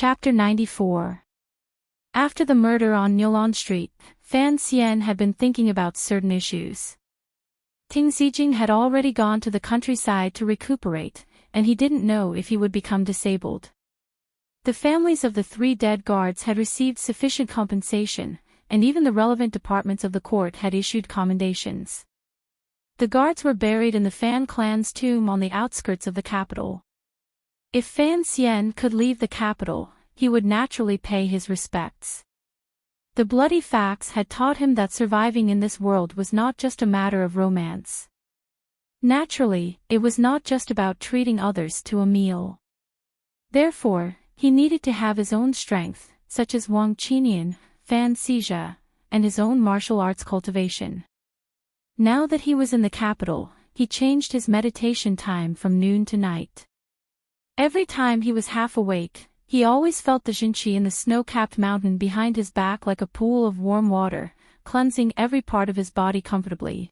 Chapter 94. After the murder on Nilon Street, Fan Xian had been thinking about certain issues. Ting Zijing had already gone to the countryside to recuperate, and he didn't know if he would become disabled. The families of the 3 dead guards had received sufficient compensation, and even the relevant departments of the court had issued commendations. The guards were buried in the Fan clan's tomb on the outskirts of the capital. If Fan Xian could leave the capital, he would naturally pay his respects. The bloody facts had taught him that surviving in this world was not just a matter of romance. Naturally, it was not just about treating others to a meal. Therefore, he needed to have his own strength, such as Wang Qinian, Fan Xijia, and his own martial arts cultivation. Now that he was in the capital, he changed his meditation time from noon to night. Every time he was half awake, he always felt the Jinqi in the snow-capped mountain behind his back like a pool of warm water, cleansing every part of his body comfortably.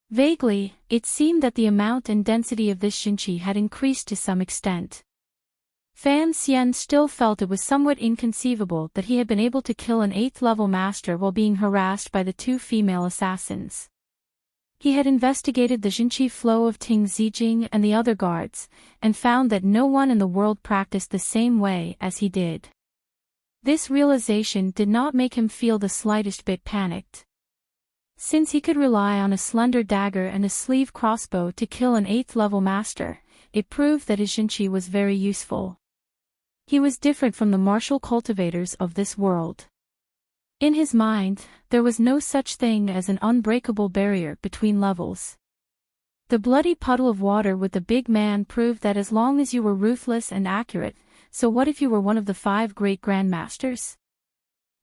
Vaguely, it seemed that the amount and density of this Jinqi had increased to some extent. Fan Xian still felt it was somewhat inconceivable that he had been able to kill an 8th-level master while being harassed by the 2 female assassins. He had investigated the Jinqi flow of Ting Zijing and the other guards, and found that no one in the world practiced the same way as he did. This realization did not make him feel the slightest bit panicked. Since he could rely on a slender dagger and a sleeve crossbow to kill an 8th-level master, it proved that his Jinqi was very useful. He was different from the martial cultivators of this world. In his mind, there was no such thing as an unbreakable barrier between levels. The bloody puddle of water with the big man proved that as long as you were ruthless and accurate, so what if you were one of the 5 great grandmasters?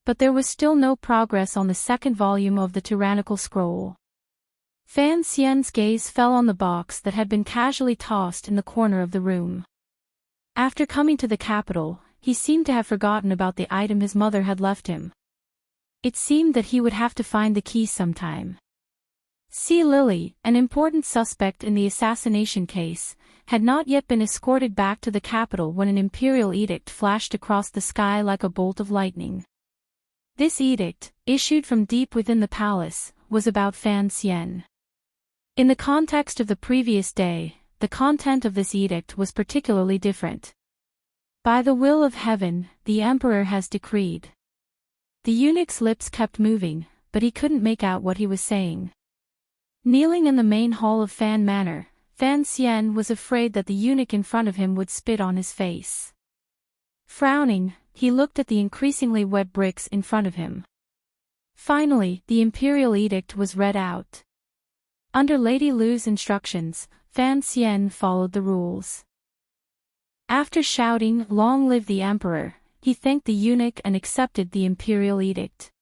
But there was still no progress on the 2nd volume of the tyrannical scroll. Fan Xian's gaze fell on the box that had been casually tossed in the corner of the room. After coming to the capital, he seemed to have forgotten about the item his mother had left him. It seemed that he would have to find the key sometime. Si Lily, an important suspect in the assassination case, had not yet been escorted back to the capital when an imperial edict flashed across the sky like a bolt of lightning. This edict, issued from deep within the palace, was about Fan Xian. In the context of the previous day, the content of this edict was particularly different. By the will of heaven, the emperor has decreed. The eunuch's lips kept moving, but he couldn't make out what he was saying. Kneeling in the main hall of Fan Manor, Fan Xian was afraid that the eunuch in front of him would spit on his face. Frowning, he looked at the increasingly wet bricks in front of him. Finally, the imperial edict was read out. Under Lady Lu's instructions, Fan Xian followed the rules. After shouting, "Long live the emperor," he thanked the eunuch and accepted the imperial edict.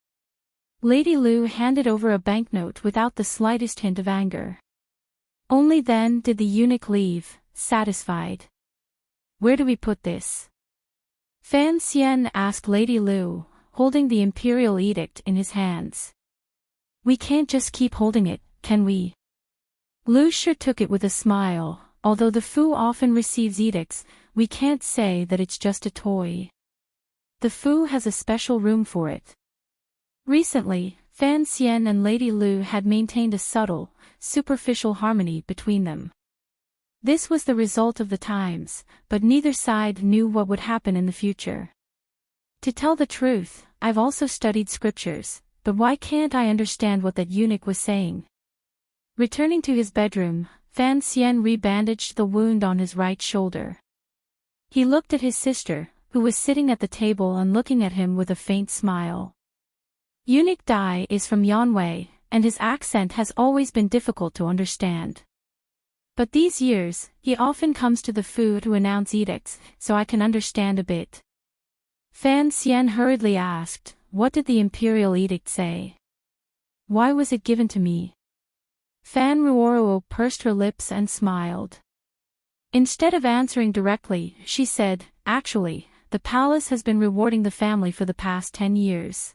Lady Lu handed over a banknote without the slightest hint of anger. Only then did the eunuch leave, satisfied. "Where do we put this?" Fan Xian asked Lady Lu, holding the imperial edict in his hands. "We can't just keep holding it, can we?" Lu Shi took it with a smile. "Although the Fu often receives edicts, we can't say that it's just a toy. The Fu has a special room for it." Recently, Fan Xian and Lady Lu had maintained a subtle, superficial harmony between them. This was the result of the times, but neither side knew what would happen in the future. "To tell the truth, I've also studied scriptures, but why can't I understand what that eunuch was saying?" Returning to his bedroom, Fan Xian rebandaged the wound on his right shoulder. He looked at his sister, who was sitting at the table and looking at him with a faint smile. Eunuch Dai is from Yanwei, and his accent has always been difficult to understand. But these years, he often comes to the Fu to announce edicts, so I can understand a bit. Fan Xian hurriedly asked, "What did the imperial edict say? Why was it given to me?" Fan Ruoruo pursed her lips and smiled. Instead of answering directly, she said, "Actually, the palace has been rewarding the family for the past 10 years.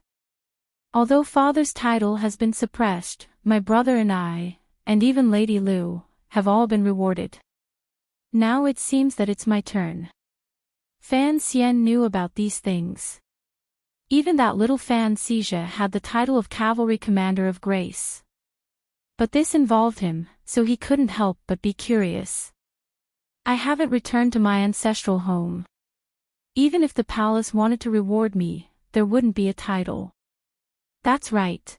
Although father's title has been suppressed, my brother and I, and even Lady Lu, have all been rewarded. Now it seems that it's my turn." Fan Xian knew about these things. Even that little Fan Xijia had the title of Cavalry Commander of Grace. But this involved him, so he couldn't help but be curious. I haven't returned to my ancestral home. Even if the palace wanted to reward me, there wouldn't be a title. That's right.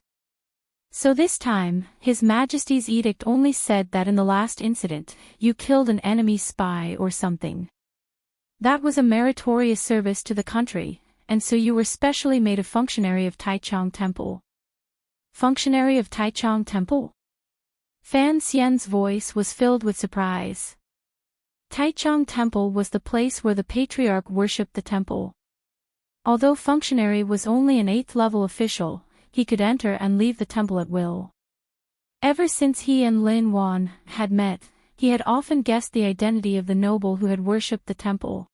So this time, His Majesty's edict only said that in the last incident, you killed an enemy spy or something. That was a meritorious service to the country, and so you were specially made a functionary of Taichung Temple. Functionary of Taichung Temple? Fan Xian's voice was filled with surprise. Taichung Temple was the place where the patriarch worshipped the temple. Although functionary was only an 8th level official, he could enter and leave the temple at will. Ever since he and Lin Wan had met, he had often guessed the identity of the noble who had worshipped the temple.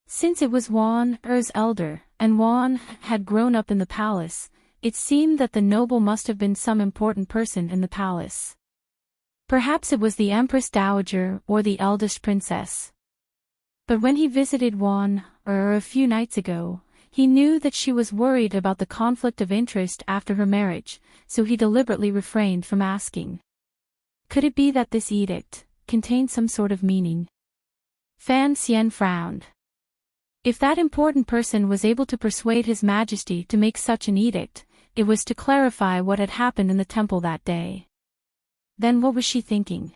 Since it was Wan Er's elder, and Wan had grown up in the palace, it seemed that the noble must have been some important person in the palace. Perhaps it was the Empress Dowager or the eldest princess. But when he visited Wan Er a few nights ago, he knew that she was worried about the conflict of interest after her marriage, so he deliberately refrained from asking. Could it be that this edict contained some sort of meaning? Fan Xian frowned. If that important person was able to persuade His Majesty to make such an edict, it was to clarify what had happened in the temple that day. Then what was she thinking?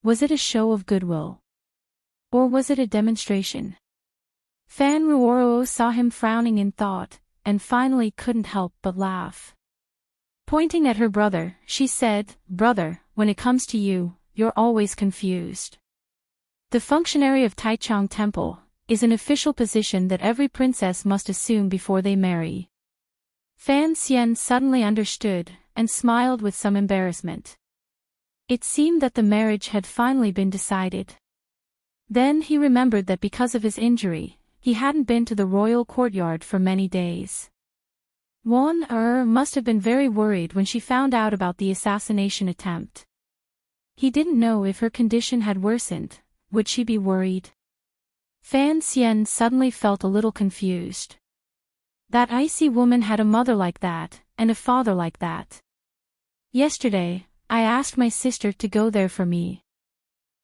Was it a show of goodwill? Or was it a demonstration? Fan Ruoro saw him frowning in thought, and finally couldn't help but laugh. Pointing at her brother, she said, "Brother, when it comes to you, you're always confused. The functionary of Taichung Temple is an official position that every princess must assume before they marry." Fan Xian suddenly understood, and smiled with some embarrassment. It seemed that the marriage had finally been decided. Then he remembered that because of his injury, he hadn't been to the royal courtyard for many days. Wan Er must have been very worried when she found out about the assassination attempt. He didn't know if her condition had worsened. Would she be worried? Fan Xian suddenly felt a little confused. That icy woman had a mother like that, and a father like that. Yesterday, I asked my sister to go there for me.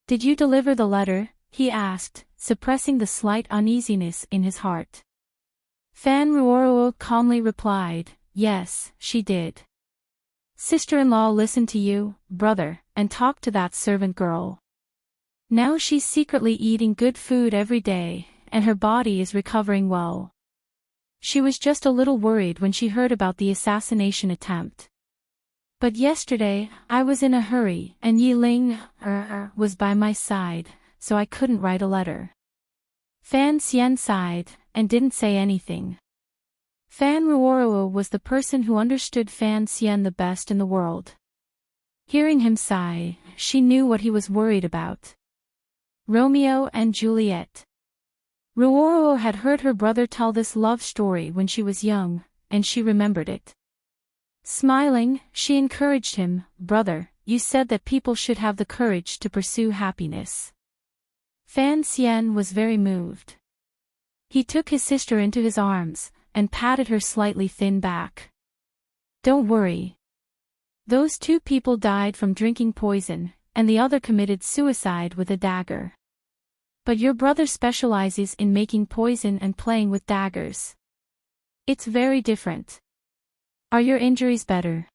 Did you deliver the letter? He asked, suppressing the slight uneasiness in his heart. Fan Ruoro calmly replied, "Yes, she did. Sister-in-law listened to you, brother, and talked to that servant girl. Now she's secretly eating good food every day, and her body is recovering well. She was just a little worried when she heard about the assassination attempt. But yesterday, I was in a hurry, and Yi Ling was by my side, so I couldn't write a letter." Fan Xian sighed, and didn't say anything. Fan Ruoro was the person who understood Fan Xian the best in the world. Hearing him sigh, she knew what he was worried about. Romeo and Juliet. Ruoro had heard her brother tell this love story when she was young, and she remembered it. Smiling, she encouraged him, "Brother, you said that people should have the courage to pursue happiness." Fan Xian was very moved. He took his sister into his arms, and patted her slightly thin back. "Don't worry. Those 2 people died from drinking poison, and the other committed suicide with a dagger. But your brother specializes in making poison and playing with daggers. It's very different. Are your injuries better?"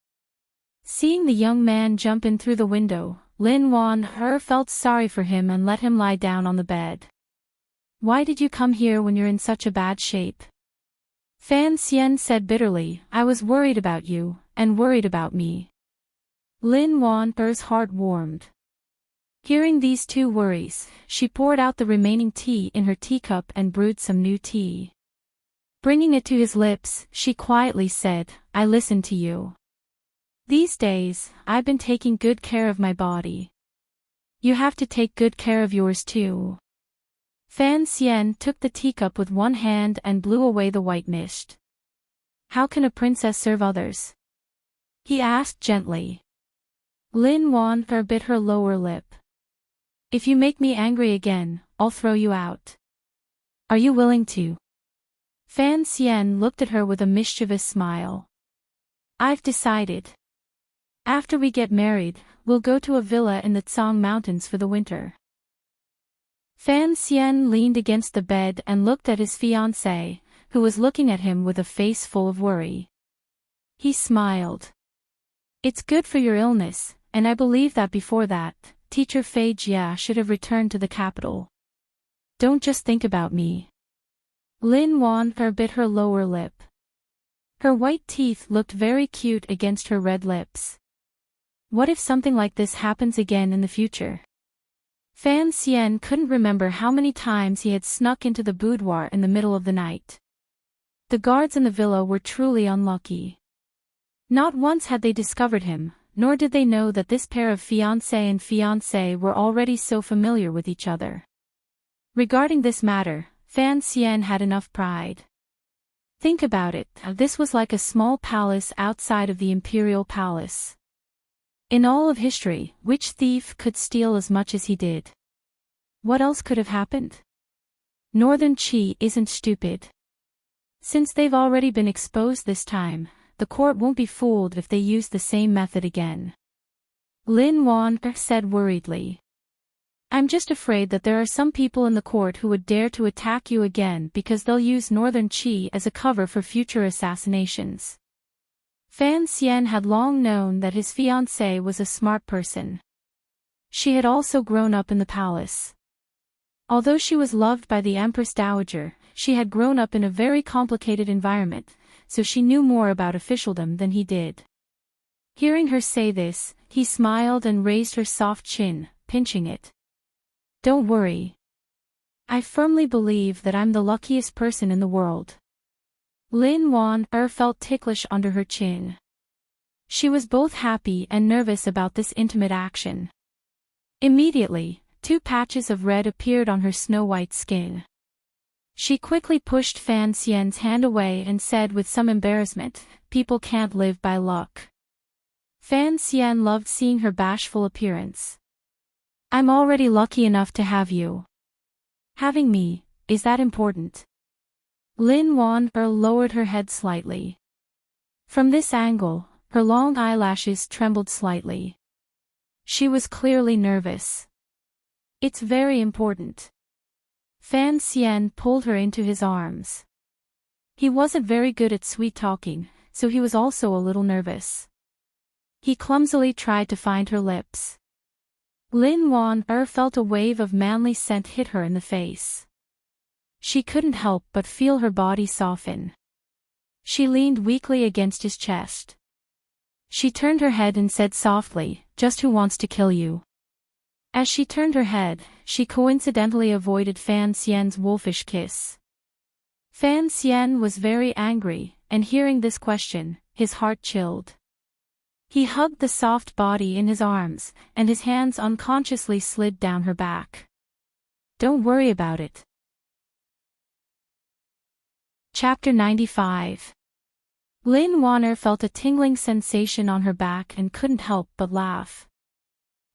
Seeing the young man jump in through the window, Lin Wan Er felt sorry for him and let him lie down on the bed. "Why did you come here when you're in such a bad shape?" Fan Xian said bitterly, "I was worried about you, and worried about me." Lin Wan Er's heart warmed. Hearing these 2 worries, she poured out the remaining tea in her teacup and brewed some new tea. Bringing it to his lips, she quietly said, "I listen to you. These days, I've been taking good care of my body. You have to take good care of yours too." Fan Xian took the teacup with one hand and blew away the white mist. "How can a princess serve others?" he asked gently. Lin Wan Er bit her lower lip. "If you make me angry again, I'll throw you out." Are you willing to? Fan Xian looked at her with a mischievous smile. I've decided. After we get married, we'll go to a villa in the Tsang Mountains for the winter. Fan Xian leaned against the bed and looked at his fiancée, who was looking at him with a face full of worry. He smiled. It's good for your illness, and I believe that before that, teacher Fei Jia should have returned to the capital. Don't just think about me. Lin Wan bit her lower lip. Her white teeth looked very cute against her red lips. What if something like this happens again in the future? Fan Xian couldn't remember how many times he had snuck into the boudoir in the middle of the night. The guards in the villa were truly unlucky. Not once had they discovered him, nor did they know that this pair of fiancé and fiancée were already so familiar with each other. Regarding this matter, Fan Xian had enough pride. Think about it, this was like a small palace outside of the imperial palace. In all of history, which thief could steal as much as he did? What else could have happened? Northern Qi isn't stupid. Since they've already been exposed this time, the court won't be fooled if they use the same method again. Lin Wan said worriedly. I'm just afraid that there are some people in the court who would dare to attack you again because they'll use Northern Qi as a cover for future assassinations. Fan Xian had long known that his fiancée was a smart person. She had also grown up in the palace. Although she was loved by the Empress Dowager, she had grown up in a very complicated environment, so she knew more about officialdom than he did. Hearing her say this, he smiled and raised her soft chin, pinching it. Don't worry. I firmly believe that I'm the luckiest person in the world. Lin Wan felt ticklish under her chin. She was both happy and nervous about this intimate action. Immediately, 2 patches of red appeared on her snow-white skin. She quickly pushed Fan Xian's hand away and said with some embarrassment, people can't live by luck. Fan Xian loved seeing her bashful appearance. I'm already lucky enough to have you. Having me, is that important? Lin Wan lowered her head slightly. From this angle, her long eyelashes trembled slightly. She was clearly nervous. It's very important. Fan Xian pulled her into his arms. He wasn't very good at sweet-talking, so he was also a little nervous. He clumsily tried to find her lips. Lin Wan felt a wave of manly scent hit her in the face. She couldn't help but feel her body soften. She leaned weakly against his chest. She turned her head and said softly, "Just who wants to kill you?" As she turned her head, she coincidentally avoided Fan Xian's wolfish kiss. Fan Xian was very angry, and hearing this question, his heart chilled. He hugged the soft body in his arms, and his hands unconsciously slid down her back. Don't worry about it. Chapter 95. Lin Wanner felt a tingling sensation on her back and couldn't help but laugh.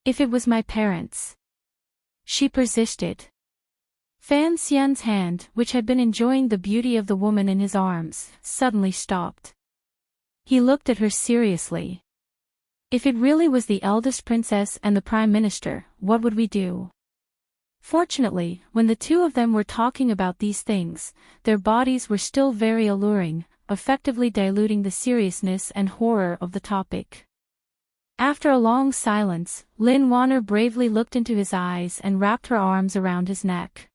If it was my parents. She persisted. Fan Xian's hand, which had been enjoying the beauty of the woman in his arms, suddenly stopped. He looked at her seriously. If it really was the eldest princess and the prime minister, what would we do? Fortunately, when the two of them were talking about these things, their bodies were still very alluring, effectively diluting the seriousness and horror of the topic. After a long silence, Lin Wanner bravely looked into his eyes and wrapped her arms around his neck.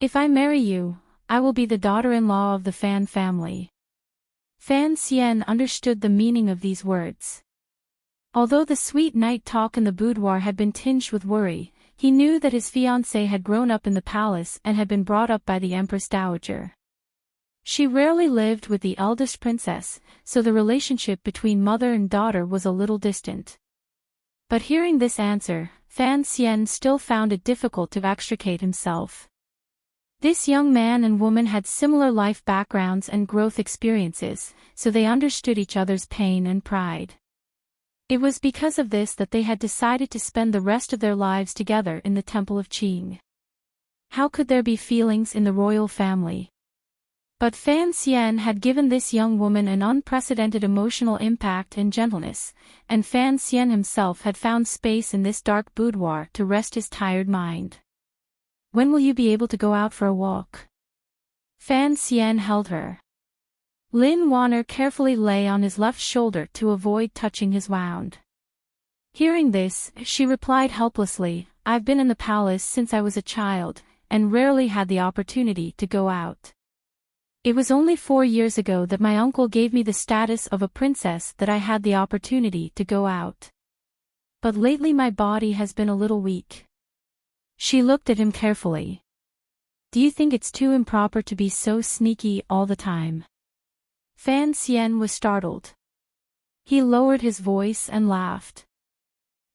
If I marry you, I will be the daughter-in-law of the Fan family. Fan Xian understood the meaning of these words. Although the sweet night talk in the boudoir had been tinged with worry, he knew that his fiancée had grown up in the palace and had been brought up by the Empress Dowager. She rarely lived with the eldest princess, so the relationship between mother and daughter was a little distant. But hearing this answer, Fan Xian still found it difficult to extricate himself. This young man and woman had similar life backgrounds and growth experiences, so they understood each other's pain and pride. It was because of this that they had decided to spend the rest of their lives together in the Temple of Qing. How could there be feelings in the royal family? But Fan Xian had given this young woman an unprecedented emotional impact and gentleness, and Fan Xian himself had found space in this dark boudoir to rest his tired mind. When will you be able to go out for a walk? Fan Xian held her. Lin Wanner carefully lay on his left shoulder to avoid touching his wound. Hearing this, she replied helplessly, I've been in the palace since I was a child, and rarely had the opportunity to go out. It was only 4 years ago that my uncle gave me the status of a princess that I had the opportunity to go out. But lately my body has been a little weak. She looked at him carefully. Do you think it's too improper to be so sneaky all the time? Fan Xian was startled. He lowered his voice and laughed.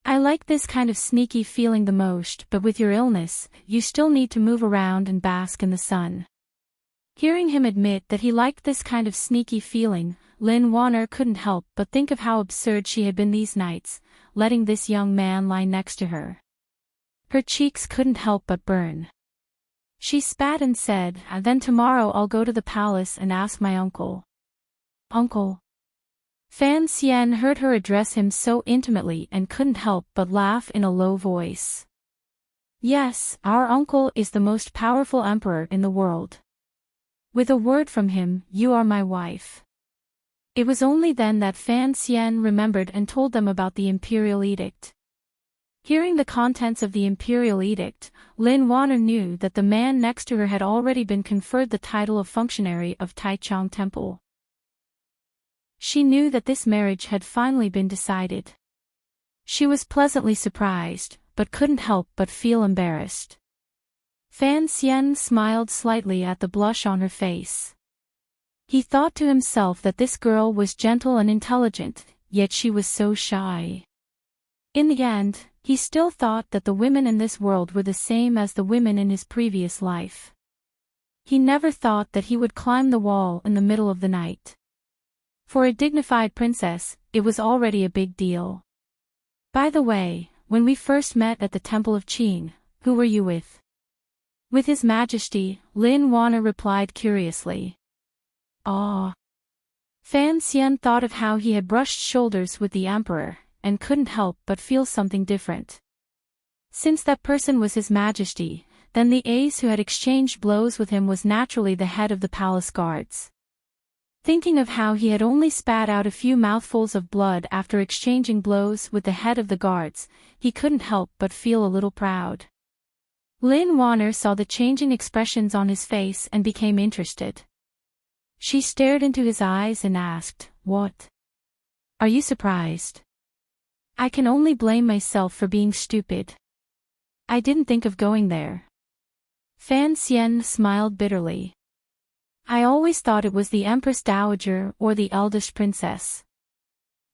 I like this kind of sneaky feeling the most, but with your illness, you still need to move around and bask in the sun. Hearing him admit that he liked this kind of sneaky feeling, Lin Wanner couldn't help but think of how absurd she had been these nights, letting this young man lie next to her. Her cheeks couldn't help but burn. She spat and said, Then tomorrow I'll go to the palace and ask my uncle. Uncle? Fan Xian heard her address him so intimately and couldn't help but laugh in a low voice. Yes, our uncle is the most powerful emperor in the world. With a word from him, you are my wife. It was only then that Fan Xian remembered and told them about the imperial edict. Hearing the contents of the imperial edict, Lin Wanner knew that the man next to her had already been conferred the title of functionary of Taichung Temple. She knew that this marriage had finally been decided. She was pleasantly surprised, but couldn't help but feel embarrassed. Fan Xian smiled slightly at the blush on her face. He thought to himself that this girl was gentle and intelligent, yet she was so shy. In the end, he still thought that the women in this world were the same as the women in his previous life. He never thought that he would climb the wall in the middle of the night. For a dignified princess, it was already a big deal. By the way, when we first met at the Temple of Qing, who were you with? With His Majesty, Lin Wanner replied curiously. Ah. Fan Xian thought of how he had brushed shoulders with the emperor, and couldn't help but feel something different. Since that person was His Majesty, then the ace who had exchanged blows with him was naturally the head of the palace guards. Thinking of how he had only spat out a few mouthfuls of blood after exchanging blows with the head of the guards, he couldn't help but feel a little proud. Lin Wanner saw the changing expressions on his face and became interested. She stared into his eyes and asked, What? Are you surprised? I can only blame myself for being stupid. I didn't think of going there. Fan Xian smiled bitterly. I always thought it was the Empress Dowager or the eldest princess.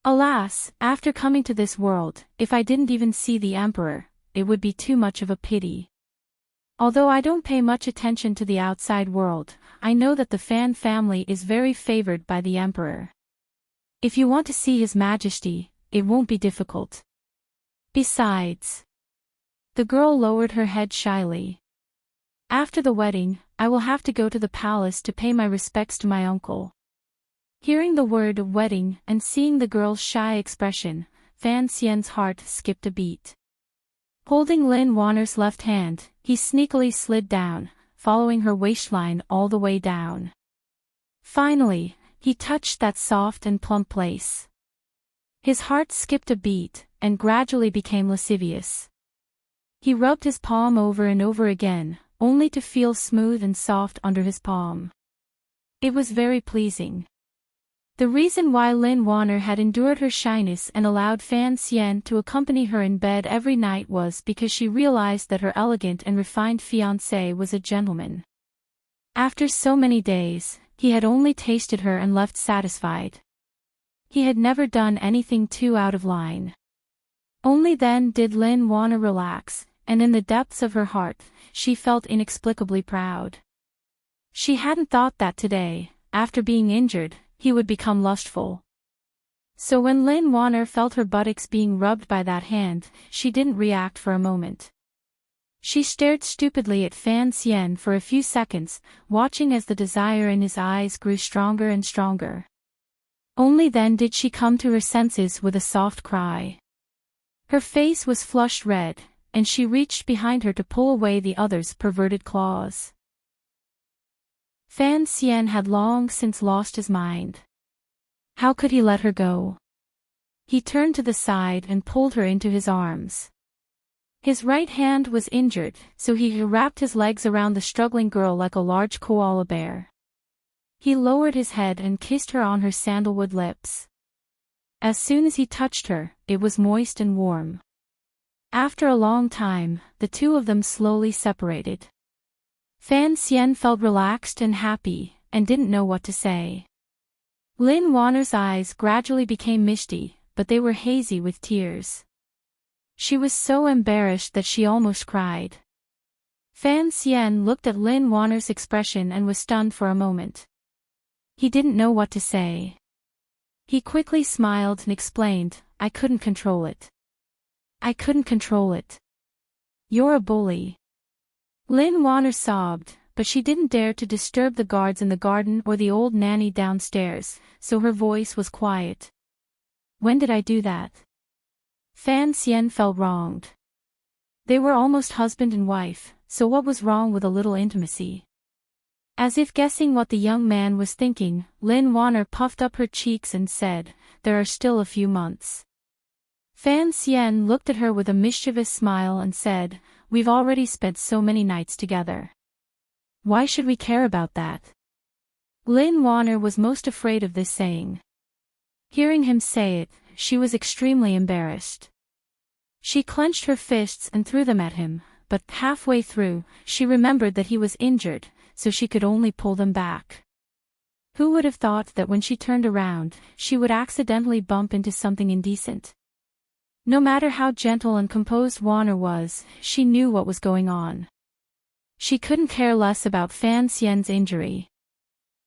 Alas, after coming to this world, if I didn't even see the emperor, it would be too much of a pity. Although I don't pay much attention to the outside world, I know that the Fan family is very favored by the emperor. If you want to see His Majesty, it won't be difficult. Besides, the girl lowered her head shyly. After the wedding, I will have to go to the palace to pay my respects to my uncle. Hearing the word wedding and seeing the girl's shy expression, Fan Xian's heart skipped a beat. Holding Lin Wanner's left hand, he sneakily slid down, following her waistline all the way down. Finally, he touched that soft and plump place. His heart skipped a beat, and gradually became lascivious. He rubbed his palm over and over again, only to feel smooth and soft under his palm. It was very pleasing. The reason why Lin Wanner had endured her shyness and allowed Fan Xian to accompany her in bed every night was because she realized that her elegant and refined fiancé was a gentleman. After so many days, he had only tasted her and left satisfied. He had never done anything too out of line. Only then did Lin Wanner relax, and in the depths of her heart, she felt inexplicably proud. She hadn't thought that today, after being injured, he would become lustful. So when Lin Wanner felt her buttocks being rubbed by that hand, she didn't react for a moment. She stared stupidly at Fan Xian for a few seconds, watching as the desire in his eyes grew stronger and stronger. Only then did she come to her senses with a soft cry. Her face was flushed red, and she reached behind her to pull away the other's perverted claws. Fan Xian had long since lost his mind. How could he let her go? He turned to the side and pulled her into his arms. His right hand was injured, so he wrapped his legs around the struggling girl like a large koala bear. He lowered his head and kissed her on her sandalwood lips. As soon as he touched her, it was moist and warm. After a long time, the two of them slowly separated. Fan Xian felt relaxed and happy, and didn't know what to say. Lin Wanner's eyes gradually became misty, but they were hazy with tears. She was so embarrassed that she almost cried. Fan Xian looked at Lin Wanner's expression and was stunned for a moment. He didn't know what to say. He quickly smiled and explained, I couldn't control it. I couldn't control it. You're a bully. Lin Wanner sobbed, but she didn't dare to disturb the guards in the garden or the old nanny downstairs, so her voice was quiet. When did I do that? Fan Xian felt wronged. They were almost husband and wife, so what was wrong with a little intimacy? As if guessing what the young man was thinking, Lin Wanner puffed up her cheeks and said, there are still a few months. Fan Xian looked at her with a mischievous smile and said, we've already spent so many nights together. Why should we care about that? Lin Wanner was most afraid of this saying. Hearing him say it, she was extremely embarrassed. She clenched her fists and threw them at him, but halfway through, she remembered that he was injured, so she could only pull them back. Who would have thought that when she turned around, she would accidentally bump into something indecent? No matter how gentle and composed Wanner was, she knew what was going on. She couldn't care less about Fan Xian's injury.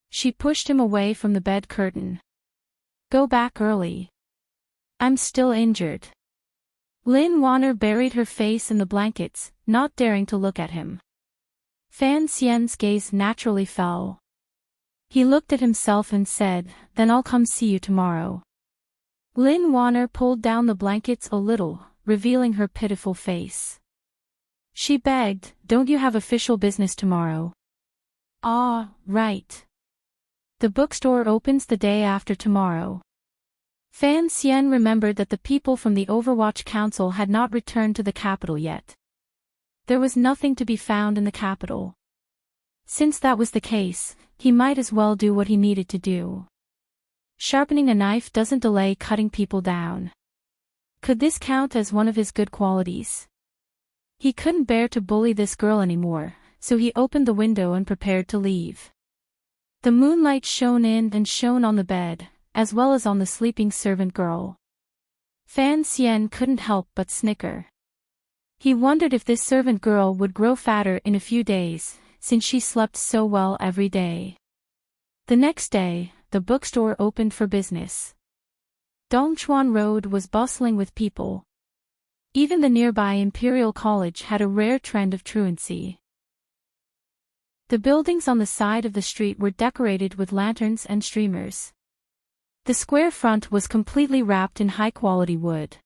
She pushed him away from the bed curtain. Go back early. I'm still injured. Lin Wanner buried her face in the blankets, not daring to look at him. Fan Xian's gaze naturally fell. He looked at himself and said, then I'll come see you tomorrow. Lin Wanner pulled down the blankets a little, revealing her pitiful face. She begged, don't you have official business tomorrow? Ah, right. The bookstore opens the day after tomorrow. Fan Xian remembered that the people from the Overwatch Council had not returned to the capital yet. There was nothing to be found in the capital. Since that was the case, he might as well do what he needed to do. Sharpening a knife doesn't delay cutting people down. Could this count as one of his good qualities? He couldn't bear to bully this girl anymore, so he opened the window and prepared to leave. The moonlight shone in and shone on the bed, as well as on the sleeping servant girl. Fan Xian couldn't help but snicker. He wondered if this servant girl would grow fatter in a few days, since she slept so well every day. The next day, the bookstore opened for business. Dongchuan Road was bustling with people. Even the nearby Imperial College had a rare trend of truancy. The buildings on the side of the street were decorated with lanterns and streamers. The square front was completely wrapped in high-quality wood.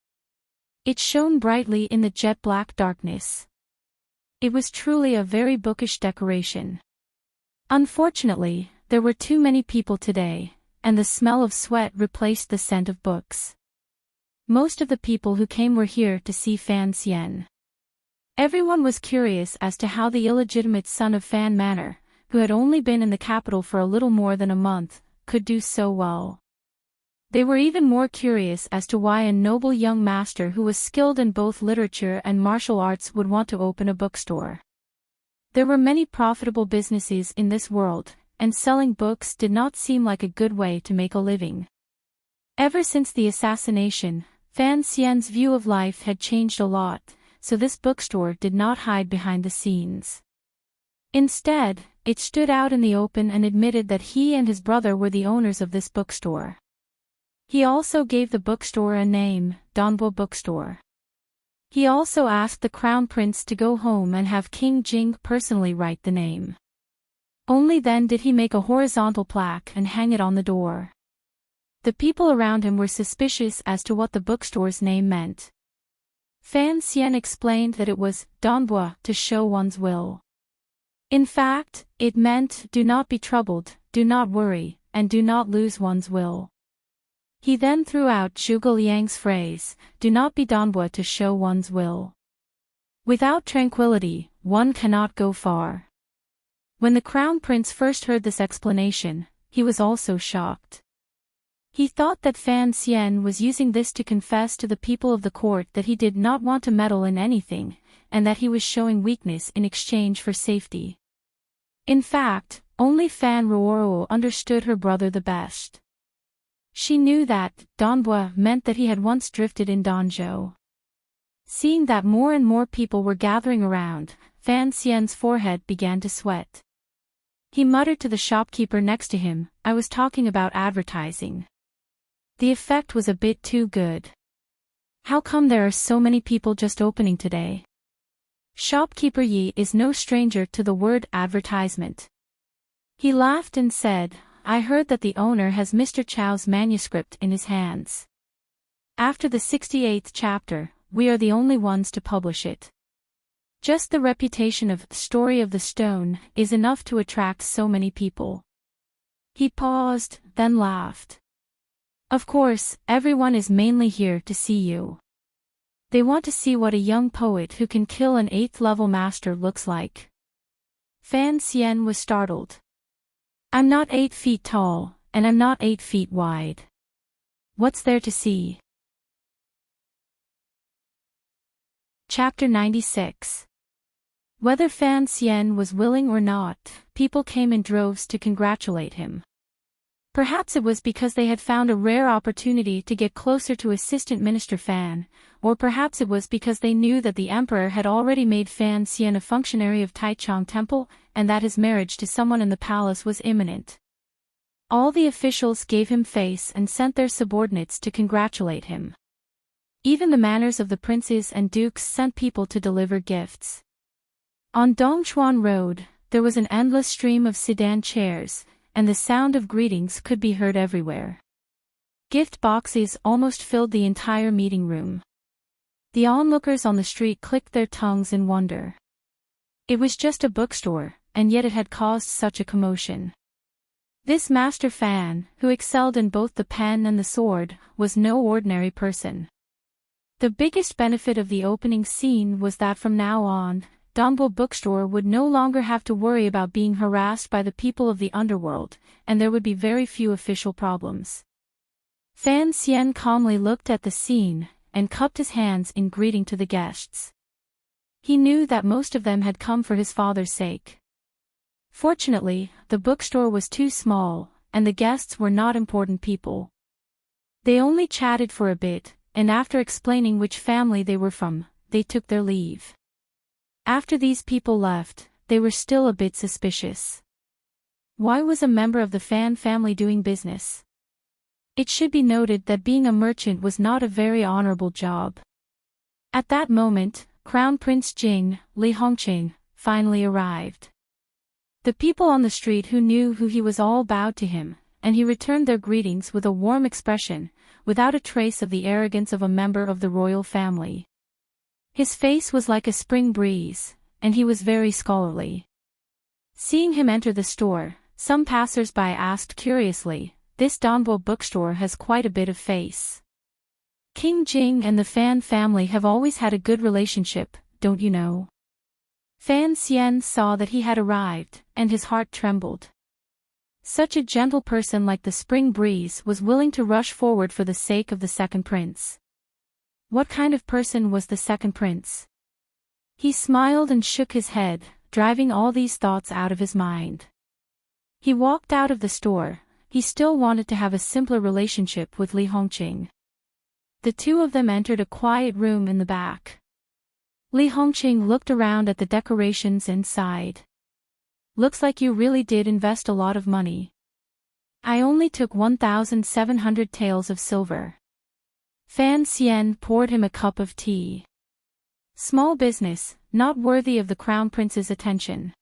It shone brightly in the jet-black darkness. It was truly a very bookish decoration. Unfortunately, there were too many people today, and the smell of sweat replaced the scent of books. Most of the people who came were here to see Fan Xian. Everyone was curious as to how the illegitimate son of Fan Manor, who had only been in the capital for a little more than a month, could do so well. They were even more curious as to why a noble young master who was skilled in both literature and martial arts would want to open a bookstore. There were many profitable businesses in this world, and selling books did not seem like a good way to make a living. Ever since the assassination, Fan Xian's view of life had changed a lot, so this bookstore did not hide behind the scenes. Instead, it stood out in the open and admitted that he and his brother were the owners of this bookstore. He also gave the bookstore a name, Donbo Bookstore. He also asked the crown prince to go home and have King Jing personally write the name. Only then did he make a horizontal plaque and hang it on the door. The people around him were suspicious as to what the bookstore's name meant. Fan Xian explained that it was Donbua to show one's will. In fact, it meant do not be troubled, do not worry, and do not lose one's will. He then threw out Zhuge Liang's phrase, do not be Donbua to show one's will. Without tranquility, one cannot go far. When the crown prince first heard this explanation, he was also shocked. He thought that Fan Xian was using this to confess to the people of the court that he did not want to meddle in anything, and that he was showing weakness in exchange for safety. In fact, only Fan Ruoruo understood her brother the best. She knew that Donbua meant that he had once drifted in Danzhou. Seeing that more and more people were gathering around, Fan Xian's forehead began to sweat. He muttered to the shopkeeper next to him, I was talking about advertising. The effect was a bit too good. How come there are so many people just opening today? Shopkeeper Yi is no stranger to the word advertisement. He laughed and said, I heard that the owner has Mr. Chao's manuscript in his hands. After the 68th chapter, we are the only ones to publish it. Just the reputation of the Story of the Stone is enough to attract so many people. He paused, then laughed. Of course, everyone is mainly here to see you. They want to see what a young poet who can kill an 8th level master looks like. Fan Xian was startled. I'm not 8 feet tall, and I'm not 8 feet wide. What's there to see? Chapter 96. Whether Fan Xian was willing or not, people came in droves to congratulate him. Perhaps it was because they had found a rare opportunity to get closer to Assistant Minister Fan, or perhaps it was because they knew that the emperor had already made Fan Xian a functionary of Taichung Temple, and that his marriage to someone in the palace was imminent. All the officials gave him face and sent their subordinates to congratulate him. Even the manors of the princes and dukes sent people to deliver gifts. On Dongchuan Road, there was an endless stream of sedan chairs, and the sound of greetings could be heard everywhere. Gift boxes almost filled the entire meeting room. The onlookers on the street clicked their tongues in wonder. It was just a bookstore, and yet it had caused such a commotion. This Master Fan, who excelled in both the pen and the sword, was no ordinary person. The biggest benefit of the opening scene was that from now on, Donbo Bookstore would no longer have to worry about being harassed by the people of the underworld, and there would be very few official problems. Fan Xian calmly looked at the scene, and cupped his hands in greeting to the guests. He knew that most of them had come for his father's sake. Fortunately, the bookstore was too small, and the guests were not important people. They only chatted for a bit, and after explaining which family they were from, they took their leave. After these people left, they were still a bit suspicious. Why was a member of the Fan family doing business? It should be noted that being a merchant was not a very honorable job. At that moment, Crown Prince Jing, Li Hongqing, finally arrived. The people on the street who knew who he was all bowed to him, and he returned their greetings with a warm expression, without a trace of the arrogance of a member of the royal family. His face was like a spring breeze, and he was very scholarly. Seeing him enter the store, some passers-by asked curiously, this Donbo bookstore has quite a bit of face. King Jing and the Fan family have always had a good relationship, don't you know? Fan Xian saw that he had arrived, and his heart trembled. Such a gentle person like the spring breeze was willing to rush forward for the sake of the second prince. What kind of person was the second prince? He smiled and shook his head, driving all these thoughts out of his mind. He walked out of the store. He still wanted to have a simpler relationship with Li Hongqing. The two of them entered a quiet room in the back. Li Hongqing looked around at the decorations and sighed. Looks like you really did invest a lot of money. I only took 1,700 taels of silver. Fan Xian poured him a cup of tea. Small business, not worthy of the crown prince's attention.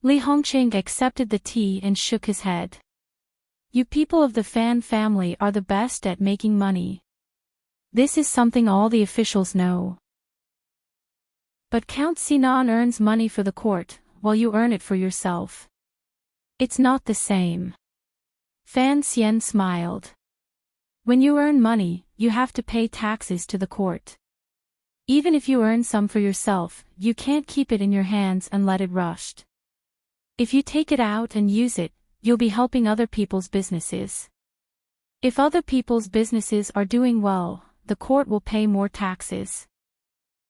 Li Hongqing accepted the tea and shook his head. You people of the Fan family are the best at making money. This is something all the officials know. But Count Sinan earns money for the court, while you earn it for yourself. It's not the same. Fan Xian smiled. When you earn money, you have to pay taxes to the court. Even if you earn some for yourself, you can't keep it in your hands and let it rust. If you take it out and use it, you'll be helping other people's businesses. If other people's businesses are doing well, the court will pay more taxes.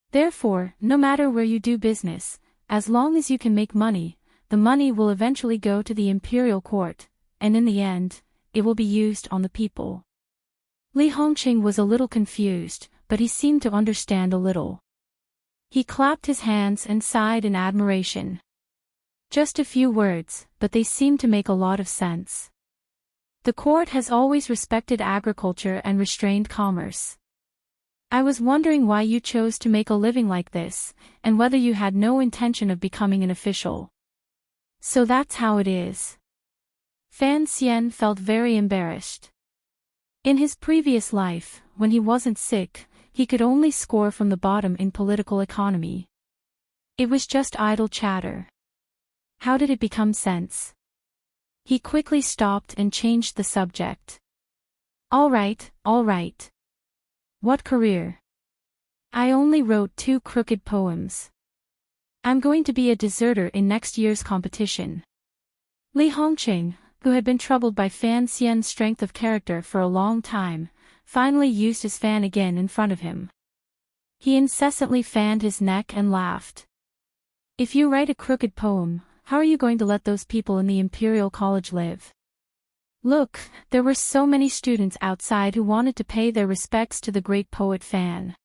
Therefore, no matter where you do business, as long as you can make money, the money will eventually go to the imperial court, and in the end, it will be used on the people. Li Hongqing was a little confused, but he seemed to understand a little. He clapped his hands and sighed in admiration. Just a few words, but they seemed to make a lot of sense. The court has always respected agriculture and restrained commerce. I was wondering why you chose to make a living like this, and whether you had no intention of becoming an official. So that's how it is. Fan Xian felt very embarrassed. In his previous life, when he wasn't sick, he could only score from the bottom in political economy. It was just idle chatter. How did it become sense? He quickly stopped and changed the subject. All right. What career? I only wrote 2 crooked poems. I'm going to be a deserter in next year's competition. Li Hongqing, who had been troubled by Fan Xian's strength of character for a long time, finally used his fan again in front of him. He incessantly fanned his neck and laughed. If you write a crooked poem, how are you going to let those people in the Imperial College live? Look, there were so many students outside who wanted to pay their respects to the great poet Fan.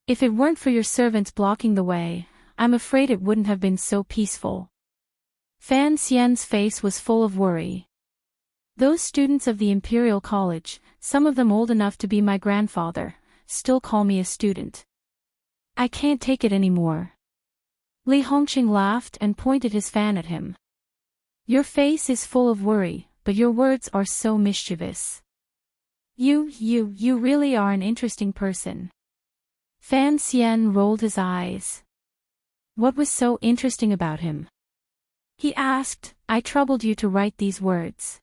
If it weren't for your servants blocking the way, I'm afraid it wouldn't have been so peaceful. Fan Xian's face was full of worry. Those students of the Imperial College, some of them old enough to be my grandfather, still call me a student. I can't take it anymore. Li Hongqing laughed and pointed his fan at him. Your face is full of worry, but your words are so mischievous. You really are an interesting person. Fan Xian rolled his eyes. What was so interesting about him? He asked, I troubled you to write these words.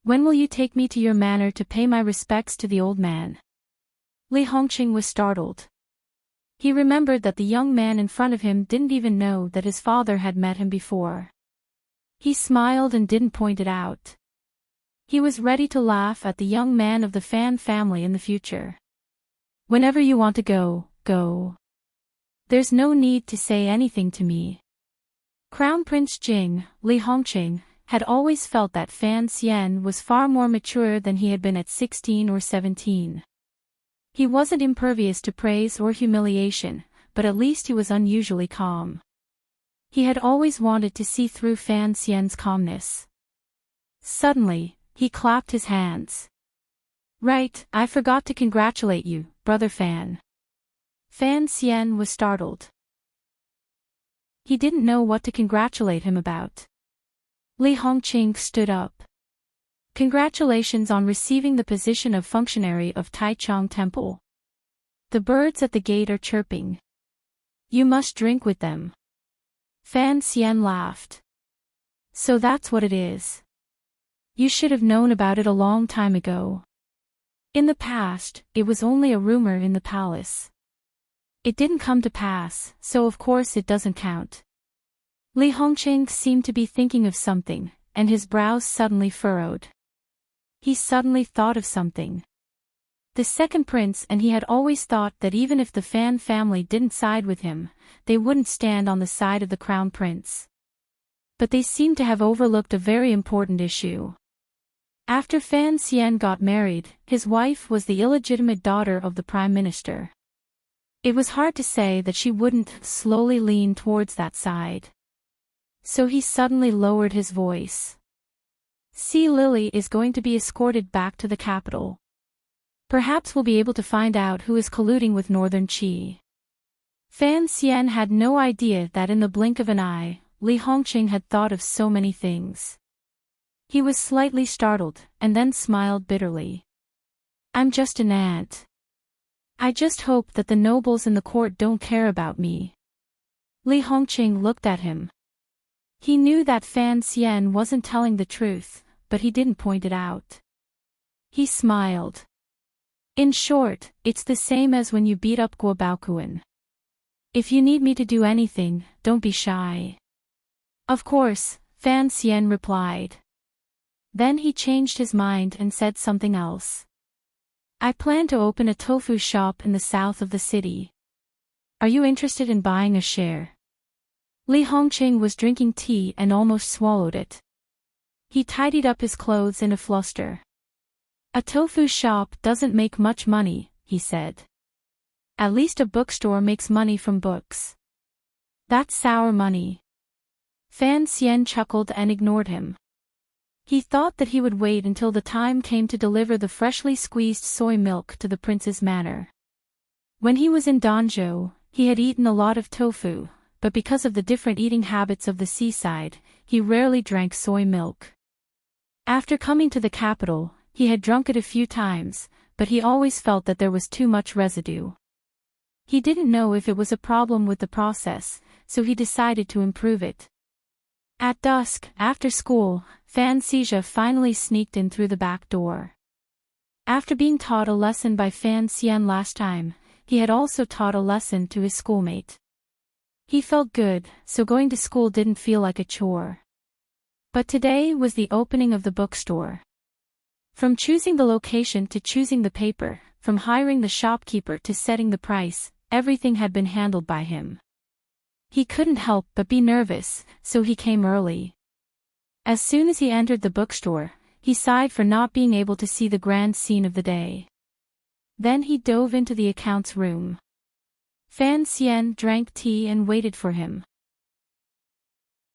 When will you take me to your manor to pay my respects to the old man? Li Hongqing was startled. He remembered that the young man in front of him didn't even know that his father had met him before. He smiled and didn't point it out. He was ready to laugh at the young man of the Fan family in the future. Whenever you want to go, go. There's no need to say anything to me. Crown Prince Jing, Li Hongqing, had always felt that Fan Xian was far more mature than he had been at 16 or 17. He wasn't impervious to praise or humiliation, but at least he was unusually calm. He had always wanted to see through Fan Xian's calmness. Suddenly, he clapped his hands. Right, I forgot to congratulate you, brother Fan. Fan Xian was startled. He didn't know what to congratulate him about. Li Hongqing stood up. Congratulations on receiving the position of functionary of Taichung Temple. The birds at the gate are chirping. You must drink with them. Fan Xian laughed. So that's what it is. You should have known about it a long time ago. In the past, it was only a rumor in the palace. It didn't come to pass, so of course it doesn't count. Li Hongqing seemed to be thinking of something, and his brows suddenly furrowed. He suddenly thought of something. The second prince and he had always thought that even if the Fan family didn't side with him, they wouldn't stand on the side of the crown prince. But they seemed to have overlooked a very important issue. After Fan Xian got married, his wife was the illegitimate daughter of the prime minister. It was hard to say that she wouldn't slowly lean towards that side. So he suddenly lowered his voice. See, Lily is going to be escorted back to the capital. Perhaps we'll be able to find out who is colluding with Northern Qi. Fan Xian had no idea that in the blink of an eye, Li Hongqing had thought of so many things. He was slightly startled, and then smiled bitterly. I'm just an ant. I just hope that the nobles in the court don't care about me. Li Hongqing looked at him. He knew that Fan Xian wasn't telling the truth, but he didn't point it out. He smiled. In short, it's the same as when you beat up Guo Baokuan. If you need me to do anything, don't be shy. Of course, Fan Xian replied. Then he changed his mind and said something else. I plan to open a tofu shop in the south of the city. Are you interested in buying a share? Li Hongqing was drinking tea and almost swallowed it. He tidied up his clothes in a fluster. A tofu shop doesn't make much money, he said. At least a bookstore makes money from books. That's sour money. Fan Xian chuckled and ignored him. He thought that he would wait until the time came to deliver the freshly squeezed soy milk to the prince's manor. When he was in Danzhou, he had eaten a lot of tofu, but because of the different eating habits of the seaside, he rarely drank soy milk. After coming to the capital, he had drunk it a few times, but he always felt that there was too much residue. He didn't know if it was a problem with the process, so he decided to improve it. At dusk, after school, Fan Xizha finally sneaked in through the back door. After being taught a lesson by Fan Xian last time, he had also taught a lesson to his schoolmate. He felt good, so going to school didn't feel like a chore. But today was the opening of the bookstore. From choosing the location to choosing the paper, from hiring the shopkeeper to setting the price, everything had been handled by him. He couldn't help but be nervous, so he came early. As soon as he entered the bookstore, he sighed for not being able to see the grand scene of the day. Then he dove into the accounts room. Fan Xian drank tea and waited for him.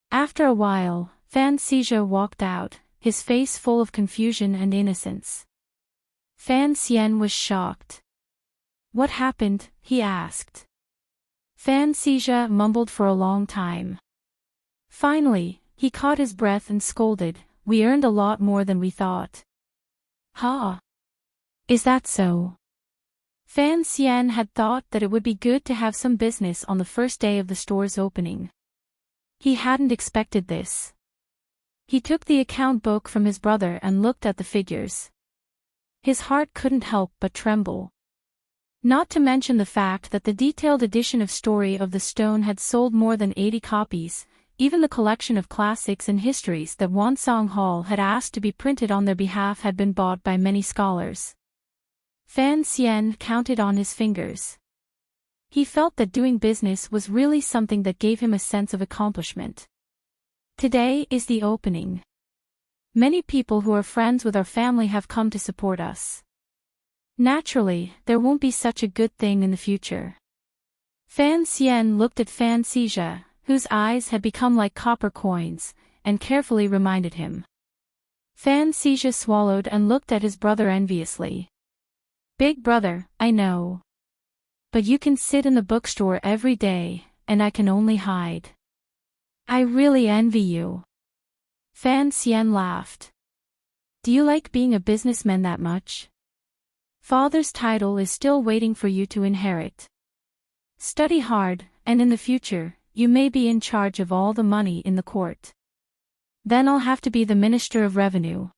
After a while, Fan Xizha walked out, his face full of confusion and innocence. Fan Xian was shocked. What happened? He asked. Fan Xizha mumbled for a long time. Finally, he caught his breath and scolded, We earned a lot more than we thought. Ha! Is that so? Fan Xian had thought that it would be good to have some business on the first day of the store's opening. He hadn't expected this. He took the account book from his brother and looked at the figures. His heart couldn't help but tremble. Not to mention the fact that the detailed edition of Story of the Stone had sold more than 80 copies, even the collection of classics and histories that Wansong Hall had asked to be printed on their behalf had been bought by many scholars. Fan Xian counted on his fingers. He felt that doing business was really something that gave him a sense of accomplishment. Today is the opening. Many people who are friends with our family have come to support us. Naturally, there won't be such a good thing in the future. Fan Xian looked at Fan Xizha, whose eyes had become like copper coins, and carefully reminded him. Fan Xizha swallowed and looked at his brother enviously. Big brother, I know. But you can sit in the bookstore every day, and I can only hide. I really envy you. Fan Xian laughed. Do you like being a businessman that much? Father's title is still waiting for you to inherit. Study hard, and in the future, you may be in charge of all the money in the court. Then I'll have to be the Minister of Revenue.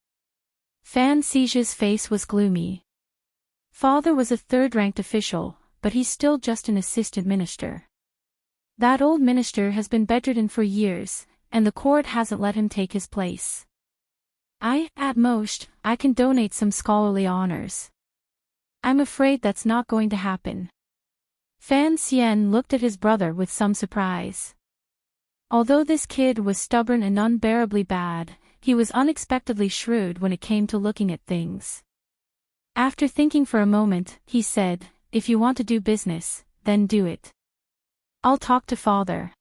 Fan Xizha's face was gloomy. Father was a third-ranked official, but he's still just an assistant minister. That old minister has been bedridden for years, and the court hasn't let him take his place. At most, I can donate some scholarly honors. I'm afraid that's not going to happen. Fan Xian looked at his brother with some surprise. Although this kid was stubborn and unbearably bad, he was unexpectedly shrewd when it came to looking at things. After thinking for a moment, he said, If you want to do business, then do it. I'll talk to father.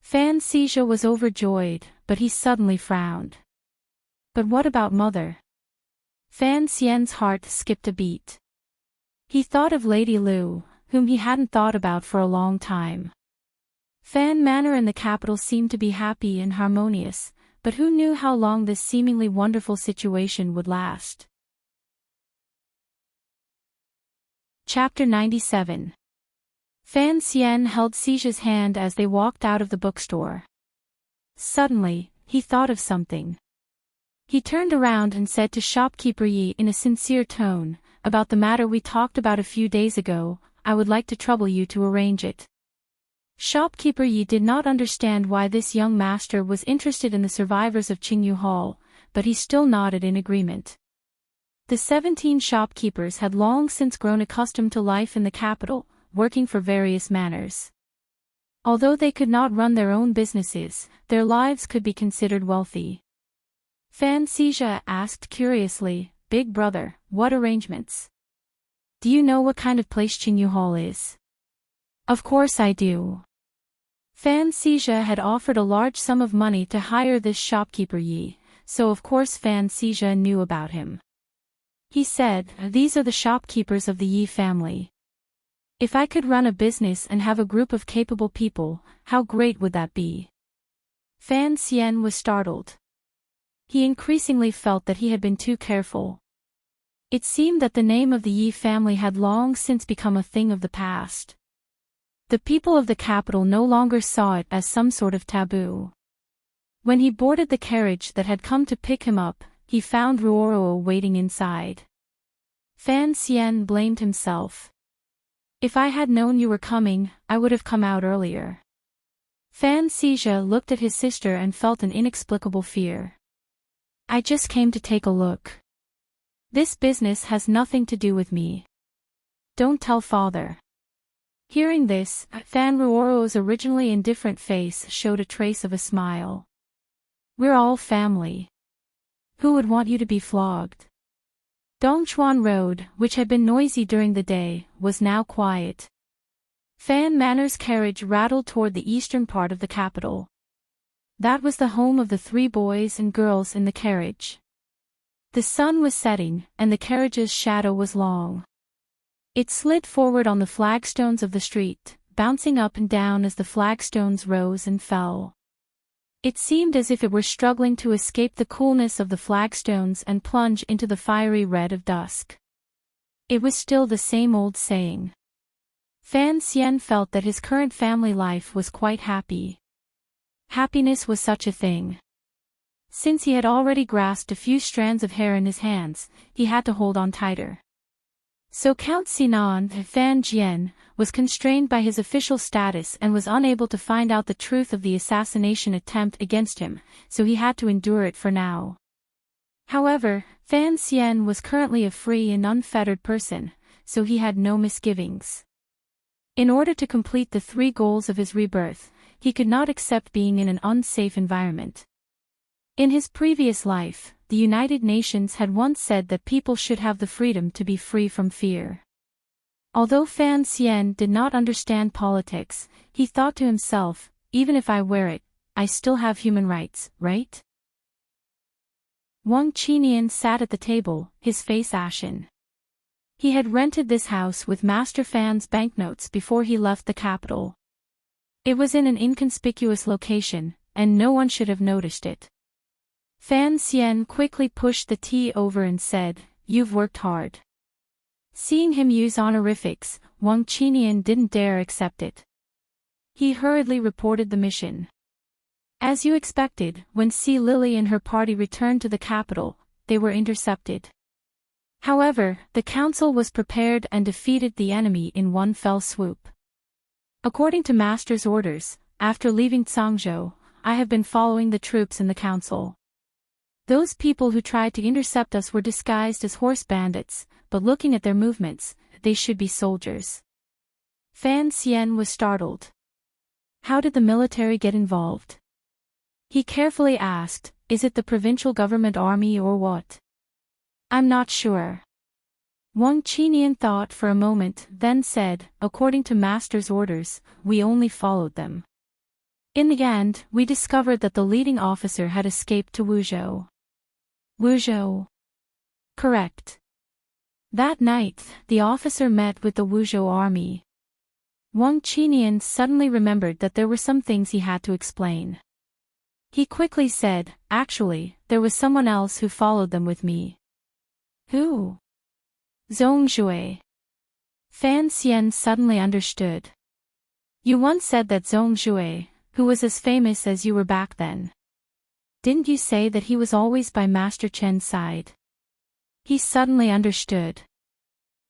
Fan Xizha was overjoyed, but he suddenly frowned. But what about mother? Fan Xian's heart skipped a beat. He thought of Lady Lu, whom he hadn't thought about for a long time. Fan Manor and the capital seemed to be happy and harmonious, but who knew how long this seemingly wonderful situation would last? Chapter 97. Fan Xian held Xija's hand as they walked out of the bookstore. Suddenly, he thought of something. He turned around and said to shopkeeper Yi in a sincere tone, "About the matter we talked about a few days ago, I would like to trouble you to arrange it." Shopkeeper Yi did not understand why this young master was interested in the survivors of Qingyu Hall, but he still nodded in agreement. The 17 shopkeepers had long since grown accustomed to life in the capital, working for various manors. Although they could not run their own businesses, their lives could be considered wealthy. Fan Xija asked curiously, "Big brother, what arrangements? Do you know what kind of place Qingyu Hall is?" "Of course I do." Fan Xija had offered a large sum of money to hire this shopkeeper Yi, so of course Fan Xija knew about him. He said, "These are the shopkeepers of the Yi family. If I could run a business and have a group of capable people, how great would that be?" Fan Xian was startled. He increasingly felt that he had been too careful. It seemed that the name of the Yi family had long since become a thing of the past. The people of the capital no longer saw it as some sort of taboo. When he boarded the carriage that had come to pick him up, he found Ruoro waiting inside. Fan Xian blamed himself. "If I had known you were coming, I would have come out earlier." Fan Xija looked at his sister and felt an inexplicable fear. "I just came to take a look. This business has nothing to do with me. Don't tell father." Hearing this, Fan Ruoro's originally indifferent face showed a trace of a smile. "We're all family. Who would want you to be flogged?" Dongchuan Road, which had been noisy during the day, was now quiet. Fan Manor's carriage rattled toward the eastern part of the capital. That was the home of the 3 boys and girls in the carriage. The sun was setting, and the carriage's shadow was long. It slid forward on the flagstones of the street, bouncing up and down as the flagstones rose and fell. It seemed as if it were struggling to escape the coolness of the flagstones and plunge into the fiery red of dusk. It was still the same old saying. Fan Xian felt that his current family life was quite happy. Happiness was such a thing. Since he had already grasped a few strands of hair in his hands, he had to hold on tighter. So Count Sinan, Fan Jian, was constrained by his official status and was unable to find out the truth of the assassination attempt against him, so he had to endure it for now. However, Fan Xian was currently a free and unfettered person, so he had no misgivings. In order to complete the 3 goals of his rebirth, he could not accept being in an unsafe environment. In his previous life, the United Nations had once said that people should have the freedom to be free from fear. Although Fan Xian did not understand politics, he thought to himself, "Even if I wear it, I still have human rights, right?" Wang Qinian sat at the table, his face ashen. He had rented this house with Master Fan's banknotes before he left the capital. It was in an inconspicuous location, and no one should have noticed it. Fan Xian quickly pushed the tea over and said, "You've worked hard." Seeing him use honorifics, Wang Qinian didn't dare accept it. He hurriedly reported the mission. As you expected, when Si Lily and her party returned to the capital, they were intercepted. However, the council was prepared and defeated the enemy in one fell swoop. According to Master's orders, after leaving Cangzhou, I have been following the troops in the council. Those people who tried to intercept us were disguised as horse bandits, but looking at their movements, they should be soldiers. Fan Xian was startled. How did the military get involved? He carefully asked, "Is it the provincial government army or what?" "I'm not sure." Wang Qinian thought for a moment, then said, "According to Master's orders, we only followed them. In the end, we discovered that the leading officer had escaped to Wuzhou." Wuzhou. Correct. That night, the officer met with the Wuzhou army. Wang Qinian suddenly remembered that there were some things he had to explain. He quickly said, "Actually, there was someone else who followed them with me." "Who?" "Zhongzhui." Fan Xian suddenly understood. "You once said that Zhongzhui, who was as famous as you were back then. Didn't you say that he was always by Master Chen's side?" He suddenly understood.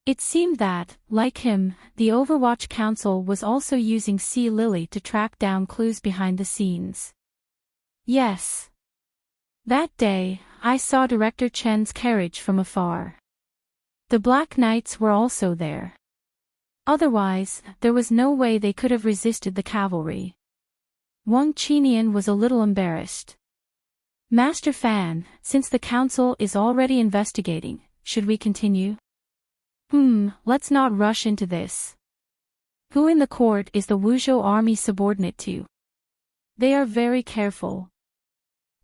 It seemed that, like him, the Overwatch Council was also using Sea Lily to track down clues behind the scenes. "Yes. That day, I saw Director Chen's carriage from afar. The Black Knights were also there. Otherwise, there was no way they could have resisted the cavalry." Wang Qinian was a little embarrassed. "Master Fan, since the council is already investigating, should we continue?" Let's not rush into this. Who in the court is the Wuzhou army subordinate to?" "They are very careful.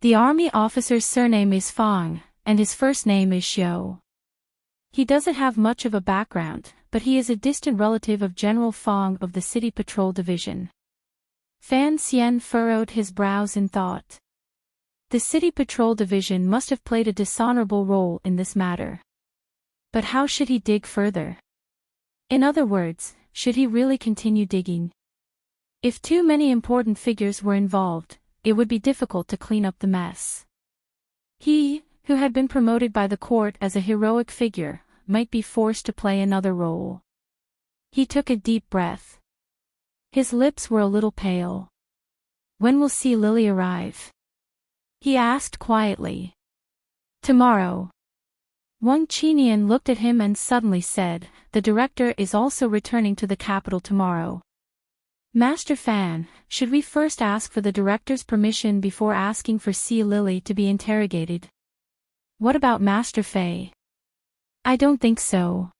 The army officer's surname is Fang, and his first name is Xiu. He doesn't have much of a background, but he is a distant relative of General Fang of the City Patrol Division." Fan Xian furrowed his brows in thought. The City Patrol Division must have played a dishonorable role in this matter. But how should he dig further? In other words, should he really continue digging? If too many important figures were involved, it would be difficult to clean up the mess. He, who had been promoted by the court as a heroic figure, might be forced to play another role. He took a deep breath. His lips were a little pale. "When will Sea Lily arrive?" he asked quietly. "Tomorrow." Wang Qinian looked at him and suddenly said, "The director is also returning to the capital tomorrow. Master Fan, should we first ask for the director's permission before asking for Sea Lily to be interrogated?" "What about Master Fei?" "I don't think so."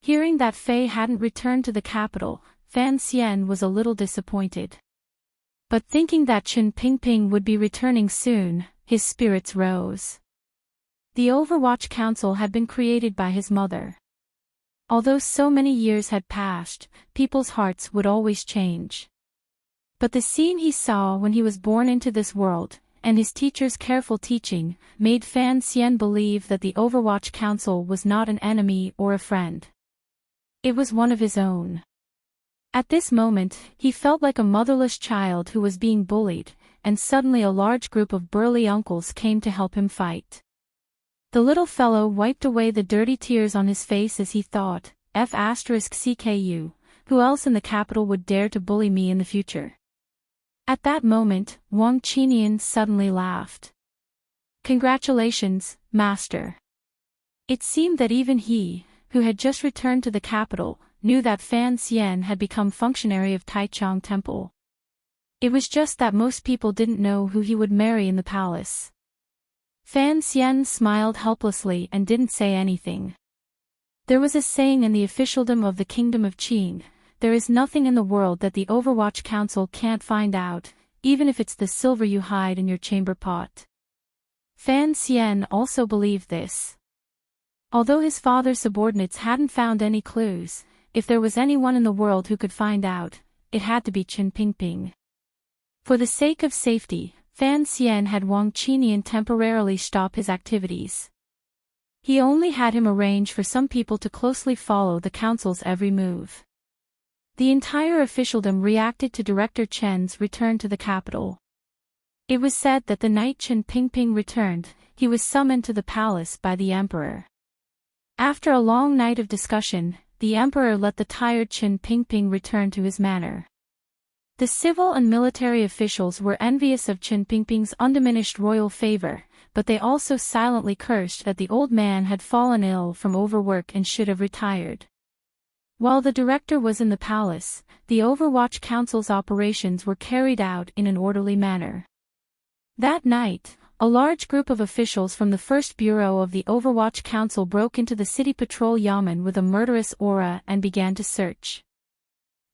Hearing that Fei hadn't returned to the capital, Fan Xian was a little disappointed. But thinking that Chen Pingping would be returning soon, his spirits rose. The Overwatch Council had been created by his mother. Although so many years had passed, people's hearts would always change. But the scene he saw when he was born into this world, and his teacher's careful teaching, made Fan Xian believe that the Overwatch Council was not an enemy or a friend. It was one of his own. At this moment, he felt like a motherless child who was being bullied, and suddenly a large group of burly uncles came to help him fight. The little fellow wiped away the dirty tears on his face as he thought, F***CKU, who else in the capital would dare to bully me in the future? At that moment, Wang Qinian suddenly laughed. "Congratulations, master." It seemed that even he, who had just returned to the capital, knew that Fan Xian had become functionary of Taichung Temple. It was just that most people didn't know who he would marry in the palace. Fan Xian smiled helplessly and didn't say anything. There was a saying in the officialdom of the Kingdom of Qing, "There is nothing in the world that the Overwatch Council can't find out, even if it's the silver you hide in your chamber pot." Fan Xian also believed this. Although his father's subordinates hadn't found any clues, if there was anyone in the world who could find out, it had to be Chen Pingping. For the sake of safety, Fan Xian had Wang Qinian temporarily stop his activities. He only had him arrange for some people to closely follow the council's every move. The entire officialdom reacted to Director Chen's return to the capital. It was said that the night Chen Pingping returned, he was summoned to the palace by the emperor. After a long night of discussion, the emperor let the tired Chen Pingping return to his manor. The civil and military officials were envious of Chen Pingping's undiminished royal favor, but they also silently cursed that the old man had fallen ill from overwork and should have retired. While the director was in the palace, the Overwatch Council's operations were carried out in an orderly manner. That night, a large group of officials from the First Bureau of the Overwatch Council broke into the City Patrol Yamen with a murderous aura and began to search.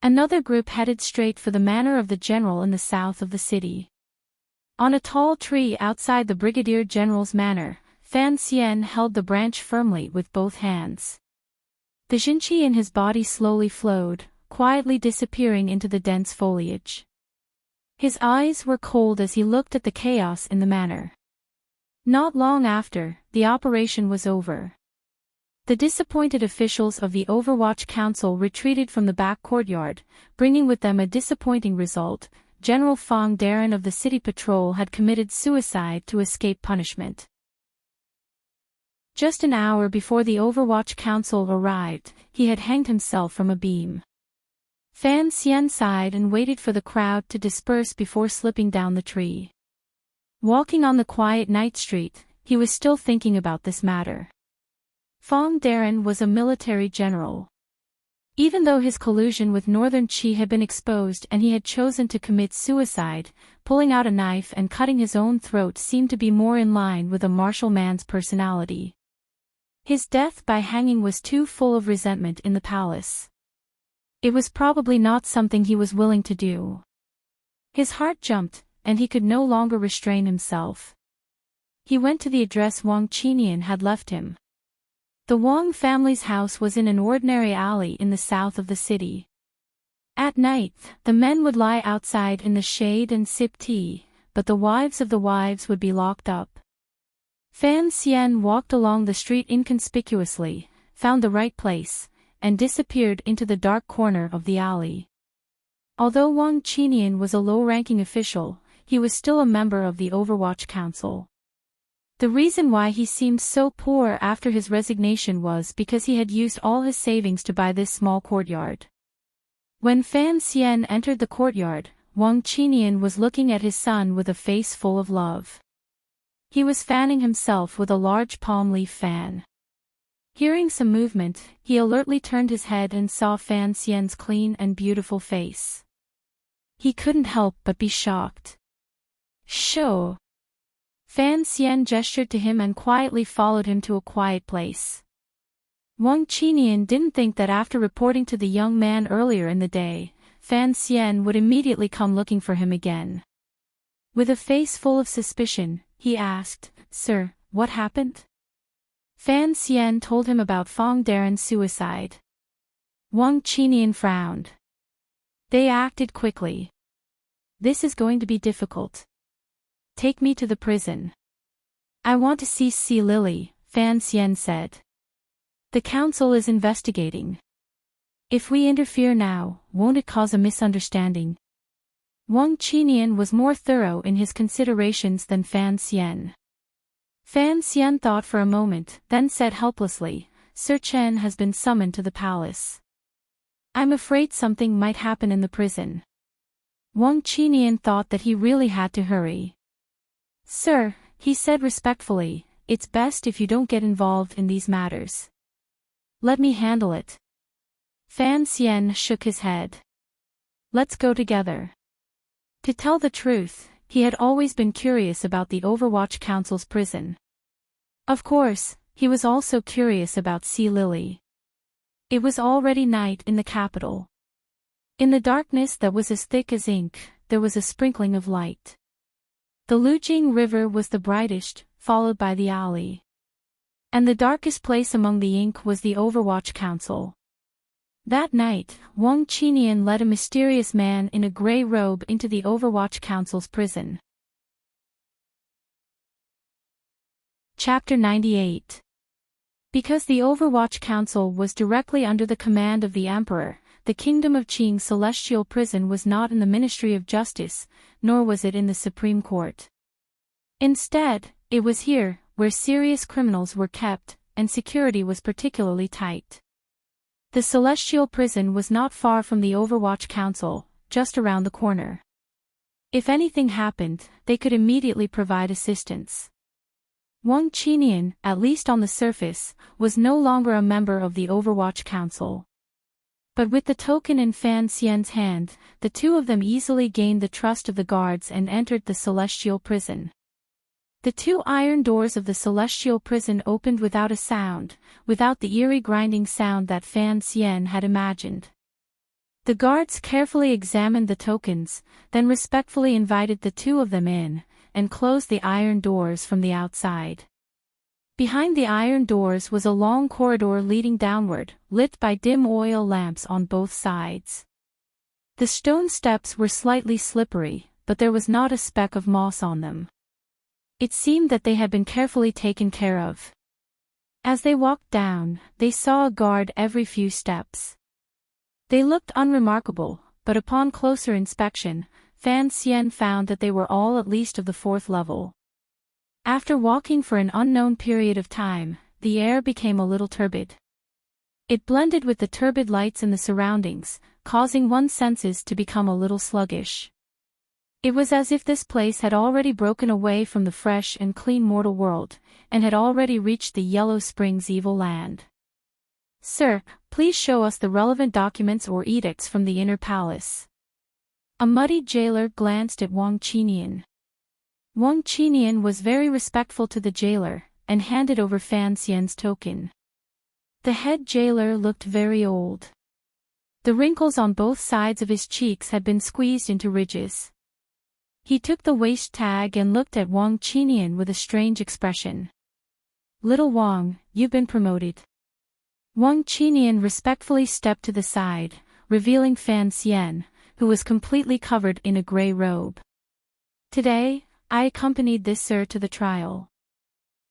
Another group headed straight for the manor of the general in the south of the city. On a tall tree outside the Brigadier General's manor, Fan Xian held the branch firmly with both hands. The Jinqi in his body slowly flowed, quietly disappearing into the dense foliage. His eyes were cold as he looked at the chaos in the manor. Not long after, the operation was over. The disappointed officials of the Overwatch Council retreated from the back courtyard, bringing with them a disappointing result. General Fong Darren of the City Patrol had committed suicide to escape punishment. Just an hour before the Overwatch Council arrived, he had hanged himself from a beam. Fan Xian sighed and waited for the crowd to disperse before slipping down the tree. Walking on the quiet night street, he was still thinking about this matter. Fong Darren was a military general. Even though his collusion with Northern Qi had been exposed and he had chosen to commit suicide, pulling out a knife and cutting his own throat seemed to be more in line with a martial man's personality. His death by hanging was too full of resentment in the palace. It was probably not something he was willing to do. His heart jumped, and he could no longer restrain himself. He went to the address Wang Qinian had left him. The Wang family's house was in an ordinary alley in the south of the city. At night, the men would lie outside in the shade and sip tea, but the wives of the wives would be locked up. Fan Xian walked along the street inconspicuously, found the right place, and disappeared into the dark corner of the alley. Although Wang Qinian was a low-ranking official, he was still a member of the Overwatch Council. The reason why he seemed so poor after his resignation was because he had used all his savings to buy this small courtyard. When Fan Xian entered the courtyard, Wang Qinian was looking at his son with a face full of love. He was fanning himself with a large palm leaf fan. Hearing some movement, he alertly turned his head and saw Fan Xian's clean and beautiful face. He couldn't help but be shocked. "Shoo!" Fan Xian gestured to him and quietly followed him to a quiet place. Wang Qinian didn't think that after reporting to the young man earlier in the day, Fan Xian would immediately come looking for him again. With a face full of suspicion, he asked, "Sir, what happened?" Fan Xian told him about Fong Darren's suicide. Wang Qinian frowned. "They acted quickly. This is going to be difficult. Take me to the prison." "I want to see Lily," Fan Xian said. "The council is investigating. If we interfere now, won't it cause a misunderstanding?" Wang Qinian was more thorough in his considerations than Fan Xian. Fan Xian thought for a moment, then said helplessly, "Sir Chen has been summoned to the palace. I'm afraid something might happen in the prison." Wang Qinian thought that he really had to hurry. "Sir," he said respectfully, "it's best if you don't get involved in these matters. Let me handle it." Fan Xian shook his head. "Let's go together." To tell the truth, he had always been curious about the Overwatch Council's prison. Of course, he was also curious about Lily. It was already night in the capital. In the darkness that was as thick as ink, there was a sprinkling of light. The Lujing River was the brightest, followed by the alley. And the darkest place among the ink was the Overwatch Council. That night, Wang Qinian led a mysterious man in a gray robe into the Overwatch Council's prison. Chapter 98. Because the Overwatch Council was directly under the command of the Emperor, the Kingdom of Qing's celestial prison was not in the Ministry of Justice, nor was it in the Supreme Court. Instead, it was here, where serious criminals were kept, and security was particularly tight. The celestial prison was not far from the Overwatch Council, just around the corner. If anything happened, they could immediately provide assistance. Wang Qinian, at least on the surface, was no longer a member of the Overwatch Council. But with the token in Fan Xian's hand, the two of them easily gained the trust of the guards and entered the celestial prison. The two iron doors of the celestial prison opened without a sound, without the eerie grinding sound that Fan Xian had imagined. The guards carefully examined the tokens, then respectfully invited the two of them in, and closed the iron doors from the outside. Behind the iron doors was a long corridor leading downward, lit by dim oil lamps on both sides. The stone steps were slightly slippery, but there was not a speck of moss on them. It seemed that they had been carefully taken care of. As they walked down, they saw a guard every few steps. They looked unremarkable, but upon closer inspection, Fan Xian found that they were all at least of the 4th level. After walking for an unknown period of time, the air became a little turbid. It blended with the turbid lights in the surroundings, causing one's senses to become a little sluggish. It was as if this place had already broken away from the fresh and clean mortal world, and had already reached the Yellow Springs evil land. "Sir, please show us the relevant documents or edicts from the inner palace." A muddy jailer glanced at Wang Qinian. Wang Qinian was very respectful to the jailer, and handed over Fan Xian's token. The head jailer looked very old. The wrinkles on both sides of his cheeks had been squeezed into ridges. He took the waist tag and looked at Wang Qinian with a strange expression. "Little Wang, you've been promoted." Wang Qinian respectfully stepped to the side, revealing Fan Xian, who was completely covered in a gray robe. "Today, I accompanied this sir to the trial."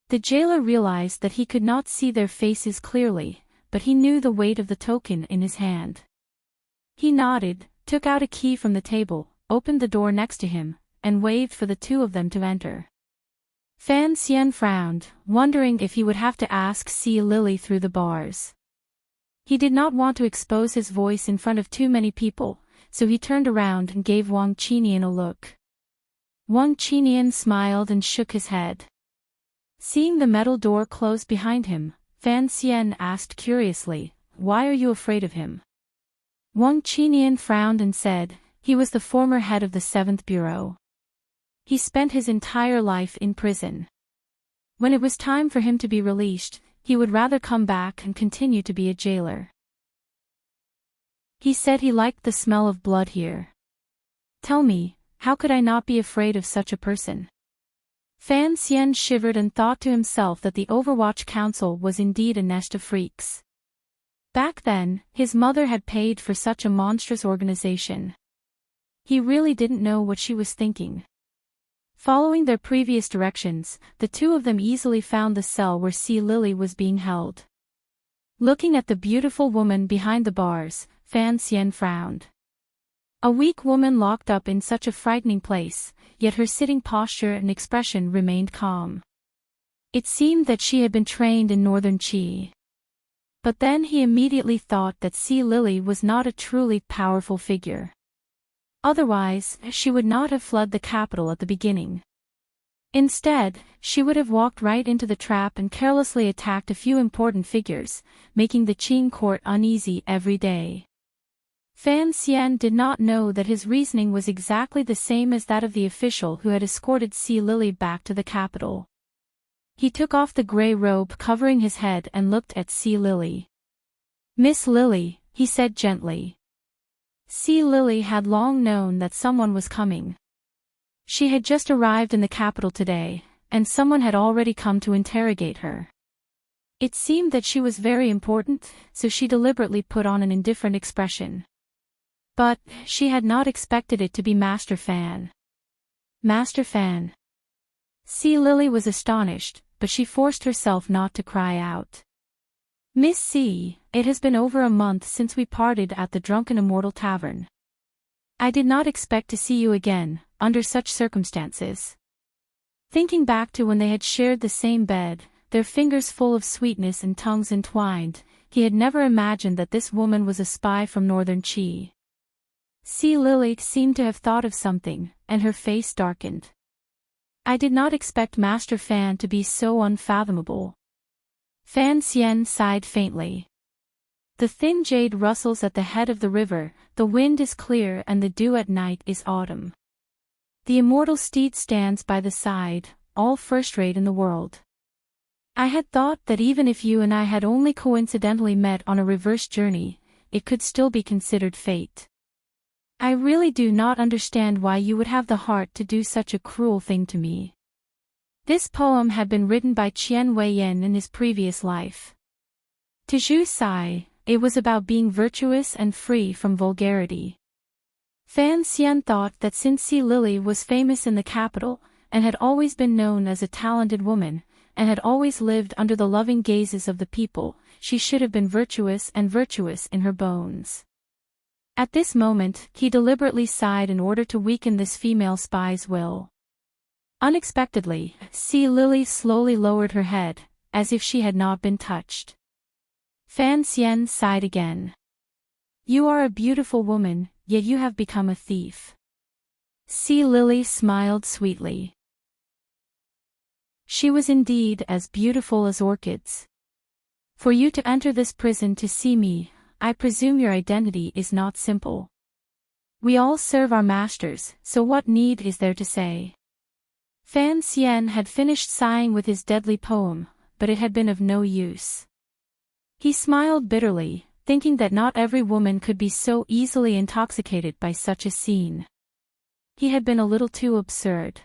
The jailer realized that he could not see their faces clearly, but he knew the weight of the token in his hand. He nodded, took out a key from the table, opened the door next to him, and waved for the two of them to enter. Fan Xian frowned, wondering if he would have to ask Sea Lily through the bars. He did not want to expose his voice in front of too many people, so he turned around and gave Wang Qinian a look. Wang Qinian smiled and shook his head. Seeing the metal door close behind him, Fan Xian asked curiously, "Why are you afraid of him?" Wang Qinian frowned and said, "He was the former head of the 7th Bureau. He spent his entire life in prison. When it was time for him to be released, he would rather come back and continue to be a jailer. He said he liked the smell of blood here. Tell me, how could I not be afraid of such a person?" Fan Xian shivered and thought to himself that the Overwatch Council was indeed a nest of freaks. Back then, his mother had paid for such a monstrous organization. He really didn't know what she was thinking. Following their previous directions, the two of them easily found the cell where Sea Lily was being held. Looking at the beautiful woman behind the bars, Fan Xian frowned. A weak woman locked up in such a frightening place, yet her sitting posture and expression remained calm. It seemed that she had been trained in Northern Qi. But then he immediately thought that Sea Lily was not a truly powerful figure. Otherwise, she would not have fled the capital at the beginning. Instead, she would have walked right into the trap and carelessly attacked a few important figures, making the Qing court uneasy every day. Fan Xian did not know that his reasoning was exactly the same as that of the official who had escorted Sea Lily back to the capital. He took off the gray robe covering his head and looked at Sea Lily. "Miss Lily," he said gently. Sea Lily had long known that someone was coming. She had just arrived in the capital today, and someone had already come to interrogate her. It seemed that she was very important, so she deliberately put on an indifferent expression. But she had not expected it to be Master Fan. Master Fan. Sea Lily was astonished, but she forced herself not to cry out. "Miss C, it has been over a month since we parted at the Drunken Immortal Tavern. I did not expect to see you again, under such circumstances." Thinking back to when they had shared the same bed, their fingers full of sweetness and tongues entwined, he had never imagined that this woman was a spy from Northern Qi. Sea Lily seemed to have thought of something, and her face darkened. "I did not expect Master Fan to be so unfathomable." Fan Xian sighed faintly. The thin jade rustles at the head of the river, the wind is clear and the dew at night is autumn. The immortal steed stands by the side, all first-rate in the world. I had thought that even if you and I had only coincidentally met on a reverse journey, it could still be considered fate. I really do not understand why you would have the heart to do such a cruel thing to me. This poem had been written by Qian Weiyan in his previous life. To Zhu Sai, it was about being virtuous and free from vulgarity. Fan Xian thought that since Si Lily was famous in the capital, and had always been known as a talented woman, and had always lived under the loving gazes of the people, she should have been virtuous and virtuous in her bones. At this moment, he deliberately sighed in order to weaken this female spy's will. Unexpectedly, Si Lily slowly lowered her head, as if she had not been touched. Fan Xian sighed again. You are a beautiful woman, yet you have become a thief. Si Lily smiled sweetly. She was indeed as beautiful as orchids. For you to enter this prison to see me, I presume your identity is not simple. We all serve our masters, so what need is there to say? Fan Xian had finished sighing with his deadly poem, but it had been of no use. He smiled bitterly, thinking that not every woman could be so easily intoxicated by such a scene. He had been a little too absurd.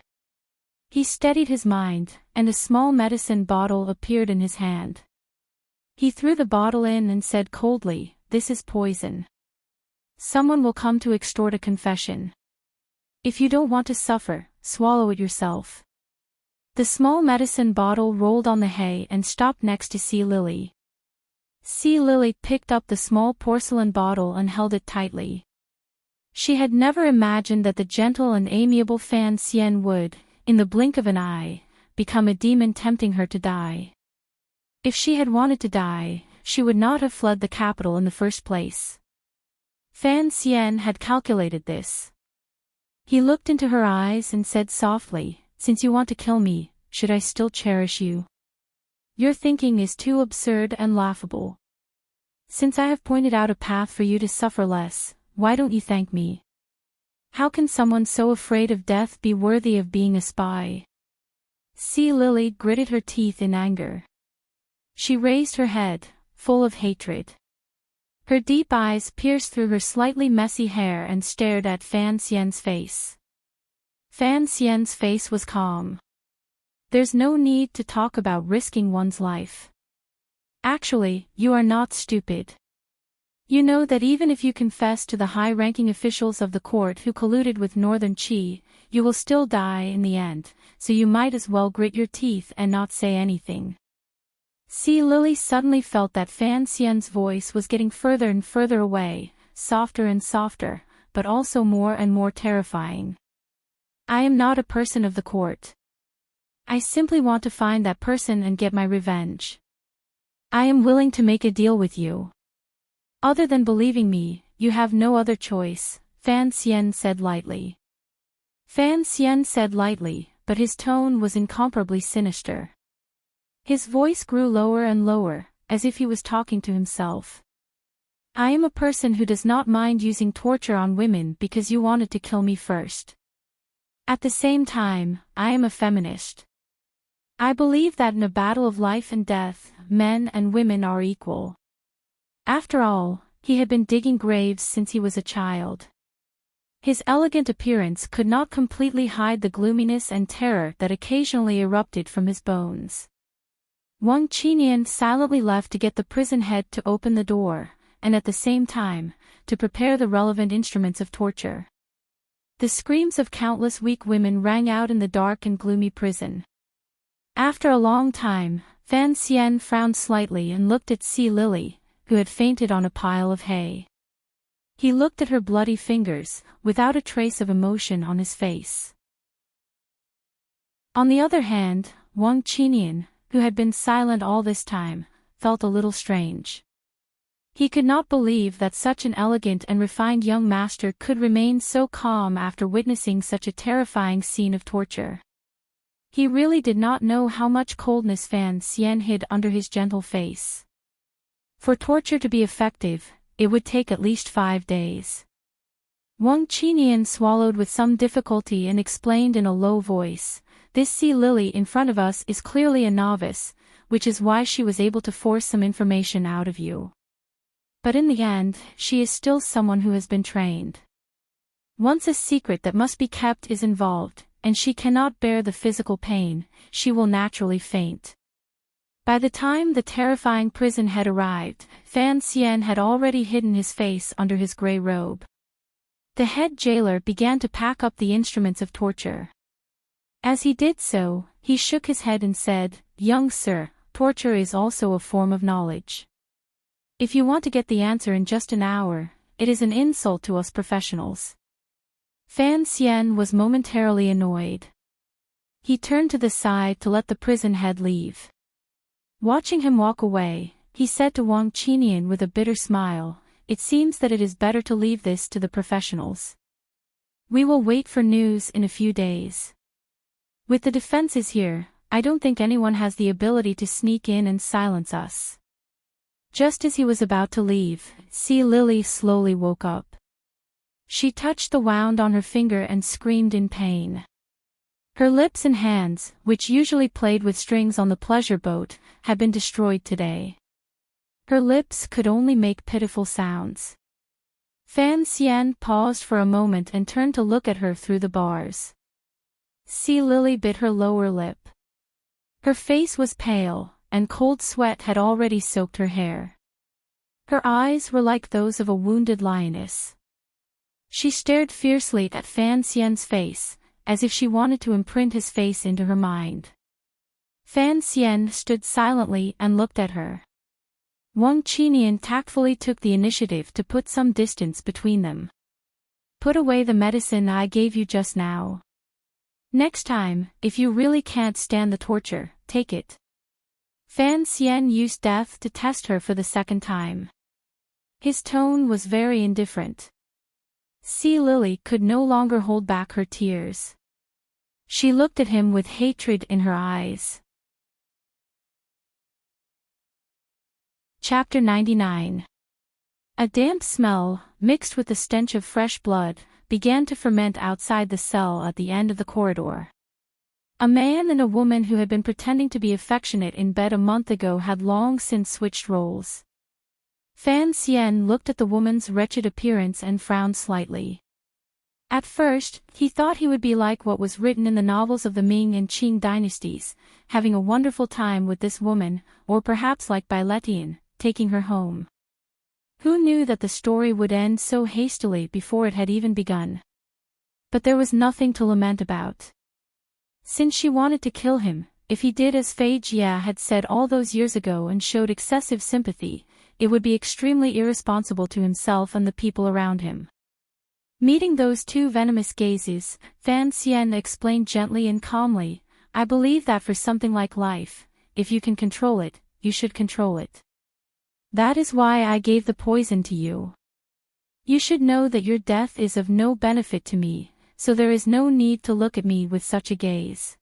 He steadied his mind, and a small medicine bottle appeared in his hand. He threw the bottle in and said coldly, "This is poison. Someone will come to extort a confession. If you don't want to suffer, swallow it yourself." The small medicine bottle rolled on the hay and stopped next to Si Lily. Si Lily picked up the small porcelain bottle and held it tightly. She had never imagined that the gentle and amiable Fan Xian would, in the blink of an eye, become a demon tempting her to die. If she had wanted to die, she would not have fled the capital in the first place. Fan Xian had calculated this. He looked into her eyes and said softly, "Since you want to kill me, should I still cherish you? Your thinking is too absurd and laughable. Since I have pointed out a path for you to suffer less, why don't you thank me? How can someone so afraid of death be worthy of being a spy?" Si Lily gritted her teeth in anger. She raised her head, full of hatred. Her deep eyes pierced through her slightly messy hair and stared at Fan Xian's face. Fan Xian's face was calm. There's no need to talk about risking one's life. Actually, you are not stupid. You know that even if you confess to the high-ranking officials of the court who colluded with Northern Qi, you will still die in the end, so you might as well grit your teeth and not say anything. Si Lily suddenly felt that Fan Xian's voice was getting further and further away, softer and softer, but also more and more terrifying. I am not a person of the court. I simply want to find that person and get my revenge. I am willing to make a deal with you. Other than believing me, you have no other choice, Fan Xian said lightly. Fan Xian said lightly, but his tone was incomparably sinister. His voice grew lower and lower, as if he was talking to himself. I am a person who does not mind using torture on women because you wanted to kill me first. At the same time, I am a feminist. I believe that in a battle of life and death, men and women are equal. After all, he had been digging graves since he was a child. His elegant appearance could not completely hide the gloominess and terror that occasionally erupted from his bones. Wang Qinian silently left to get the prison head to open the door, and at the same time, to prepare the relevant instruments of torture. The screams of countless weak women rang out in the dark and gloomy prison. After a long time, Fan Xian frowned slightly and looked at Si Lily, who had fainted on a pile of hay. He looked at her bloody fingers, without a trace of emotion on his face. On the other hand, Wang Qinian, who had been silent all this time, felt a little strange. He could not believe that such an elegant and refined young master could remain so calm after witnessing such a terrifying scene of torture. He really did not know how much coldness Fan Xian hid under his gentle face. For torture to be effective, it would take at least 5 days. Wang Qinian swallowed with some difficulty and explained in a low voice, "This Si Lily in front of us is clearly a novice, which is why she was able to force some information out of you. But in the end, she is still someone who has been trained. Once a secret that must be kept is involved, and she cannot bear the physical pain, she will naturally faint. By the time the terrifying prison had arrived, Fan Xian had already hidden his face under his gray robe. The head jailer began to pack up the instruments of torture. As he did so, he shook his head and said, "Young sir, torture is also a form of knowledge. If you want to get the answer in just an hour, it is an insult to us professionals." Fan Xian was momentarily annoyed. He turned to the side to let the prison head leave. Watching him walk away, he said to Wang Qinian with a bitter smile, "It seems that it is better to leave this to the professionals. We will wait for news in a few days. With the defenses here, I don't think anyone has the ability to sneak in and silence us." Just as he was about to leave, Sea Lily slowly woke up. She touched the wound on her finger and screamed in pain. Her lips and hands, which usually played with strings on the pleasure boat, had been destroyed today. Her lips could only make pitiful sounds. Fan Xian paused for a moment and turned to look at her through the bars. Sea Lily bit her lower lip. Her face was pale, and cold sweat had already soaked her hair. Her eyes were like those of a wounded lioness. She stared fiercely at Fan Xian's face, as if she wanted to imprint his face into her mind. Fan Xian stood silently and looked at her. Wang Qinian tactfully took the initiative to put some distance between them. "Put away the medicine I gave you just now. Next time, if you really can't stand the torture, take it." Fan Xian used death to test her for the second time. His tone was very indifferent. Sea Lily could no longer hold back her tears. She looked at him with hatred in her eyes. Chapter 99. A damp smell, mixed with the stench of fresh blood, began to ferment outside the cell at the end of the corridor. A man and a woman who had been pretending to be affectionate in bed a month ago had long since switched roles. Fan Xian looked at the woman's wretched appearance and frowned slightly. At first, he thought he would be like what was written in the novels of the Ming and Qing dynasties, having a wonderful time with this woman, or perhaps like Bai Letian, taking her home. Who knew that the story would end so hastily before it had even begun? But there was nothing to lament about. Since she wanted to kill him, if he did as Fei Jia had said all those years ago and showed excessive sympathy, it would be extremely irresponsible to himself and the people around him. Meeting those two venomous gazes, Fan Xian explained gently and calmly, "I believe that for something like life, if you can control it, you should control it. That is why I gave the poison to you. You should know that your death is of no benefit to me, so there is no need to look at me with such a gaze.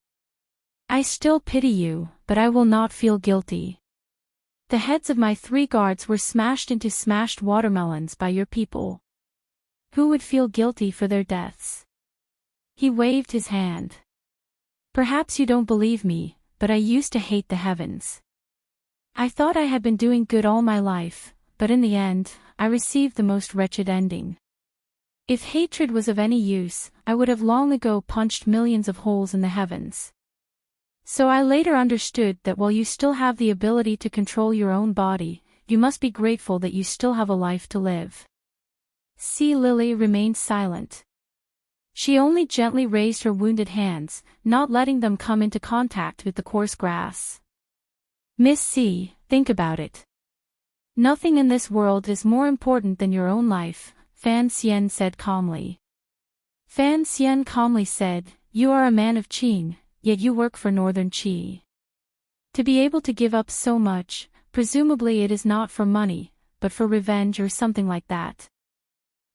I still pity you, but I will not feel guilty. The heads of my 3 guards were smashed into smashed watermelons by your people. Who would feel guilty for their deaths?" He waved his hand. "Perhaps you don't believe me, but I used to hate the heavens. I thought I had been doing good all my life, but in the end, I received the most wretched ending. If hatred was of any use, I would have long ago punched millions of holes in the heavens. So I later understood that while you still have the ability to control your own body, you must be grateful that you still have a life to live." Sea Lily remained silent. She only gently raised her wounded hands, not letting them come into contact with the coarse grass. "Miss C, think about it. Nothing in this world is more important than your own life," Fan Xian said calmly. Fan Xian calmly said, "You are a man of Qing, yet you work for Northern Qi. To be able to give up so much, presumably it is not for money, but for revenge or something like that.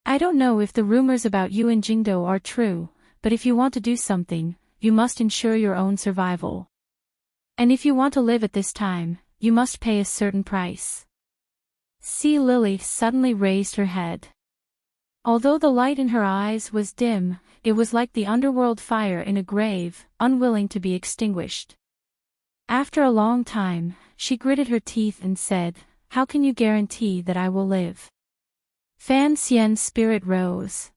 I don't know if the rumors about you in Jingdo are true, but if you want to do something, you must ensure your own survival. And if you want to live at this time, you must pay a certain price." Sea Lily suddenly raised her head. Although the light in her eyes was dim, it was like the underworld fire in a grave, unwilling to be extinguished. After a long time, she gritted her teeth and said, "How can you guarantee that I will live?" Fan Xian's spirit rose.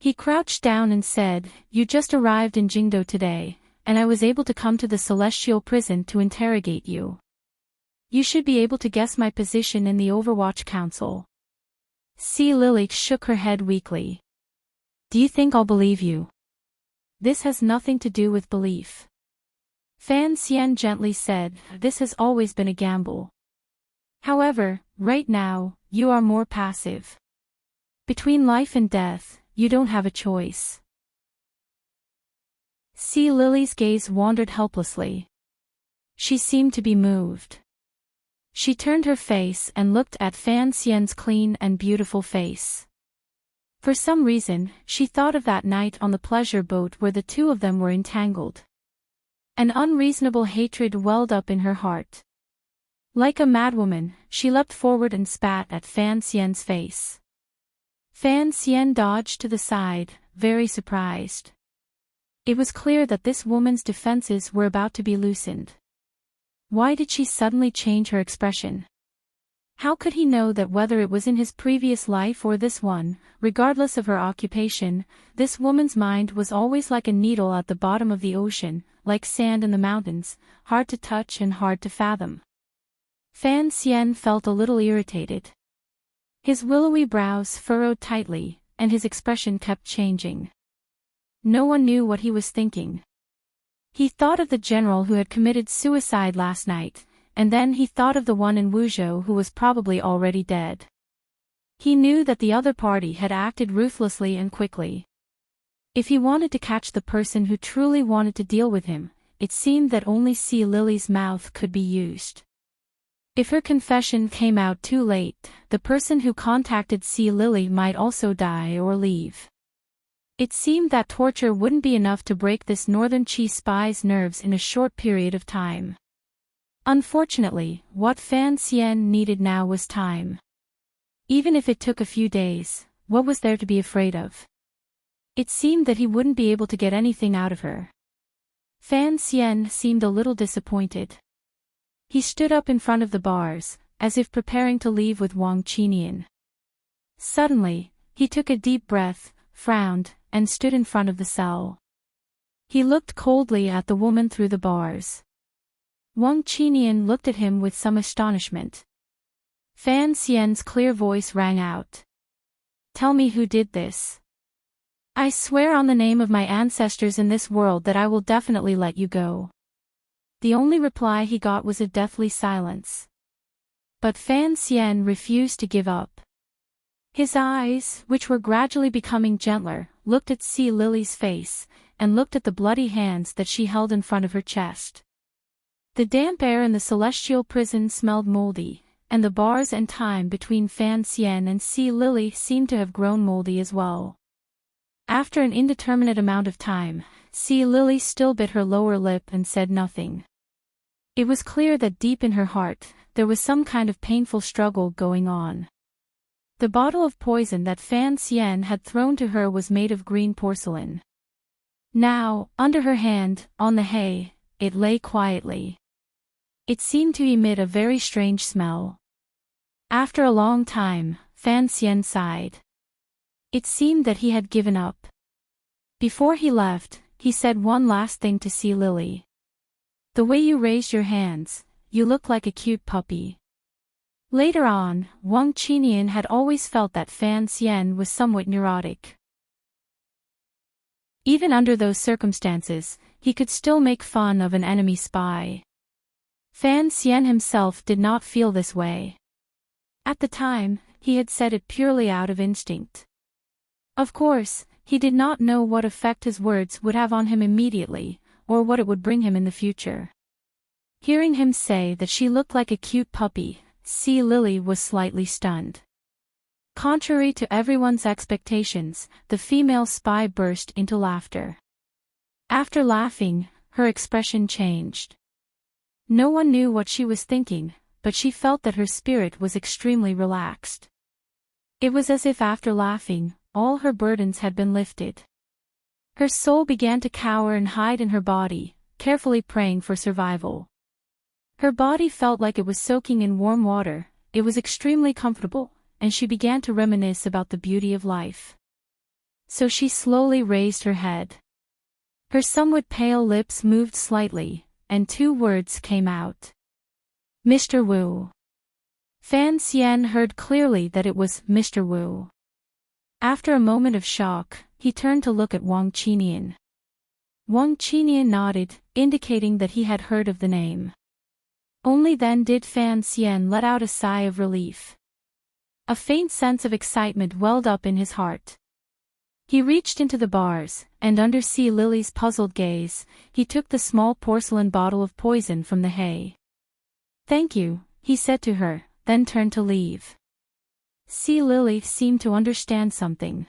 He crouched down and said, "You just arrived in Jingdo today, and I was able to come to the celestial prison to interrogate you. You should be able to guess my position in the Overwatch Council." Sea Lily shook her head weakly. "Do you think I'll believe you?" "This has nothing to do with belief." Fan Xian gently said, "This has always been a gamble. However, right now, you are more passive. Between life and death, you don't have a choice." Sea Lily's gaze wandered helplessly. She seemed to be moved. She turned her face and looked at Fan Xian's clean and beautiful face. For some reason, she thought of that night on the pleasure boat where the two of them were entangled. An unreasonable hatred welled up in her heart. Like a madwoman, she leapt forward and spat at Fan Xian's face. Fan Xian dodged to the side, very surprised. It was clear that this woman's defenses were about to be loosened. Why did she suddenly change her expression? How could he know that whether it was in his previous life or this one, regardless of her occupation, this woman's mind was always like a needle at the bottom of the ocean, like sand in the mountains, hard to touch and hard to fathom? Fan Xian felt a little irritated. His willowy brows furrowed tightly, and his expression kept changing. No one knew what he was thinking. He thought of the general who had committed suicide last night, and then he thought of the one in Wuzhou who was probably already dead. He knew that the other party had acted ruthlessly and quickly. If he wanted to catch the person who truly wanted to deal with him, it seemed that only Sea Lily's mouth could be used. If her confession came out too late, the person who contacted Sea Lily might also die or leave. It seemed that torture wouldn't be enough to break this Northern Chi spy's nerves in a short period of time. Unfortunately, what Fan Xian needed now was time. Even if it took a few days, what was there to be afraid of? It seemed that he wouldn't be able to get anything out of her. Fan Xian seemed a little disappointed. He stood up in front of the bars, as if preparing to leave with Wang Qinian. Suddenly, he took a deep breath, frowned, and stood in front of the cell. He looked coldly at the woman through the bars. Wang Qinian looked at him with some astonishment. Fan Xian's clear voice rang out. "Tell me who did this. I swear on the name of my ancestors in this world that I will definitely let you go." The only reply he got was a deathly silence. But Fan Xian refused to give up. His eyes, which were gradually becoming gentler, looked at Sea Lily's face, and looked at the bloody hands that she held in front of her chest. The damp air in the celestial prison smelled moldy, and the bars and time between Fan Xian and Sea Lily seemed to have grown moldy as well. After an indeterminate amount of time, Sea Lily still bit her lower lip and said nothing. It was clear that deep in her heart, there was some kind of painful struggle going on. The bottle of poison that Fan Xian had thrown to her was made of green porcelain. Now, under her hand, on the hay, it lay quietly. It seemed to emit a very strange smell. After a long time, Fan Xian sighed. It seemed that he had given up. Before he left, he said one last thing to Sea Lily. "The way you raised your hands, you look like a cute puppy." Later on, Wang Qinian had always felt that Fan Xian was somewhat neurotic. Even under those circumstances, he could still make fun of an enemy spy. Fan Xian himself did not feel this way. At the time, he had said it purely out of instinct. Of course, he did not know what effect his words would have on him immediately, or what it would bring him in the future. Hearing him say that she looked like a cute puppy, Sea Lily was slightly stunned. Contrary to everyone's expectations, the female spy burst into laughter. After laughing, her expression changed. No one knew what she was thinking, but she felt that her spirit was extremely relaxed. It was as if after laughing, all her burdens had been lifted. Her soul began to cower and hide in her body, carefully praying for survival. Her body felt like it was soaking in warm water, it was extremely comfortable, and she began to reminisce about the beauty of life. So she slowly raised her head. Her somewhat pale lips moved slightly, and two words came out. Mr. Wu. Fan Xian heard clearly that it was Mr. Wu. After a moment of shock, he turned to look at Wang Qinian. Wang Qinian nodded, indicating that he had heard of the name. Only then did Fan Xian let out a sigh of relief. A faint sense of excitement welled up in his heart. He reached into the bars, and under Sea Lily's puzzled gaze, he took the small porcelain bottle of poison from the hay. "Thank you," he said to her, then turned to leave. Sea Lily seemed to understand something.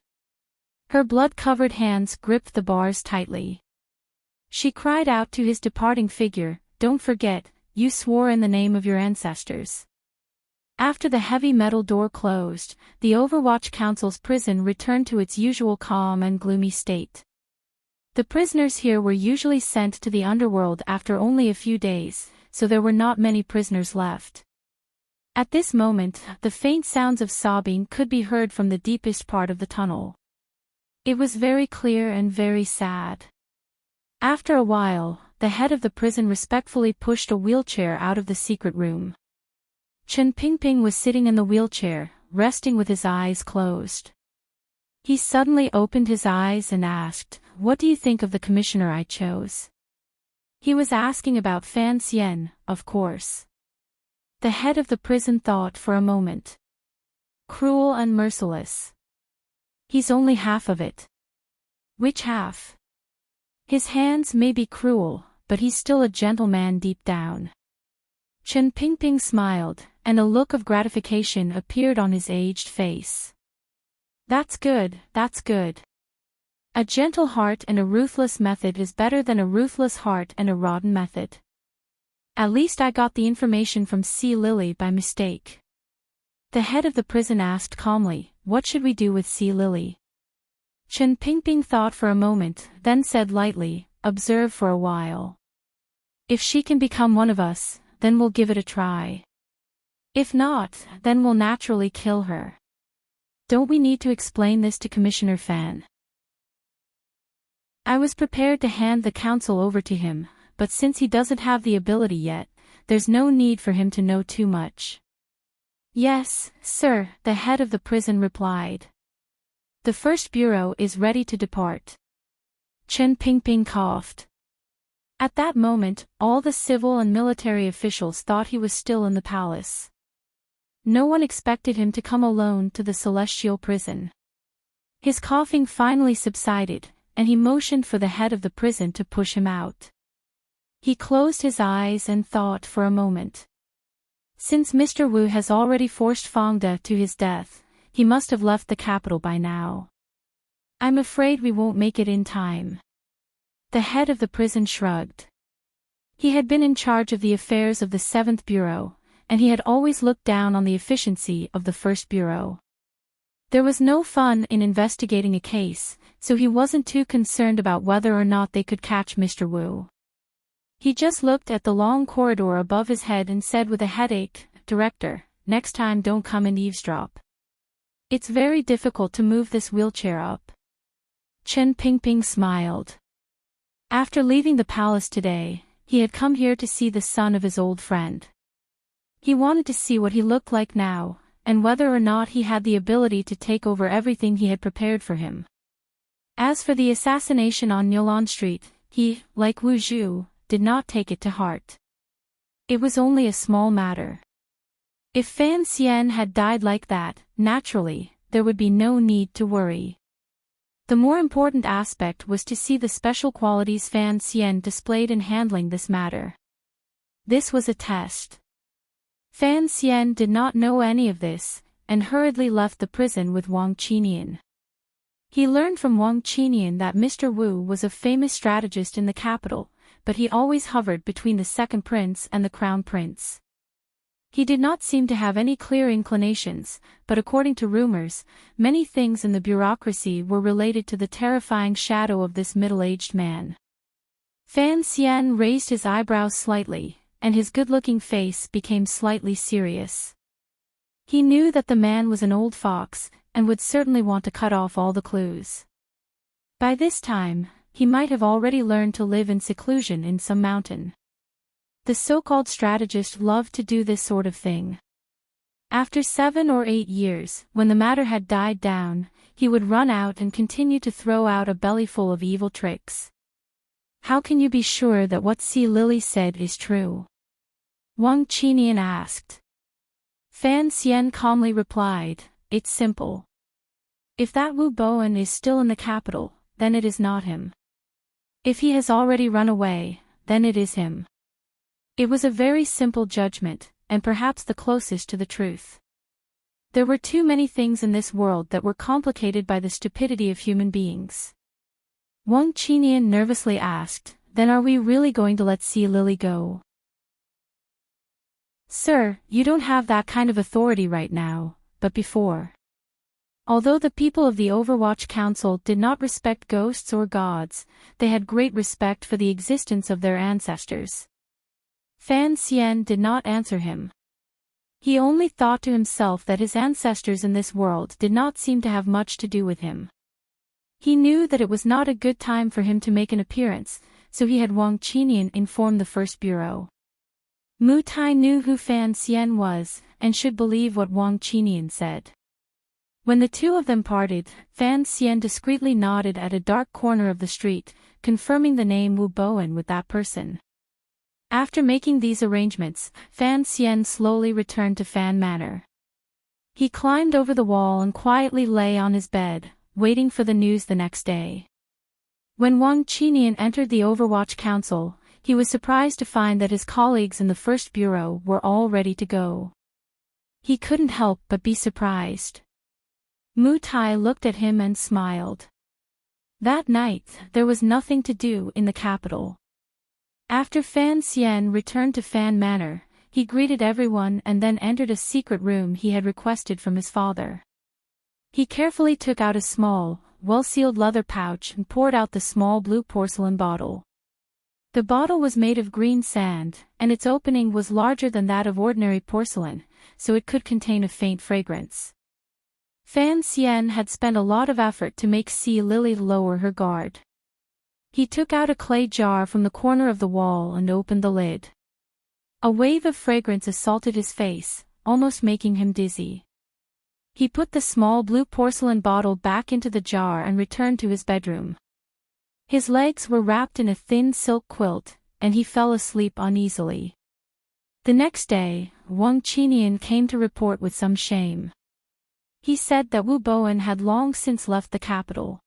Her blood-covered hands gripped the bars tightly. She cried out to his departing figure, "Don't forget, you swore in the name of your ancestors." After the heavy metal door closed, the Overwatch Council's prison returned to its usual calm and gloomy state. The prisoners here were usually sent to the underworld after only a few days, so there were not many prisoners left. At this moment, the faint sounds of sobbing could be heard from the deepest part of the tunnel. It was very clear and very sad. After a while, the head of the prison respectfully pushed a wheelchair out of the secret room. Chen Pingping was sitting in the wheelchair, resting with his eyes closed. He suddenly opened his eyes and asked, "What do you think of the commissioner I chose?" He was asking about Fan Xian, of course. The head of the prison thought for a moment. Cruel and merciless. He's only half of it. Which half? His hands may be cruel, but he's still a gentleman deep down. Chen Pingping smiled, and a look of gratification appeared on his aged face. That's good, that's good. A gentle heart and a ruthless method is better than a ruthless heart and a rotten method. At least I got the information from Sea Lily by mistake. The head of the prison asked calmly, "What should we do with Sea Lily?" Chen Pingping thought for a moment, then said lightly, "Observe for a while. If she can become one of us, then we'll give it a try. If not, then we'll naturally kill her. Don't we need to explain this to Commissioner Fan?" I was prepared to hand the council over to him, but since he doesn't have the ability yet, there's no need for him to know too much. "Yes, sir," the head of the prison replied. "The first bureau is ready to depart." Chen Pingping coughed. At that moment, all the civil and military officials thought he was still in the palace. No one expected him to come alone to the celestial prison. His coughing finally subsided, and he motioned for the head of the prison to push him out. He closed his eyes and thought for a moment. Since Mr. Wu has already forced Fangde to his death, he must have left the capital by now. "I'm afraid we won't make it in time." The head of the prison shrugged. He had been in charge of the affairs of the 7th Bureau, and he had always looked down on the efficiency of the 1st Bureau. There was no fun in investigating a case, so he wasn't too concerned about whether or not they could catch Mr. Wu. He just looked at the long corridor above his head and said with a headache, "Director, next time don't come and eavesdrop. It's very difficult to move this wheelchair up." Chen Pingping smiled. After leaving the palace today, he had come here to see the son of his old friend. He wanted to see what he looked like now, and whether or not he had the ability to take over everything he had prepared for him. As for the assassination on Nilon Street, he, like Wu Zhu, did not take it to heart. It was only a small matter. If Fan Xian had died like that, naturally, there would be no need to worry. The more important aspect was to see the special qualities Fan Xian displayed in handling this matter. This was a test. Fan Xian did not know any of this, and hurriedly left the prison with Wang Qinian. He learned from Wang Qinian that Mr. Wu was a famous strategist in the capital, but he always hovered between the second prince and the crown prince. He did not seem to have any clear inclinations, but according to rumors, many things in the bureaucracy were related to the terrifying shadow of this middle-aged man. Fan Xian raised his eyebrows slightly, and his good-looking face became slightly serious. He knew that the man was an old fox, and would certainly want to cut off all the clues. By this time, he might have already learned to live in seclusion in some mountain. The so-called strategist loved to do this sort of thing. After 7 or 8 years, when the matter had died down, he would run out and continue to throw out a bellyful of evil tricks. How can you be sure that what Sea Lily said is true? Wang Qinian asked. Fan Xian calmly replied, it's simple. If that Wu Bowen is still in the capital, then it is not him. If he has already run away, then it is him. It was a very simple judgment, and perhaps the closest to the truth. There were too many things in this world that were complicated by the stupidity of human beings. Wang Qinian nervously asked, then are we really going to let Sea Lily go? Sir, you don't have that kind of authority right now, but before. Although the people of the Overwatch Council did not respect ghosts or gods, they had great respect for the existence of their ancestors. Fan Xian did not answer him. He only thought to himself that his ancestors in this world did not seem to have much to do with him. He knew that it was not a good time for him to make an appearance, so he had Wang Qinian inform the First Bureau. Mu Tai knew who Fan Xian was, and should believe what Wang Qinian said. When the two of them parted, Fan Xian discreetly nodded at a dark corner of the street, confirming the name Wu Bowen with that person. After making these arrangements, Fan Xian slowly returned to Fan Manor. He climbed over the wall and quietly lay on his bed, waiting for the news the next day. When Wang Qinian entered the Overwatch Council, he was surprised to find that his colleagues in the First Bureau were all ready to go. He couldn't help but be surprised. Mu Tai looked at him and smiled. That night, there was nothing to do in the capital. After Fan Xian returned to Fan Manor, he greeted everyone and then entered a secret room he had requested from his father. He carefully took out a small, well-sealed leather pouch and poured out the small blue porcelain bottle. The bottle was made of green sand, and its opening was larger than that of ordinary porcelain, so it could contain a faint fragrance. Fan Xian had spent a lot of effort to make Sea Lily lower her guard. He took out a clay jar from the corner of the wall and opened the lid. A wave of fragrance assaulted his face, almost making him dizzy. He put the small blue porcelain bottle back into the jar and returned to his bedroom. His legs were wrapped in a thin silk quilt, and he fell asleep uneasily. The next day, Wang Qinian came to report with some shame. He said that Wu Bowen had long since left the capital.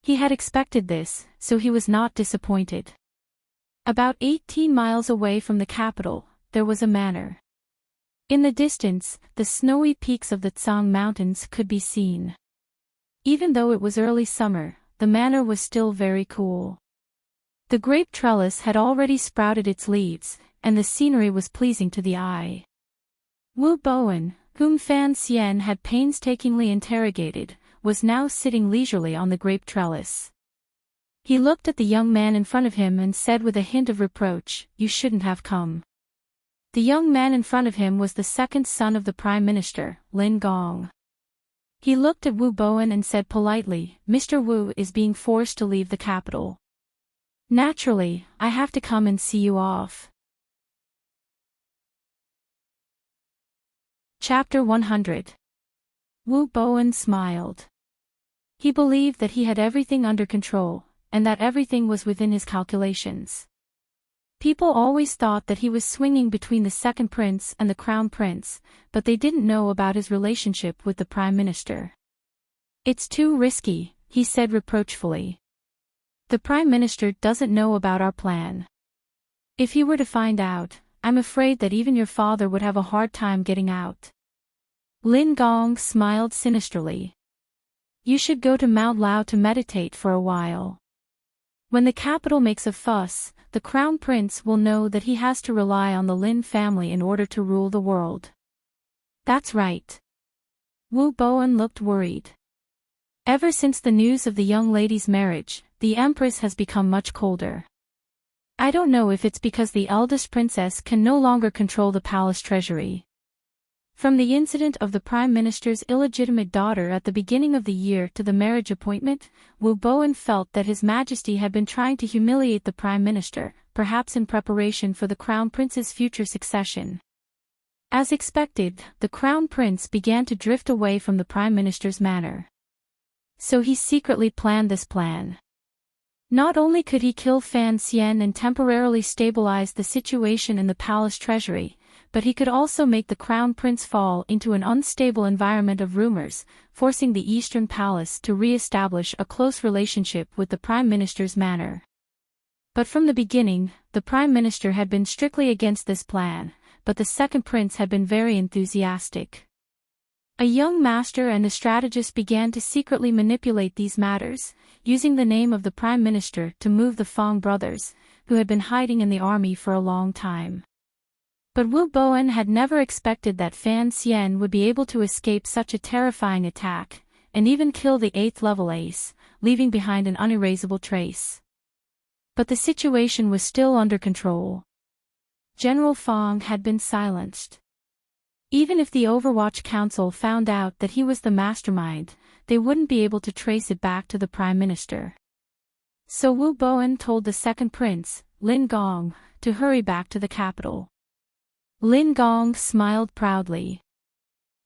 He had expected this, so he was not disappointed. About 18 miles away from the capital, there was a manor. In the distance, the snowy peaks of the Tsang Mountains could be seen. Even though it was early summer, the manor was still very cool. The grape trellis had already sprouted its leaves, and the scenery was pleasing to the eye. Wu Bowen, whom Fan Xian had painstakingly interrogated, was now sitting leisurely on the grape trellis. He looked at the young man in front of him and said with a hint of reproach, "You shouldn't have come." The young man in front of him was the second son of the Prime Minister, Lin Gong. He looked at Wu Bowen and said politely, "Mr. Wu is being forced to leave the capital. Naturally, I have to come and see you off." Chapter 100. Wu Bowen smiled. He believed that he had everything under control, and that everything was within his calculations. People always thought that he was swinging between the second prince and the crown prince, but they didn't know about his relationship with the prime minister. "It's too risky," he said reproachfully. "The prime minister doesn't know about our plan. If he were to find out, I'm afraid that even your father would have a hard time getting out." Lin Gong smiled sinisterly. "You should go to Mount Lao to meditate for a while. When the capital makes a fuss, the crown prince will know that he has to rely on the Lin family in order to rule the world." "That's right." Wu Bowen looked worried. Ever since the news of the young lady's marriage, the empress has become much colder. I don't know if it's because the eldest princess can no longer control the palace treasury. From the incident of the Prime Minister's illegitimate daughter at the beginning of the year to the marriage appointment, Wu Bowen felt that His Majesty had been trying to humiliate the Prime Minister, perhaps in preparation for the Crown Prince's future succession. As expected, the Crown Prince began to drift away from the Prime Minister's manor. So he secretly planned this plan. Not only could he kill Fan Xian and temporarily stabilize the situation in the palace treasury, but he could also make the Crown Prince fall into an unstable environment of rumors, forcing the Eastern Palace to re-establish a close relationship with the Prime Minister's manor. But from the beginning, the Prime Minister had been strictly against this plan, but the second prince had been very enthusiastic. A young master and a strategist began to secretly manipulate these matters, using the name of the Prime Minister to move the Fong brothers, who had been hiding in the army for a long time. But Wu Bowen had never expected that Fan Xian would be able to escape such a terrifying attack, and even kill the 8th level ace, leaving behind an unerasable trace. But the situation was still under control. General Fong had been silenced. Even if the Overwatch Council found out that he was the mastermind, they wouldn't be able to trace it back to the Prime Minister. So Wu Bowen told the second prince, Lin Gong, to hurry back to the capital. Lin Gong smiled proudly.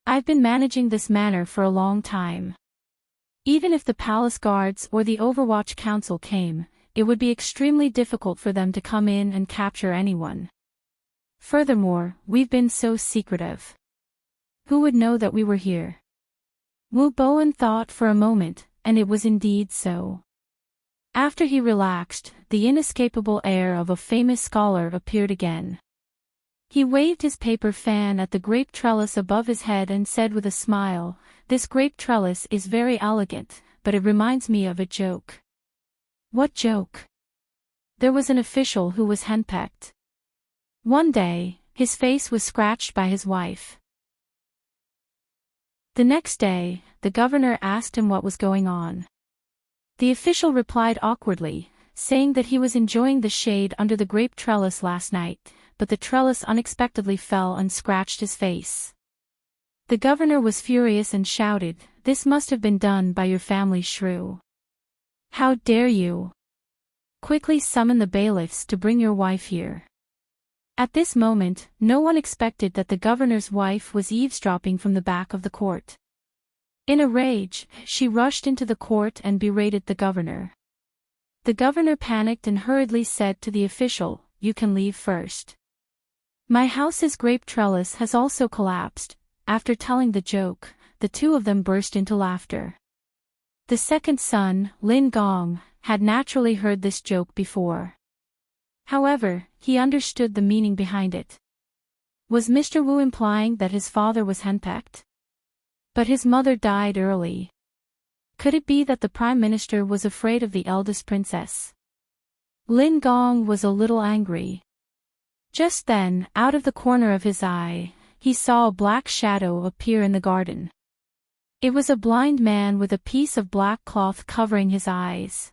I've been managing this manor for a long time. Even if the palace guards or the Overwatch Council came, it would be extremely difficult for them to come in and capture anyone. Furthermore, we've been so secretive. Who would know that we were here? Wu Bowen thought for a moment, and it was indeed so. After he relaxed, the inescapable air of a famous scholar appeared again. He waved his paper fan at the grape trellis above his head and said with a smile, "This grape trellis is very elegant, but it reminds me of a joke." What joke? There was an official who was henpecked. One day, his face was scratched by his wife. The next day, the governor asked him what was going on. The official replied awkwardly, saying that he was enjoying the shade under the grape trellis last night, but the trellis unexpectedly fell and scratched his face. The governor was furious and shouted, "This must have been done by your family shrew. How dare you? Quickly summon the bailiffs to bring your wife here." At this moment, no one expected that the governor's wife was eavesdropping from the back of the court. In a rage, she rushed into the court and berated the governor. The governor panicked and hurriedly said to the official, "You can leave first. My house's grape trellis has also collapsed." After telling the joke, the two of them burst into laughter. The second son, Lin Gong, had naturally heard this joke before. However, he understood the meaning behind it. Was Mr. Wu implying that his father was henpecked? But his mother died early. Could it be that the Prime Minister was afraid of the eldest princess? Lin Gong was a little angry. Just then, out of the corner of his eye, he saw a black shadow appear in the garden. It was a blind man with a piece of black cloth covering his eyes.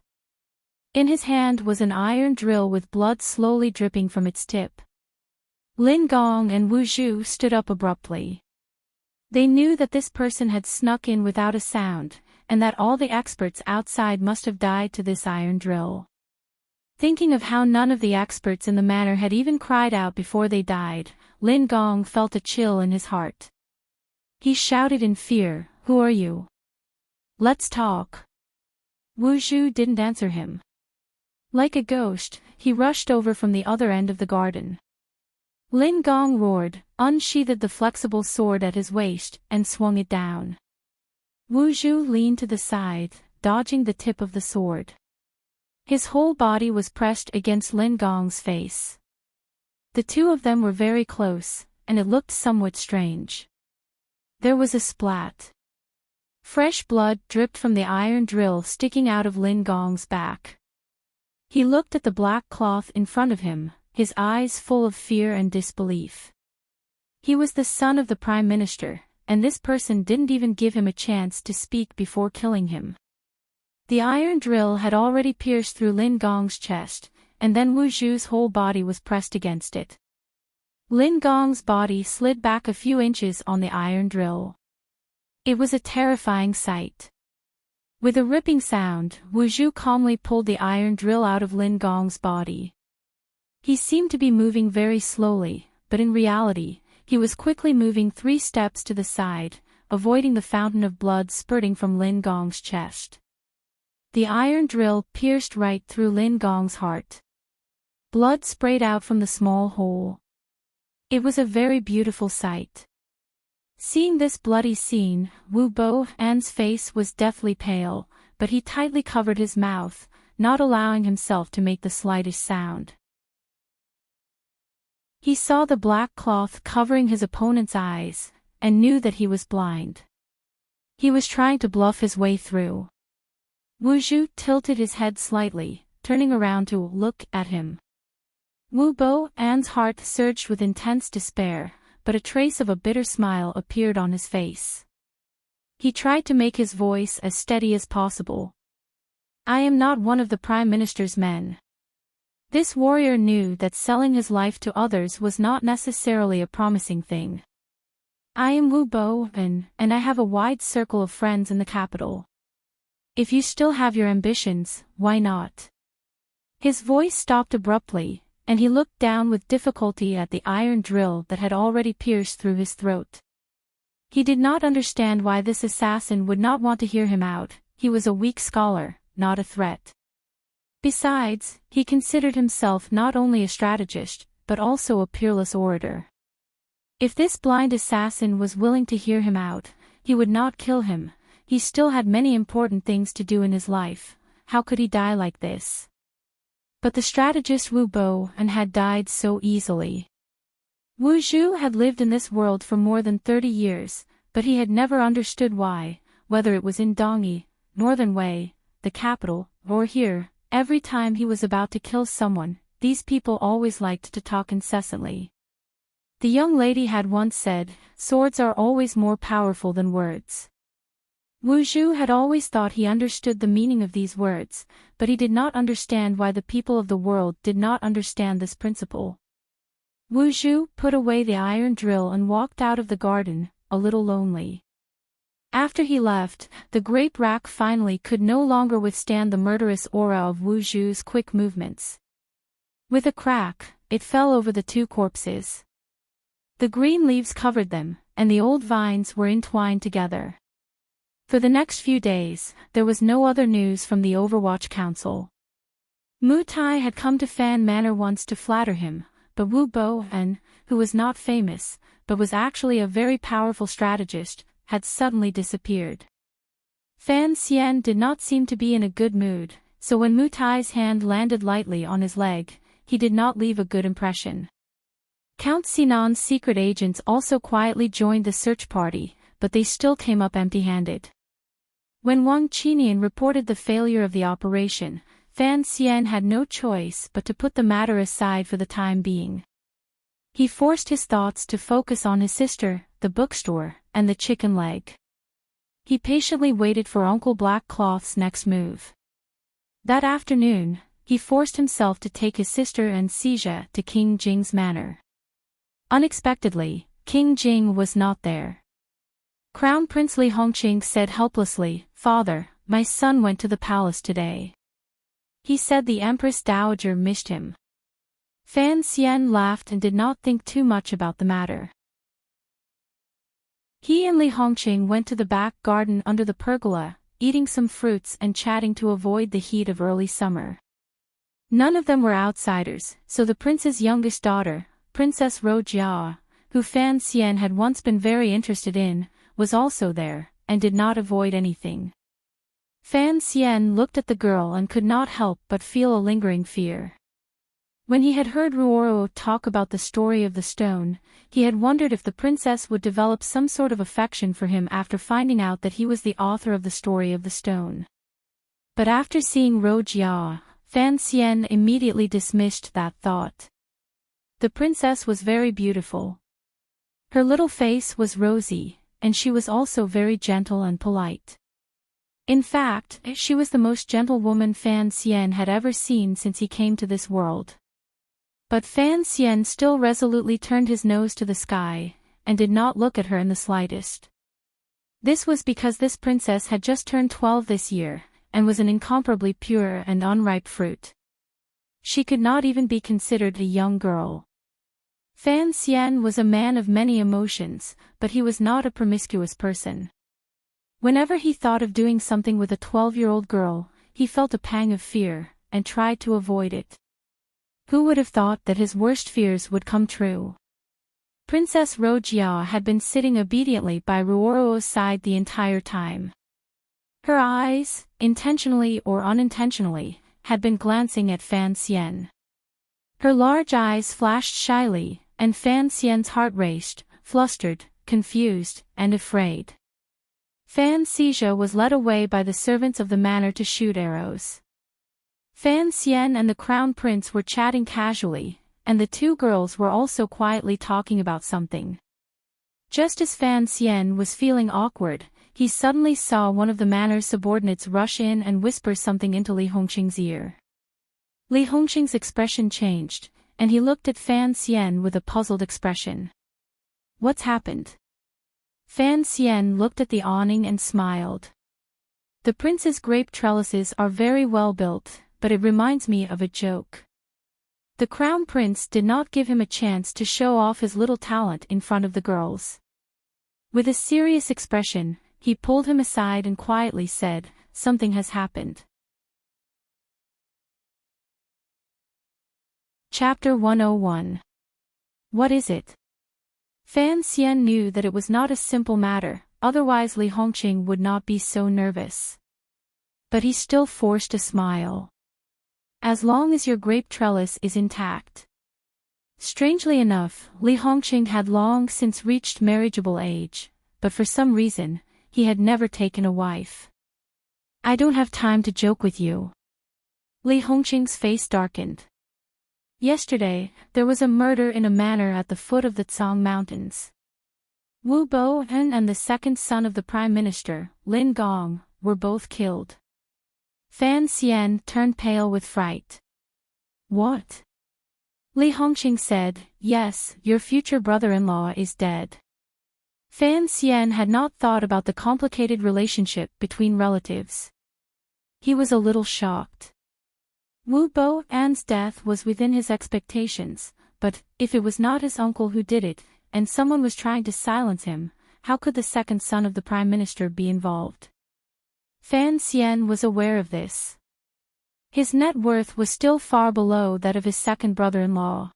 In his hand was an iron drill with blood slowly dripping from its tip. Lin Gong and Wu Zhu stood up abruptly. They knew that this person had snuck in without a sound, and that all the experts outside must have died to this iron drill. Thinking of how none of the experts in the manor had even cried out before they died, Lin Gong felt a chill in his heart. He shouted in fear, "Who are you? Let's talk." Wu Zhu didn't answer him. Like a ghost, he rushed over from the other end of the garden. Lin Gong roared, unsheathed the flexible sword at his waist, and swung it down. Wu Zhu leaned to the side, dodging the tip of the sword. His whole body was pressed against Lin Gong's face. The two of them were very close, and it looked somewhat strange. There was a splat. Fresh blood dripped from the iron drill sticking out of Lin Gong's back. He looked at the black cloth in front of him, his eyes full of fear and disbelief. He was the son of the Prime Minister, and this person didn't even give him a chance to speak before killing him. The iron drill had already pierced through Lin Gong's chest, and then Wu Zhu's whole body was pressed against it. Lin Gong's body slid back a few inches on the iron drill. It was a terrifying sight. With a ripping sound, Wu Zhu calmly pulled the iron drill out of Lin Gong's body. He seemed to be moving very slowly, but in reality, he was quickly moving 3 steps to the side, avoiding the fountain of blood spurting from Lin Gong's chest. The iron drill pierced right through Lin Gong's heart. Blood sprayed out from the small hole. It was a very beautiful sight. Seeing this bloody scene, Wu Boan's face was deathly pale, but he tightly covered his mouth, not allowing himself to make the slightest sound. He saw the black cloth covering his opponent's eyes, and knew that he was blind. He was trying to bluff his way through. Wu Zhu tilted his head slightly, turning around to look at him. Wu Boan's heart surged with intense despair, but a trace of a bitter smile appeared on his face. He tried to make his voice as steady as possible. "I am not one of the Prime Minister's men." This warrior knew that selling his life to others was not necessarily a promising thing. "I am Wu Boan, and I have a wide circle of friends in the capital. If you still have your ambitions, why not?" His voice stopped abruptly, and he looked down with difficulty at the iron drill that had already pierced through his throat. He did not understand why this assassin would not want to hear him out. He was a weak scholar, not a threat. Besides, he considered himself not only a strategist, but also a peerless orator. If this blind assassin was willing to hear him out, he would not kill him. He still had many important things to do in his life. How could he die like this? But the strategist Wu Boan had died so easily. Wu Zhu had lived in this world for more than 30 years, but he had never understood why, whether it was in Dongyi, Northern Wei, the capital, or here, every time he was about to kill someone, these people always liked to talk incessantly. The young lady had once said, "Swords are always more powerful than words." Wu Zhu had always thought he understood the meaning of these words, but he did not understand why the people of the world did not understand this principle. Wu Zhu put away the iron drill and walked out of the garden, a little lonely. After he left, the grape rack finally could no longer withstand the murderous aura of Wu Zhu's quick movements. With a crack, it fell over the 2 corpses. The green leaves covered them, and the old vines were entwined together. For the next few days, there was no other news from the Overwatch Council. Mu Tai had come to Fan Manor once to flatter him, but Wu Boan, who was not famous, but was actually a very powerful strategist, had suddenly disappeared. Fan Xian did not seem to be in a good mood, so when Mu Tai's hand landed lightly on his leg, he did not leave a good impression. Count Sinan's secret agents also quietly joined the search party, but they still came up empty-handed. When Wang Qinian reported the failure of the operation, Fan Xian had no choice but to put the matter aside for the time being. He forced his thoughts to focus on his sister, the bookstore, and the chicken leg. He patiently waited for Uncle Blackcloth's next move. That afternoon, he forced himself to take his sister and Xia to King Jing's manor. Unexpectedly, King Jing was not there. Crown Prince Li Hongqing said helplessly, "Father, my son went to the palace today." He said the Empress Dowager missed him. Fan Xian laughed and did not think too much about the matter. He and Li Hongqing went to the back garden under the pergola, eating some fruits and chatting to avoid the heat of early summer. None of them were outsiders, so the prince's youngest daughter, Princess Rojia, who Fan Xian had once been very interested in, was also there, and did not avoid anything. Fan Xian looked at the girl and could not help but feel a lingering fear. When he had heard Ruoro talk about the story of the stone, he had wondered if the princess would develop some sort of affection for him after finding out that he was the author of the story of the stone. But after seeing Rojia, Fan Xian immediately dismissed that thought. The princess was very beautiful. Her little face was rosy, and she was also very gentle and polite. In fact, she was the most gentle woman Fan Xian had ever seen since he came to this world. But Fan Xian still resolutely turned his nose to the sky, and did not look at her in the slightest. This was because this princess had just turned 12 this year, and was an incomparably pure and unripe fruit. She could not even be considered a young girl. Fan Xian was a man of many emotions, but he was not a promiscuous person. Whenever he thought of doing something with a 12-year-old girl, he felt a pang of fear, and tried to avoid it. Who would have thought that his worst fears would come true? Princess Rojia had been sitting obediently by Ruoro's side the entire time. Her eyes, intentionally or unintentionally, had been glancing at Fan Xian. Her large eyes flashed shyly, and Fan Xian's heart raced, flustered, confused, and afraid. Fan Xizha was led away by the servants of the manor to shoot arrows. Fan Xian and the crown prince were chatting casually, and the two girls were also quietly talking about something. Just as Fan Xian was feeling awkward, he suddenly saw one of the manor's subordinates rush in and whisper something into Li Hongqing's ear. Li Hongqing's expression changed, and he looked at Fan Xian with a puzzled expression. "What's happened?" Fan Xian looked at the awning and smiled. "The prince's grape trellises are very well built, but it reminds me of a joke." The crown prince did not give him a chance to show off his little talent in front of the girls. With a serious expression, he pulled him aside and quietly said, "Something has happened." Chapter 101. What is it? Fan Xian knew that it was not a simple matter, otherwise Li Hongqing would not be so nervous. But he still forced a smile. "As long as your grape trellis is intact." Strangely enough, Li Hongqing had long since reached marriageable age, but for some reason, he had never taken a wife. "I don't have time to joke with you." Li Hongqing's face darkened. Yesterday, there was a murder in a manor at the foot of the Tsang Mountains. Wu Bohen and the second son of the Prime Minister, Lin Gong, were both killed. Fan Xian turned pale with fright. "What?" Li Hongqing said, "Yes, your future brother-in-law is dead." Fan Xian had not thought about the complicated relationship between relatives. He was a little shocked. Wu Boan's death was within his expectations, but, if it was not his uncle who did it, and someone was trying to silence him, how could the second son of the Prime Minister be involved? Fan Xian was aware of this. His net worth was still far below that of his second brother-in-law.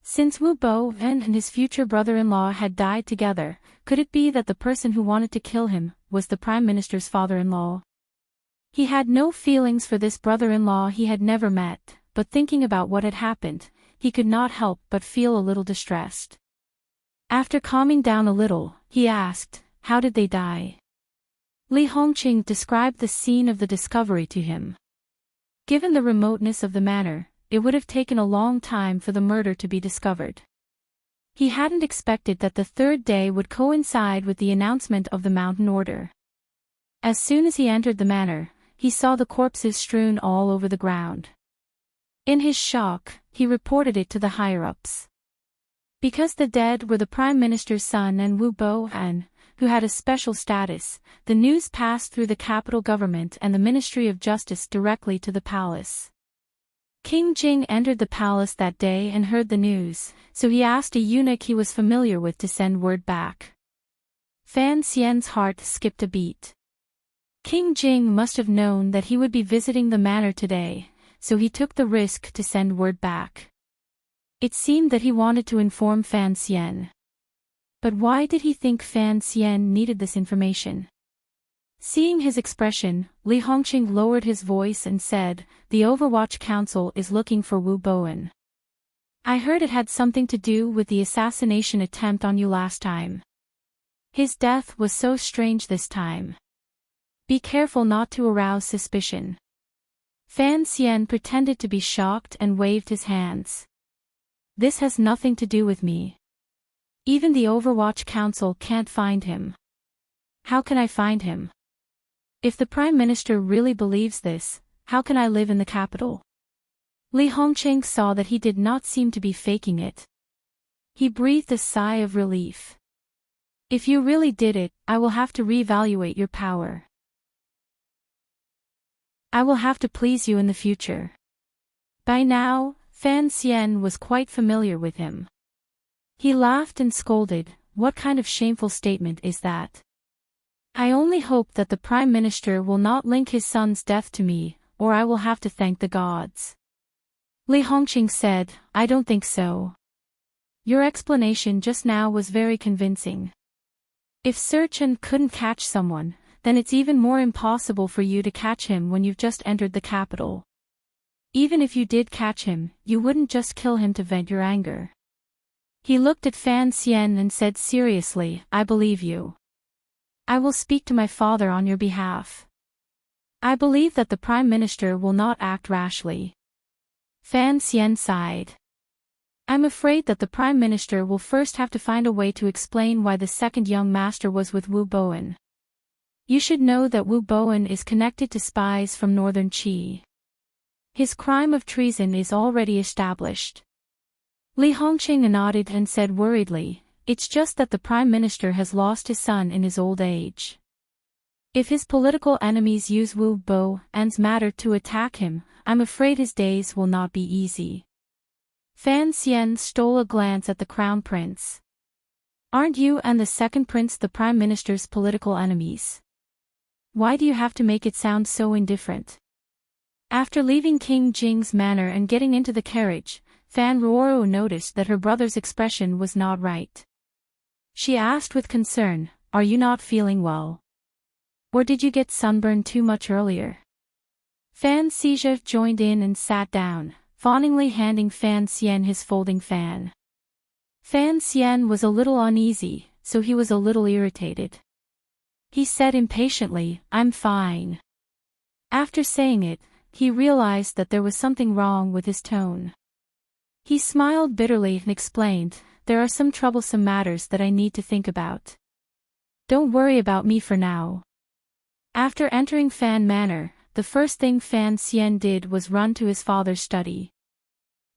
Since Wu Boan and his future brother-in-law had died together, could it be that the person who wanted to kill him was the Prime Minister's father-in-law? He had no feelings for this brother-in-law he had never met, but thinking about what had happened, he could not help but feel a little distressed. After calming down a little, he asked, "How did they die?" Li Hongqing described the scene of the discovery to him. Given the remoteness of the manor, it would have taken a long time for the murder to be discovered. He hadn't expected that the third day would coincide with the announcement of the mountain order. As soon as he entered the manor, he saw the corpses strewn all over the ground. In his shock, he reported it to the higher-ups. Because the dead were the Prime Minister's son and Wu Boan, who had a special status, the news passed through the capital government and the Ministry of Justice directly to the palace. King Jing entered the palace that day and heard the news, so he asked a eunuch he was familiar with to send word back. Fan Xian's heart skipped a beat. King Jing must have known that he would be visiting the manor today, so he took the risk to send word back. It seemed that he wanted to inform Fan Xian. But why did he think Fan Xian needed this information? Seeing his expression, Li Hongqing lowered his voice and said, "The Overwatch Council is looking for Wu Boan. I heard it had something to do with the assassination attempt on you last time. His death was so strange this time. Be careful not to arouse suspicion." Fan Xian pretended to be shocked and waved his hands. "This has nothing to do with me. Even the Overwatch Council can't find him. How can I find him? If the Prime Minister really believes this, how can I live in the capital?" Li Hongqing saw that he did not seem to be faking it. He breathed a sigh of relief. If you really did it, I will have to reevaluate your power. I will have to please you in the future. By now, Fan Xian was quite familiar with him. He laughed and scolded, "What kind of shameful statement is that? I only hope that the Prime Minister will not link his son's death to me, or I will have to thank the gods." Li Hongqing said, "I don't think so. Your explanation just now was very convincing. If Sir Chen couldn't catch someone, then it's even more impossible for you to catch him when you've just entered the capital. Even if you did catch him, you wouldn't just kill him to vent your anger." He looked at Fan Xian and said seriously, "I believe you. I will speak to my father on your behalf. I believe that the Prime Minister will not act rashly." Fan Xian sighed. "I'm afraid that the Prime Minister will first have to find a way to explain why the second young master was with Wu Bowen. You should know that Wu Bowen is connected to spies from Northern Qi. His crime of treason is already established." Li Hongqing nodded and said worriedly, "It's just that the Prime Minister has lost his son in his old age. If his political enemies use Wu Bowen's matter to attack him, I'm afraid his days will not be easy." Fan Xian stole a glance at the Crown Prince. "Aren't you and the second prince the Prime Minister's political enemies? Why do you have to make it sound so indifferent?" After leaving King Jing's manor and getting into the carriage, Fan Ruoro noticed that her brother's expression was not right. She asked with concern, "Are you not feeling well? Or did you get sunburned too much earlier?" Fan Xizhe joined in and sat down, fawningly handing Fan Xian his folding fan. Fan Xian was a little uneasy, so he was a little irritated. He said impatiently, "I'm fine." After saying it, he realized that there was something wrong with his tone. He smiled bitterly and explained, "There are some troublesome matters that I need to think about. Don't worry about me for now." After entering Fan Manor, the first thing Fan Xian did was run to his father's study.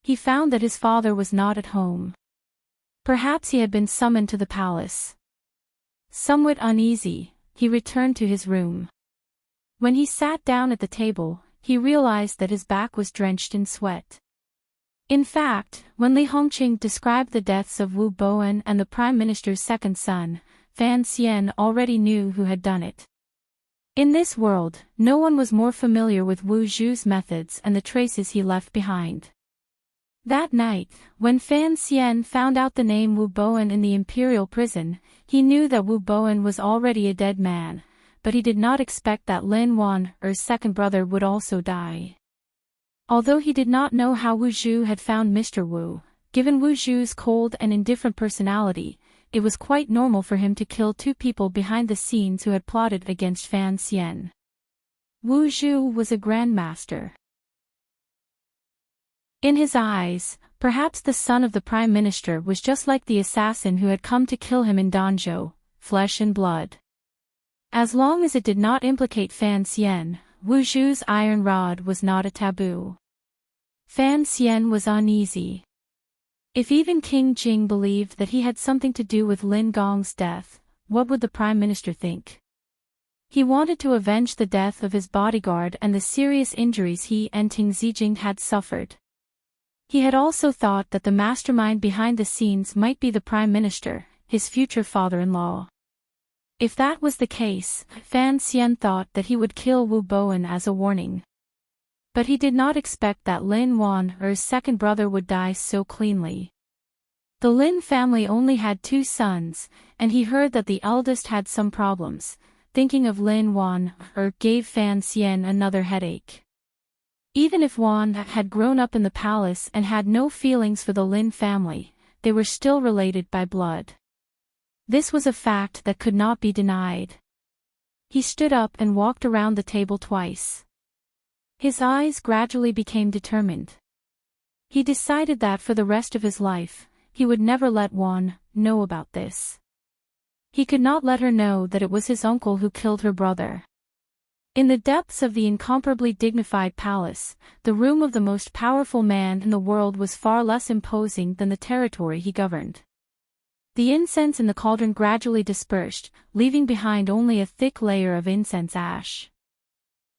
He found that his father was not at home. Perhaps he had been summoned to the palace. Somewhat uneasy, he returned to his room. When he sat down at the table, he realized that his back was drenched in sweat. In fact, when Li Hongqing described the deaths of Wu Bowen and the Prime Minister's second son, Fan Xian already knew who had done it. In this world, no one was more familiar with Wu Zhu's methods and the traces he left behind. That night, when Fan Xian found out the name Wu Bowen in the imperial prison, he knew that Wu Bowen was already a dead man, but he did not expect that Lin Wan's second brother would also die. Although he did not know how Wu Zhu had found Mr. Wu, given Wu Zhu's cold and indifferent personality, it was quite normal for him to kill two people behind the scenes who had plotted against Fan Xian. Wu Zhu was a grandmaster. In his eyes, perhaps the son of the Prime Minister was just like the assassin who had come to kill him in Danzhou, flesh and blood. As long as it did not implicate Fan Xian, Wu Zhu's iron rod was not a taboo. Fan Xian was uneasy. If even King Jing believed that he had something to do with Lin Gong's death, what would the Prime Minister think? He wanted to avenge the death of his bodyguard and the serious injuries he and Ting Zijing had suffered. He had also thought that the mastermind behind the scenes might be the Prime Minister, his future father-in-law. If that was the case, Fan Xian thought that he would kill Wu Bowen as a warning. But he did not expect that Lin Wan's second brother would die so cleanly. The Lin family only had 2 sons, and he heard that the eldest had some problems. Thinking of Lin Wan gave Fan Xian another headache. Even if Wan had grown up in the palace and had no feelings for the Lin family, they were still related by blood. This was a fact that could not be denied. He stood up and walked around the table twice. His eyes gradually became determined. He decided that for the rest of his life, he would never let Wan know about this. He could not let her know that it was his uncle who killed her brother. In the depths of the incomparably dignified palace, the room of the most powerful man in the world was far less imposing than the territory he governed. The incense in the cauldron gradually dispersed, leaving behind only a thick layer of incense ash.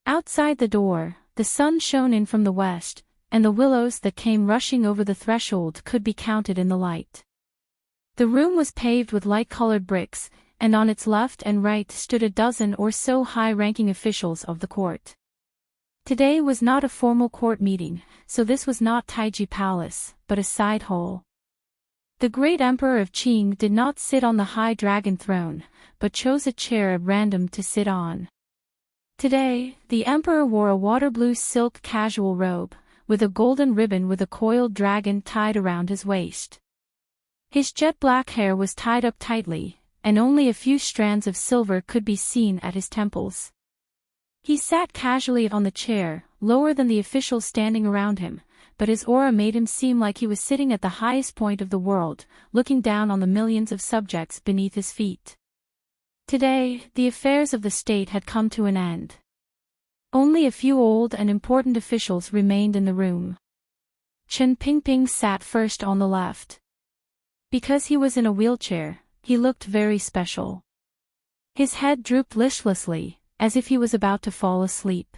Outside the door, the sun shone in from the west, and the willows that came rushing over the threshold could be counted in the light. The room was paved with light-colored bricks, and on its left and right stood a dozen or so high-ranking officials of the court. Today was not a formal court meeting, so this was not Taiji Palace, but a side hall. The great emperor of Qing did not sit on the high dragon throne, but chose a chair at random to sit on. Today, the emperor wore a water-blue silk casual robe, with a golden ribbon with a coiled dragon tied around his waist. His jet-black hair was tied up tightly, and only a few strands of silver could be seen at his temples. He sat casually on the chair, lower than the officials standing around him, but his aura made him seem like he was sitting at the highest point of the world, looking down on the millions of subjects beneath his feet. Today, the affairs of the state had come to an end. Only a few old and important officials remained in the room. Chen Pingping sat first on the left. Because he was in a wheelchair, he looked very special. His head drooped listlessly, as if he was about to fall asleep.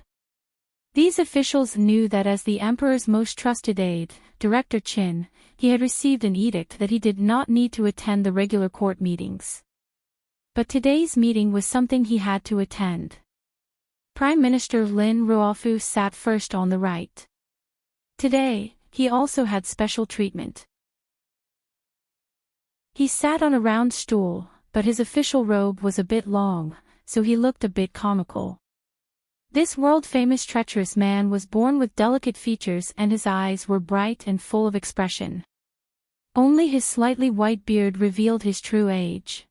These officials knew that as the emperor's most trusted aide, Director Qin, he had received an edict that he did not need to attend the regular court meetings. But today's meeting was something he had to attend. Prime Minister Lin Ruofu sat first on the right. Today, he also had special treatment. He sat on a round stool, but his official robe was a bit long, so he looked a bit comical. This world-famous treacherous man was born with delicate features and his eyes were bright and full of expression. Only his slightly white beard revealed his true age.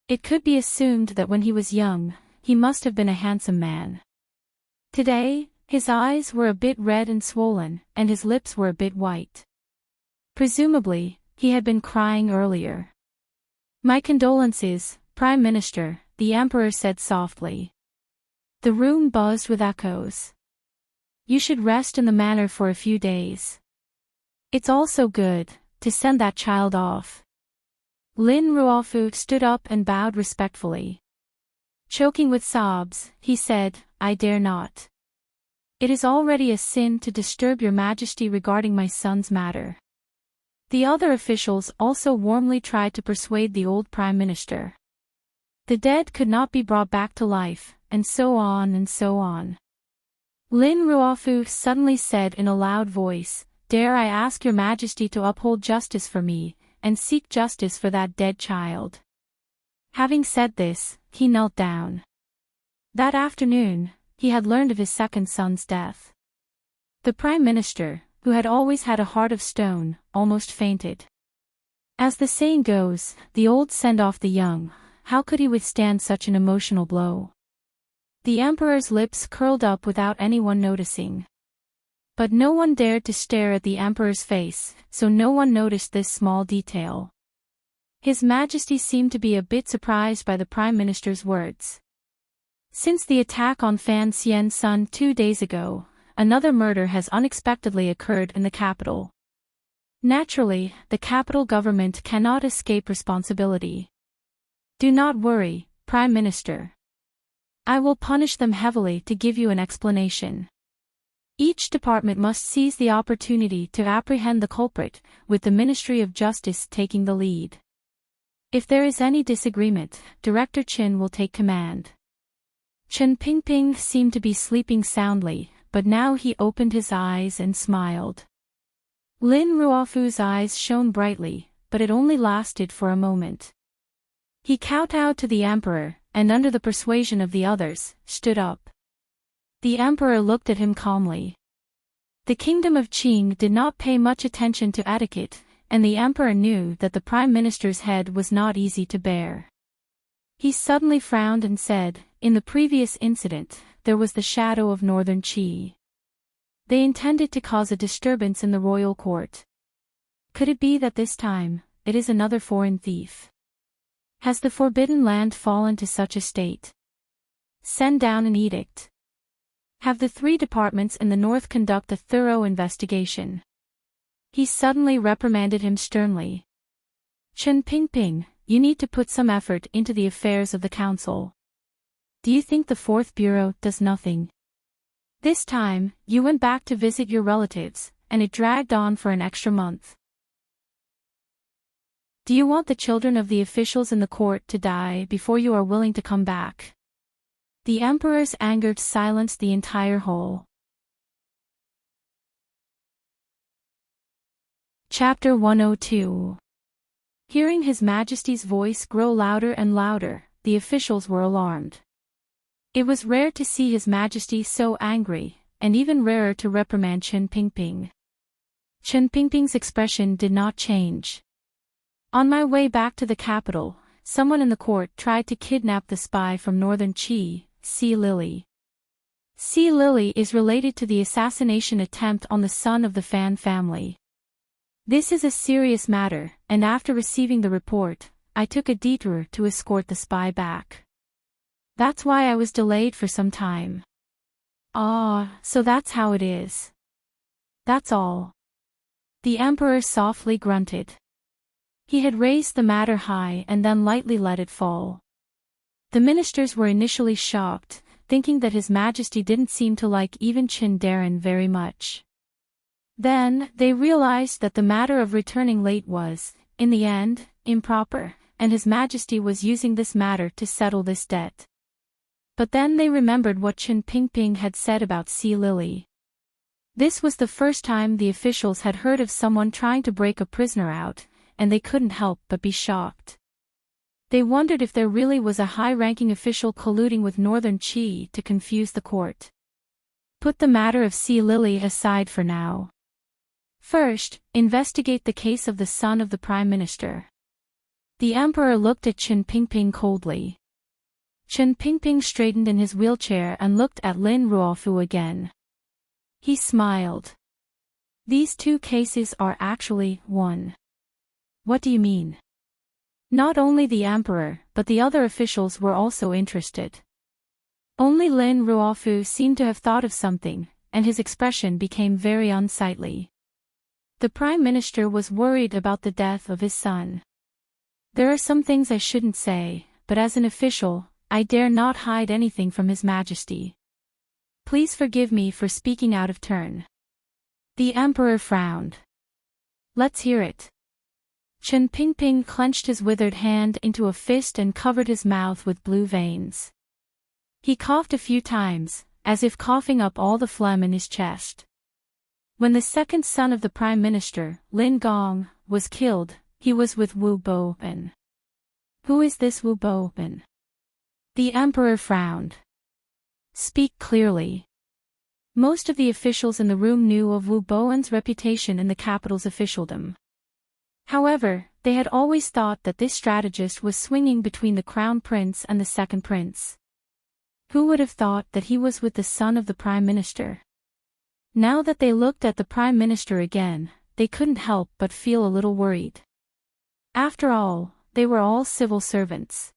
It could be assumed that when he was young, he must have been a handsome man. Today, his eyes were a bit red and swollen, and his lips were a bit white. Presumably, he had been crying earlier. "My condolences, Prime Minister," the emperor said softly. The room buzzed with echoes. "You should rest in the manor for a few days. It's also good to send that child off." Lin Ruofu stood up and bowed respectfully. Choking with sobs, he said, "I dare not. It is already a sin to disturb your majesty regarding my son's matter." The other officials also warmly tried to persuade the old prime minister. The dead could not be brought back to life, and so on and so on. Lin Ruofu suddenly said in a loud voice, "Dare I ask your majesty to uphold justice for me, and seek justice for that dead child?" Having said this, he knelt down. That afternoon, he had learned of his second son's death. The prime minister, who had always had a heart of stone, almost fainted. As the saying goes, the old send off the young. How could he withstand such an emotional blow? The emperor's lips curled up without anyone noticing. But no one dared to stare at the emperor's face, so no one noticed this small detail. His Majesty seemed to be a bit surprised by the Prime Minister's words. Since the attack on Fan Xian's son 2 days ago, another murder has unexpectedly occurred in the capital. Naturally, the capital government cannot escape responsibility. Do not worry, Prime Minister. I will punish them heavily to give you an explanation. Each department must seize the opportunity to apprehend the culprit, with the Ministry of Justice taking the lead. If there is any disagreement, Director Qin will take command. Chen Pingping seemed to be sleeping soundly, but now he opened his eyes and smiled. Lin Ruofu's eyes shone brightly, but it only lasted for a moment. He kowtowed to the emperor, and under the persuasion of the others, stood up. The emperor looked at him calmly. The kingdom of Qing did not pay much attention to etiquette, and the emperor knew that the prime minister's head was not easy to bear. He suddenly frowned and said, "In the previous incident, there was the shadow of northern Qi. They intended to cause a disturbance in the royal court. Could it be that this time, it is another foreign thief? Has the Forbidden Land fallen to such a state?" Send down an edict. Have the 3 departments in the north conduct a thorough investigation. He suddenly reprimanded him sternly. Chen Pingping, you need to put some effort into the affairs of the council. Do you think the 4th Bureau does nothing? This time, you went back to visit your relatives, and it dragged on for an extra month. Do you want the children of the officials in the court to die before you are willing to come back? The emperor's anger silenced the entire hall. Chapter 102. Hearing His Majesty's voice grow louder and louder, the officials were alarmed. It was rare to see His Majesty so angry, and even rarer to reprimand Chen Pingping. Chen Pingping's expression did not change. On my way back to the capital, someone in the court tried to kidnap the spy from northern Qi, Sea Lily. Sea Lily is related to the assassination attempt on the son of the Fan family. This is a serious matter, and after receiving the report, I took a detour to escort the spy back. That's why I was delayed for some time. So that's how it is. That's all. The emperor softly grunted. He had raised the matter high and then lightly let it fall. The ministers were initially shocked, thinking that His Majesty didn't seem to like even Qin Darren very much. Then, they realized that the matter of returning late was, in the end, improper, and His Majesty was using this matter to settle this debt. But then they remembered what Chen Pingping had said about Sea Lily. This was the first time the officials had heard of someone trying to break a prisoner out, and they couldn't help but be shocked. They wondered if there really was a high-ranking official colluding with Northern Qi to confuse the court. Put the matter of Sea Lily aside for now. First, investigate the case of the son of the Prime Minister. The Emperor looked at Chen Pingping coldly. Chen Pingping straightened in his wheelchair and looked at Lin Ruofu again. He smiled. These 2 cases are actually one. What do you mean? Not only the emperor, but the other officials were also interested. Only Lin Ruofu seemed to have thought of something, and his expression became very unsightly. The Prime Minister was worried about the death of his son. There are some things I shouldn't say, but as an official, I dare not hide anything from His Majesty. Please forgive me for speaking out of turn. The Emperor frowned. Let's hear it. Chen Pingping clenched his withered hand into a fist and covered his mouth with blue veins. He coughed a few times, as if coughing up all the phlegm in his chest. When the second son of the Prime Minister, Lin Gong, was killed, he was with Wu Bowen. Who is this Wu Bowen? The Emperor frowned. Speak clearly. Most of the officials in the room knew of Wu Bowen's reputation in the capital's officialdom. However, they had always thought that this strategist was swinging between the Crown Prince and the Second Prince. Who would have thought that he was with the son of the Prime Minister? Now that they looked at the Prime Minister again, they couldn't help but feel a little worried. After all, they were all civil servants.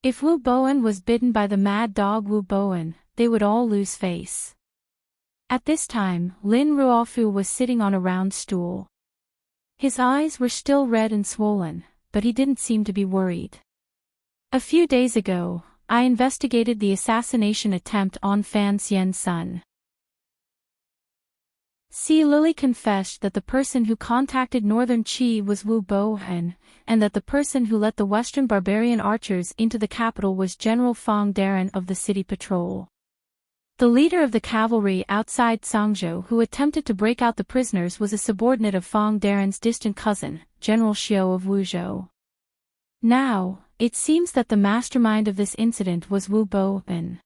If Wu Bowen was bitten by the mad dog Wu Bowen, they would all lose face. At this time, Lin Ruofu was sitting on a round stool. His eyes were still red and swollen, but he didn't seem to be worried. A few days ago, I investigated the assassination attempt on Fan Xian's son. Sea Lily confessed that the person who contacted Northern Qi was Wu Bowen, and that the person who let the Western barbarian archers into the capital was General Fong Darren of the city patrol. The leader of the cavalry outside Sangzhou who attempted to break out the prisoners was a subordinate of Fong Darren's distant cousin, General Xiu of Wuzhou. Now, it seems that the mastermind of this incident was Wu Bowen.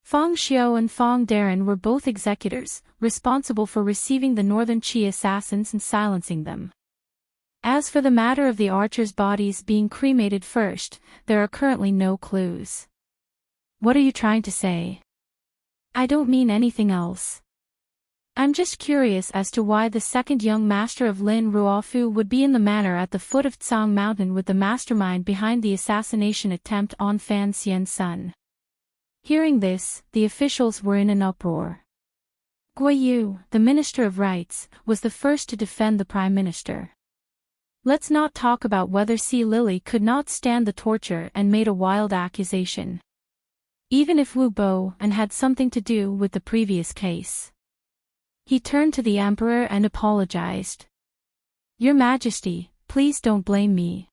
Fong Xiu and Fong Darren were both executors, responsible for receiving the Northern Qi assassins and silencing them. As for the matter of the archers' bodies being cremated first, there are currently no clues. What are you trying to say? I don't mean anything else. I'm just curious as to why the second young master of Lin Ruofu would be in the manor at the foot of Tsang Mountain with the mastermind behind the assassination attempt on Fan Xian's son. Hearing this, the officials were in an uproar. Guiyu, the Minister of Rights, was the first to defend the Prime Minister. Let's not talk about whether Sea Lily could not stand the torture and made a wild accusation. Even if Wu Bo and had something to do with the previous case. He turned to the emperor and apologized. Your Majesty, please don't blame me.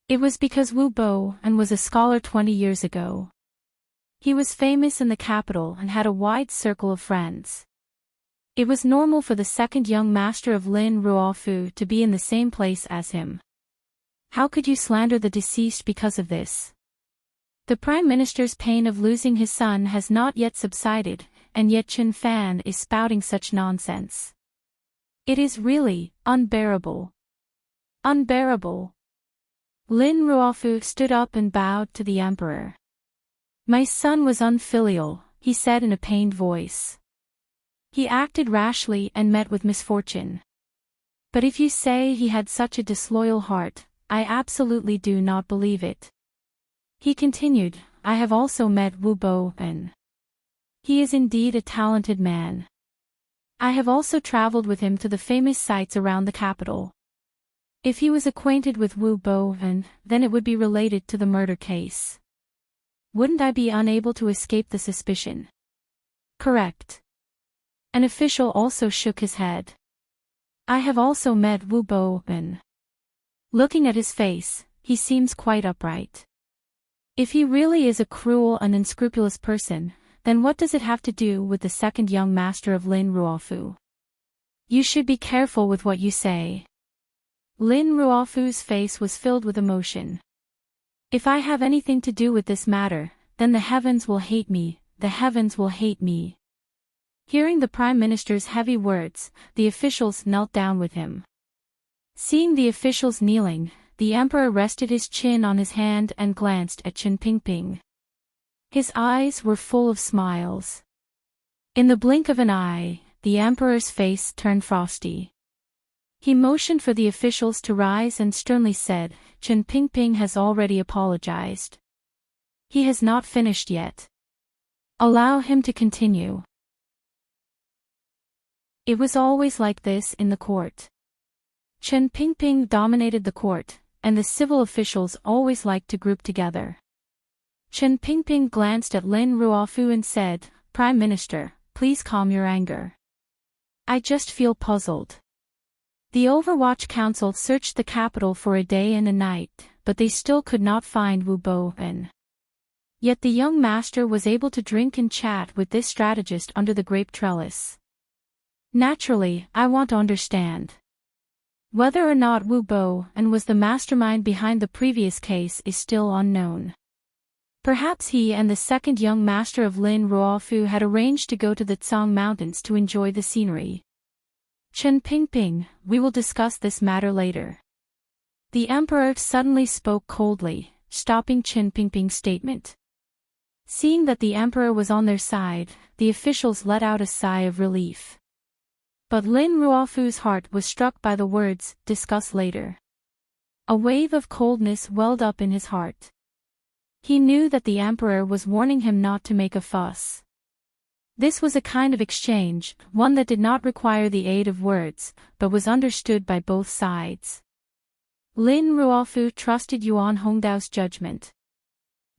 It was because Wu Bo and was a scholar 20 years ago. He was famous in the capital and had a wide circle of friends. It was normal for the second young master of Lin Ruofu to be in the same place as him. How could you slander the deceased because of this? The Prime Minister's pain of losing his son has not yet subsided, and yet Chen Fan is spouting such nonsense. It is really unbearable. Unbearable. Lin Ruofu stood up and bowed to the emperor. My son was unfilial, he said in a pained voice. He acted rashly and met with misfortune. But if you say he had such a disloyal heart, I absolutely do not believe it. He continued, I have also met Wu Bo and he is indeed a talented man. I have also traveled with him to the famous sites around the capital. If he was acquainted with Wu Bo and then it would be related to the murder case. Wouldn't I be unable to escape the suspicion? Correct. An official also shook his head. I have also met Wu Bo and looking at his face, he seems quite upright. If he really is a cruel and unscrupulous person, then what does it have to do with the second young master of Lin Ruofu? You should be careful with what you say. Lin Ruofu's face was filled with emotion. If I have anything to do with this matter, then the heavens will hate me, the heavens will hate me. Hearing the Prime Minister's heavy words, the officials knelt down with him. Seeing the officials kneeling, the emperor rested his chin on his hand and glanced at Chen Pingping. His eyes were full of smiles. In the blink of an eye, the emperor's face turned frosty. He motioned for the officials to rise and sternly said, Chen Pingping has already apologized. He has not finished yet. Allow him to continue. It was always like this in the court. Chen Pingping dominated the court, and the civil officials always liked to group together. Chen Pingping glanced at Lin Ruofu and said, Prime Minister, please calm your anger. I just feel puzzled. The Overwatch Council searched the capital for a day and a night, but they still could not find Wu Bo and yet the young master was able to drink and chat with this strategist under the grape trellis. Naturally, I want to understand. Whether or not Wu Bo and was the mastermind behind the previous case is still unknown. Perhaps he and the second young master of Lin Ruofu had arranged to go to the Tsang Mountains to enjoy the scenery. Chen Pingping, we will discuss this matter later. The emperor suddenly spoke coldly, stopping Chen Pingping's statement. Seeing that the emperor was on their side, the officials let out a sigh of relief. But Lin Ruofu's heart was struck by the words, discuss later. A wave of coldness welled up in his heart. He knew that the emperor was warning him not to make a fuss. This was a kind of exchange, one that did not require the aid of words, but was understood by both sides. Lin Ruofu trusted Yuan Hongdao's judgment.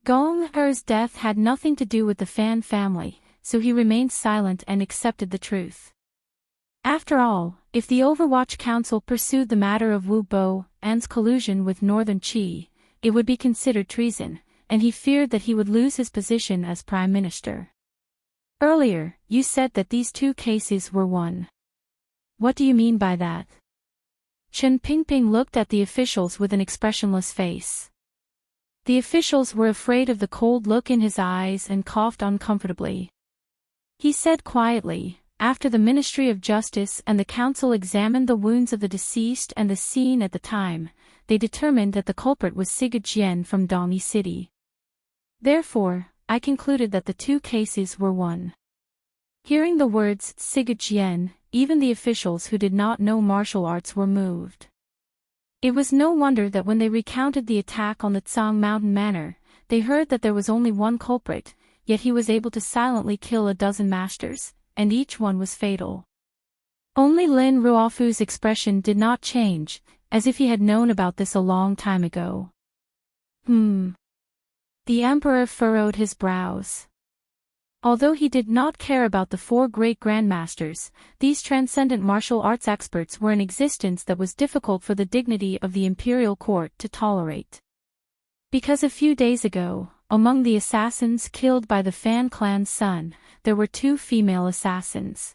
Gong Er's death had nothing to do with the Fan family, so he remained silent and accepted the truth. After all, if the Overwatch Council pursued the matter of Wu Bo and's collusion with Northern Qi, it would be considered treason, and he feared that he would lose his position as Prime Minister. Earlier, you said that these two cases were one. What do you mean by that? Chen Pingping looked at the officials with an expressionless face. The officials were afraid of the cold look in his eyes and coughed uncomfortably. He said quietly, after the Ministry of Justice and the Council examined the wounds of the deceased and the scene at the time, they determined that the culprit was Siga Jian from Dongyi City. Therefore, I concluded that the two cases were one. Hearing the words Siga Jian, even the officials who did not know martial arts were moved. It was no wonder that when they recounted the attack on the Tsang Mountain Manor, they heard that there was only one culprit, yet he was able to silently kill a dozen masters, and each one was fatal. Only Lin Ruofu's expression did not change, as if he had known about this a long time ago. The emperor furrowed his brows. Although he did not care about the 4 great grandmasters, these transcendent martial arts experts were an existence that was difficult for the dignity of the imperial court to tolerate. Because a few days ago, among the assassins killed by the Fan clan's son, there were 2 female assassins.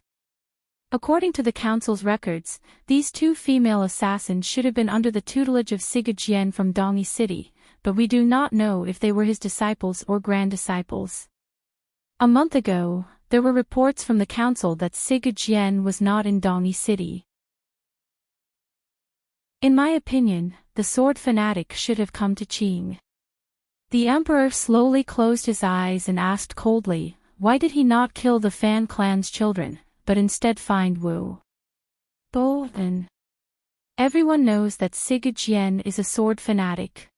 According to the council's records, these 2 female assassins should have been under the tutelage of Siga Jian from Dongyi City, but we do not know if they were his disciples or grand-disciples. A month ago, there were reports from the council that Siga Jian was not in Dongyi City. In my opinion, the sword fanatic should have come to Qing. The emperor slowly closed his eyes and asked coldly, why did he not kill the Fan clan's children, but instead find Wu Bo? Everyone knows that Siga Jian is a sword fanatic.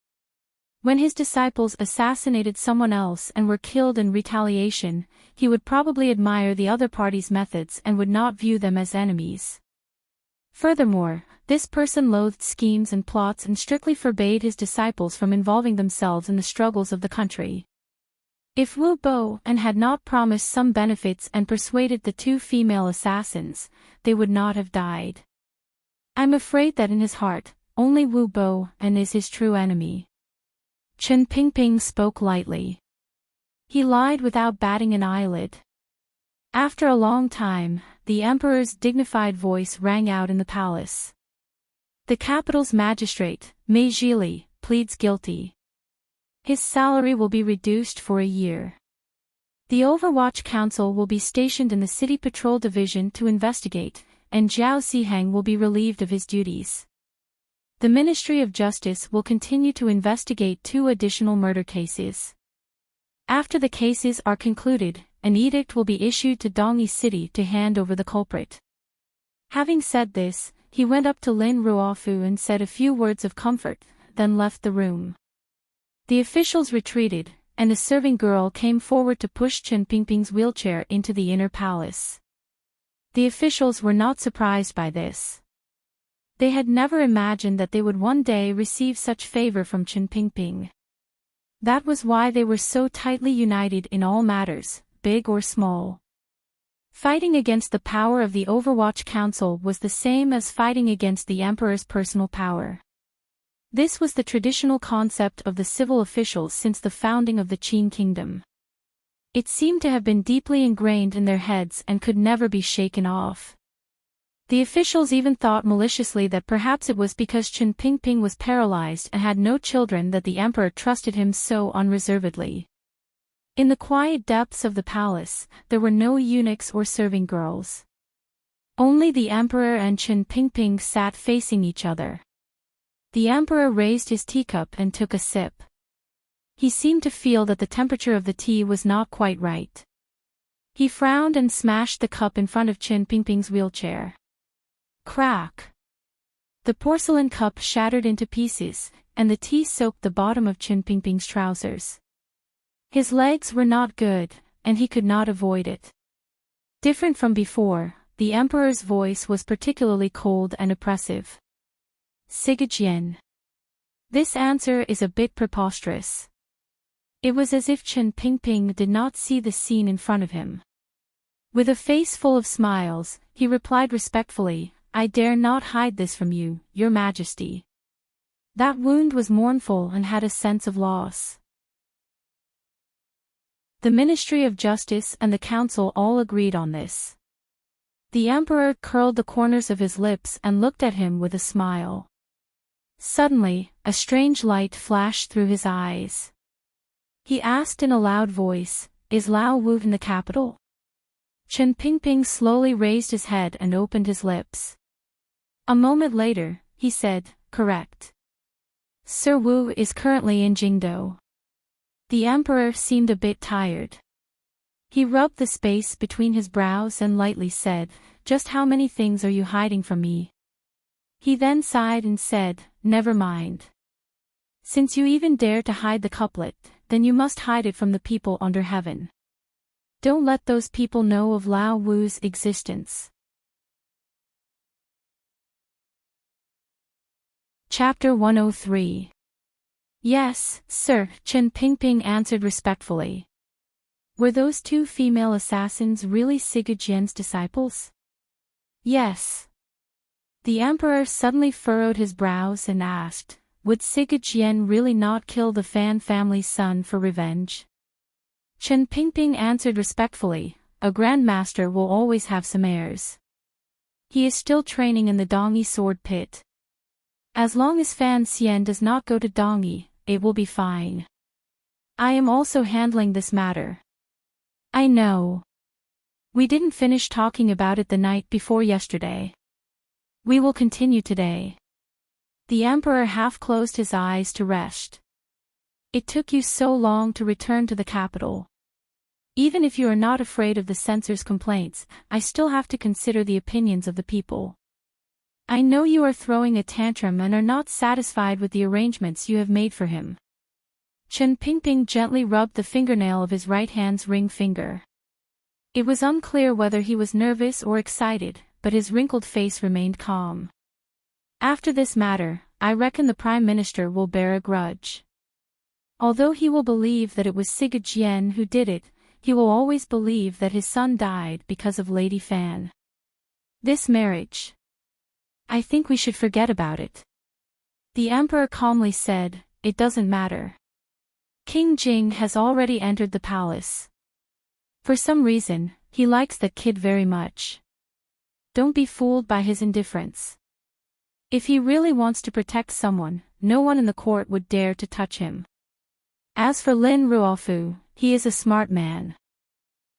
When his disciples assassinated someone else and were killed in retaliation, he would probably admire the other party's methods and would not view them as enemies. Furthermore, this person loathed schemes and plots and strictly forbade his disciples from involving themselves in the struggles of the country. If Wu Bo had not promised some benefits and persuaded the 2 female assassins, they would not have died. I'm afraid that in his heart, only Wu Bo is his true enemy. Chen Pingping spoke lightly. He lied without batting an eyelid. After a long time, the emperor's dignified voice rang out in the palace. The capital's magistrate, Mei Zhili, pleads guilty. His salary will be reduced for a year. The Overwatch Council will be stationed in the City Patrol Division to investigate, and Zhao Ziheng will be relieved of his duties. The Ministry of Justice will continue to investigate 2 additional murder cases. After the cases are concluded, an edict will be issued to Dongyi City to hand over the culprit. Having said this, he went up to Lin Ruofu and said a few words of comfort, then left the room. The officials retreated, and a serving girl came forward to push Chen Pingping's wheelchair into the inner palace. The officials were not surprised by this. They had never imagined that they would one day receive such favor from Chen Pingping. That was why they were so tightly united in all matters, big or small. Fighting against the power of the Overwatch Council was the same as fighting against the emperor's personal power. This was the traditional concept of the civil officials since the founding of the Qin kingdom. It seemed to have been deeply ingrained in their heads and could never be shaken off. The officials even thought maliciously that perhaps it was because Chen Pingping was paralyzed and had no children that the emperor trusted him so unreservedly. In the quiet depths of the palace, there were no eunuchs or serving girls. Only the emperor and Chen Pingping sat facing each other. The emperor raised his teacup and took a sip. He seemed to feel that the temperature of the tea was not quite right. He frowned and smashed the cup in front of Chen Pingping's wheelchair. Crack! The porcelain cup shattered into pieces, and the tea soaked the bottom of Chen Pingping's trousers. His legs were not good, and he could not avoid it. Different from before, the emperor's voice was particularly cold and oppressive. Siga Jian. This answer is a bit preposterous. It was as if Chen Pingping did not see the scene in front of him. With a face full of smiles, he replied respectfully, I dare not hide this from you, Your Majesty. That wound was mournful and had a sense of loss. The Ministry of Justice and the Council all agreed on this. The emperor curled the corners of his lips and looked at him with a smile. Suddenly, a strange light flashed through his eyes. He asked in a loud voice, Is Lao Wu in the capital? Chen Pingping slowly raised his head and opened his lips. A moment later, he said, Correct. Sir Wu is currently in Jingdou. The emperor seemed a bit tired. He rubbed the space between his brows and lightly said, Just how many things are you hiding from me? He then sighed and said, Never mind. Since you even dare to hide the couplet, then you must hide it from the people under heaven. Don't let those people know of Lao Wu's existence. Chapter 103. Yes, sir, Chen Pingping answered respectfully. Were those two female assassins really Sigurd disciples? Yes. The emperor suddenly furrowed his brows and asked, would Sigurd really not kill the Fan family's son for revenge? Chen Pingping answered respectfully, a grandmaster will always have some heirs. He is still training in the Dongyi sword pit. As long as Fan Xian does not go to Dongyi, it will be fine. I am also handling this matter. I know. We didn't finish talking about it the night before yesterday. We will continue today. The emperor half closed his eyes to rest. It took you so long to return to the capital. Even if you are not afraid of the censor's complaints, I still have to consider the opinions of the people. I know you are throwing a tantrum and are not satisfied with the arrangements you have made for him. Chen Pingping gently rubbed the fingernail of his right hand's ring finger. It was unclear whether he was nervous or excited, but his wrinkled face remained calm. After this matter, I reckon the Prime Minister will bear a grudge. Although he will believe that it was Sigurd Jian who did it, he will always believe that his son died because of Lady Fan. This marriage. I think we should forget about it. The emperor calmly said, it doesn't matter. King Jing has already entered the palace. For some reason, he likes that kid very much. Don't be fooled by his indifference. If he really wants to protect someone, no one in the court would dare to touch him. As for Lin Ruofu, he is a smart man.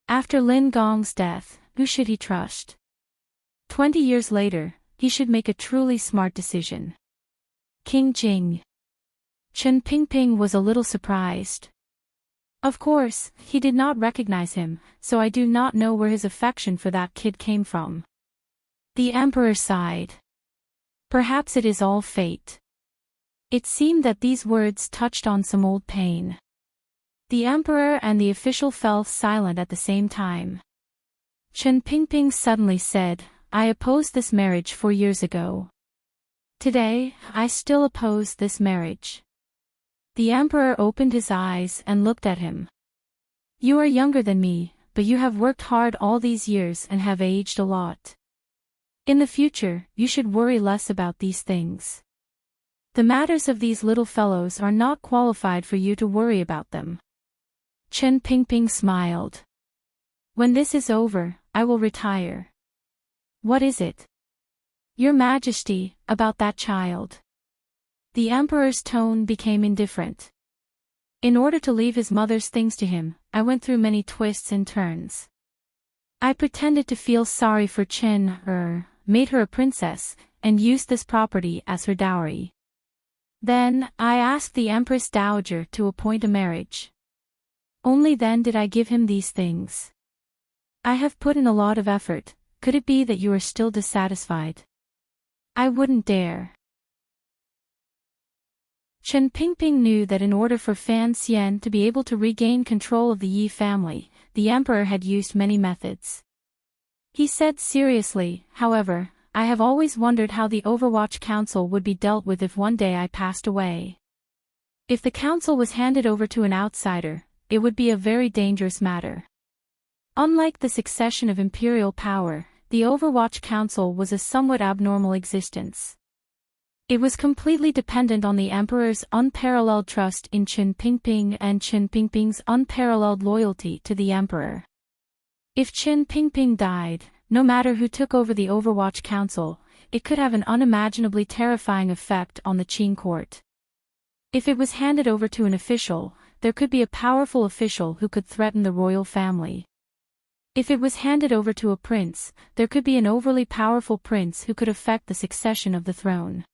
After Lin Gong's death, who should he trust? 20 years later, he should make a truly smart decision. King Jing. Chen Pingping was a little surprised. Of course, he did not recognize him, so I do not know where his affection for that kid came from. The emperor sighed. Perhaps it is all fate. It seemed that these words touched on some old pain. The emperor and the official fell silent at the same time. Chen Pingping suddenly said, I opposed this marriage 4 years ago. Today, I still oppose this marriage. The emperor opened his eyes and looked at him. You are younger than me, but you have worked hard all these years and have aged a lot. In the future, you should worry less about these things. The matters of these little fellows are not qualified for you to worry about them. Chen Pingping smiled. When this is over, I will retire. What is it? Your Majesty, about that child. The emperor's tone became indifferent. In order to leave his mother's things to him, I went through many twists and turns. I pretended to feel sorry for Chen, made her a princess, and used this property as her dowry. Then, I asked the Empress Dowager to appoint a marriage. Only then did I give him these things. I have put in a lot of effort. Could it be that you are still dissatisfied? I wouldn't dare. Chen Pingping knew that in order for Fan Xian to be able to regain control of the Yi family, the emperor had used many methods. He said seriously, however, I have always wondered how the Overwatch Council would be dealt with if one day I passed away. If the council was handed over to an outsider, it would be a very dangerous matter. Unlike the succession of imperial power, the Overwatch Council was a somewhat abnormal existence. It was completely dependent on the emperor's unparalleled trust in Chen Pingping and Chen Pingping's unparalleled loyalty to the emperor. If Chen Pingping died, no matter who took over the Overwatch Council, it could have an unimaginably terrifying effect on the Qing court. If it was handed over to an official, there could be a powerful official who could threaten the royal family. If it was handed over to a prince, there could be an overly powerful prince who could affect the succession of the throne.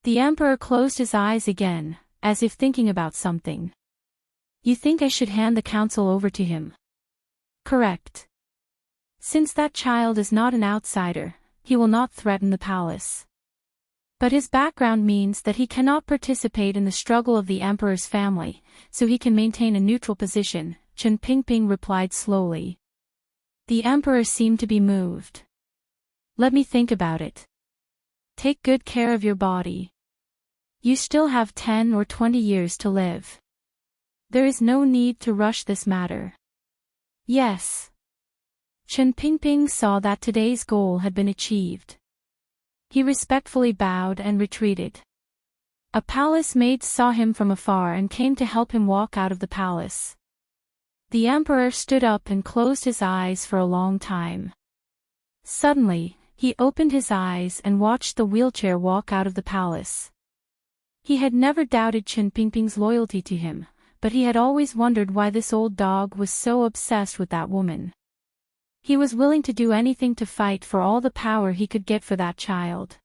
The emperor closed his eyes again, as if thinking about something. You think I should hand the council over to him? Correct. Since that child is not an outsider, he will not threaten the palace. But his background means that he cannot participate in the struggle of the emperor's family, so he can maintain a neutral position, Chen Pingping replied slowly. The emperor seemed to be moved. Let me think about it. Take good care of your body. You still have 10 or 20 years to live. There is no need to rush this matter. Yes. Chen Pingping saw that today's goal had been achieved. He respectfully bowed and retreated. A palace maid saw him from afar and came to help him walk out of the palace. The emperor stood up and closed his eyes for a long time. Suddenly, he opened his eyes and watched the wheelchair walk out of the palace. He had never doubted Chen Pingping's loyalty to him, but he had always wondered why this old dog was so obsessed with that woman. He was willing to do anything to fight for all the power he could get for that child.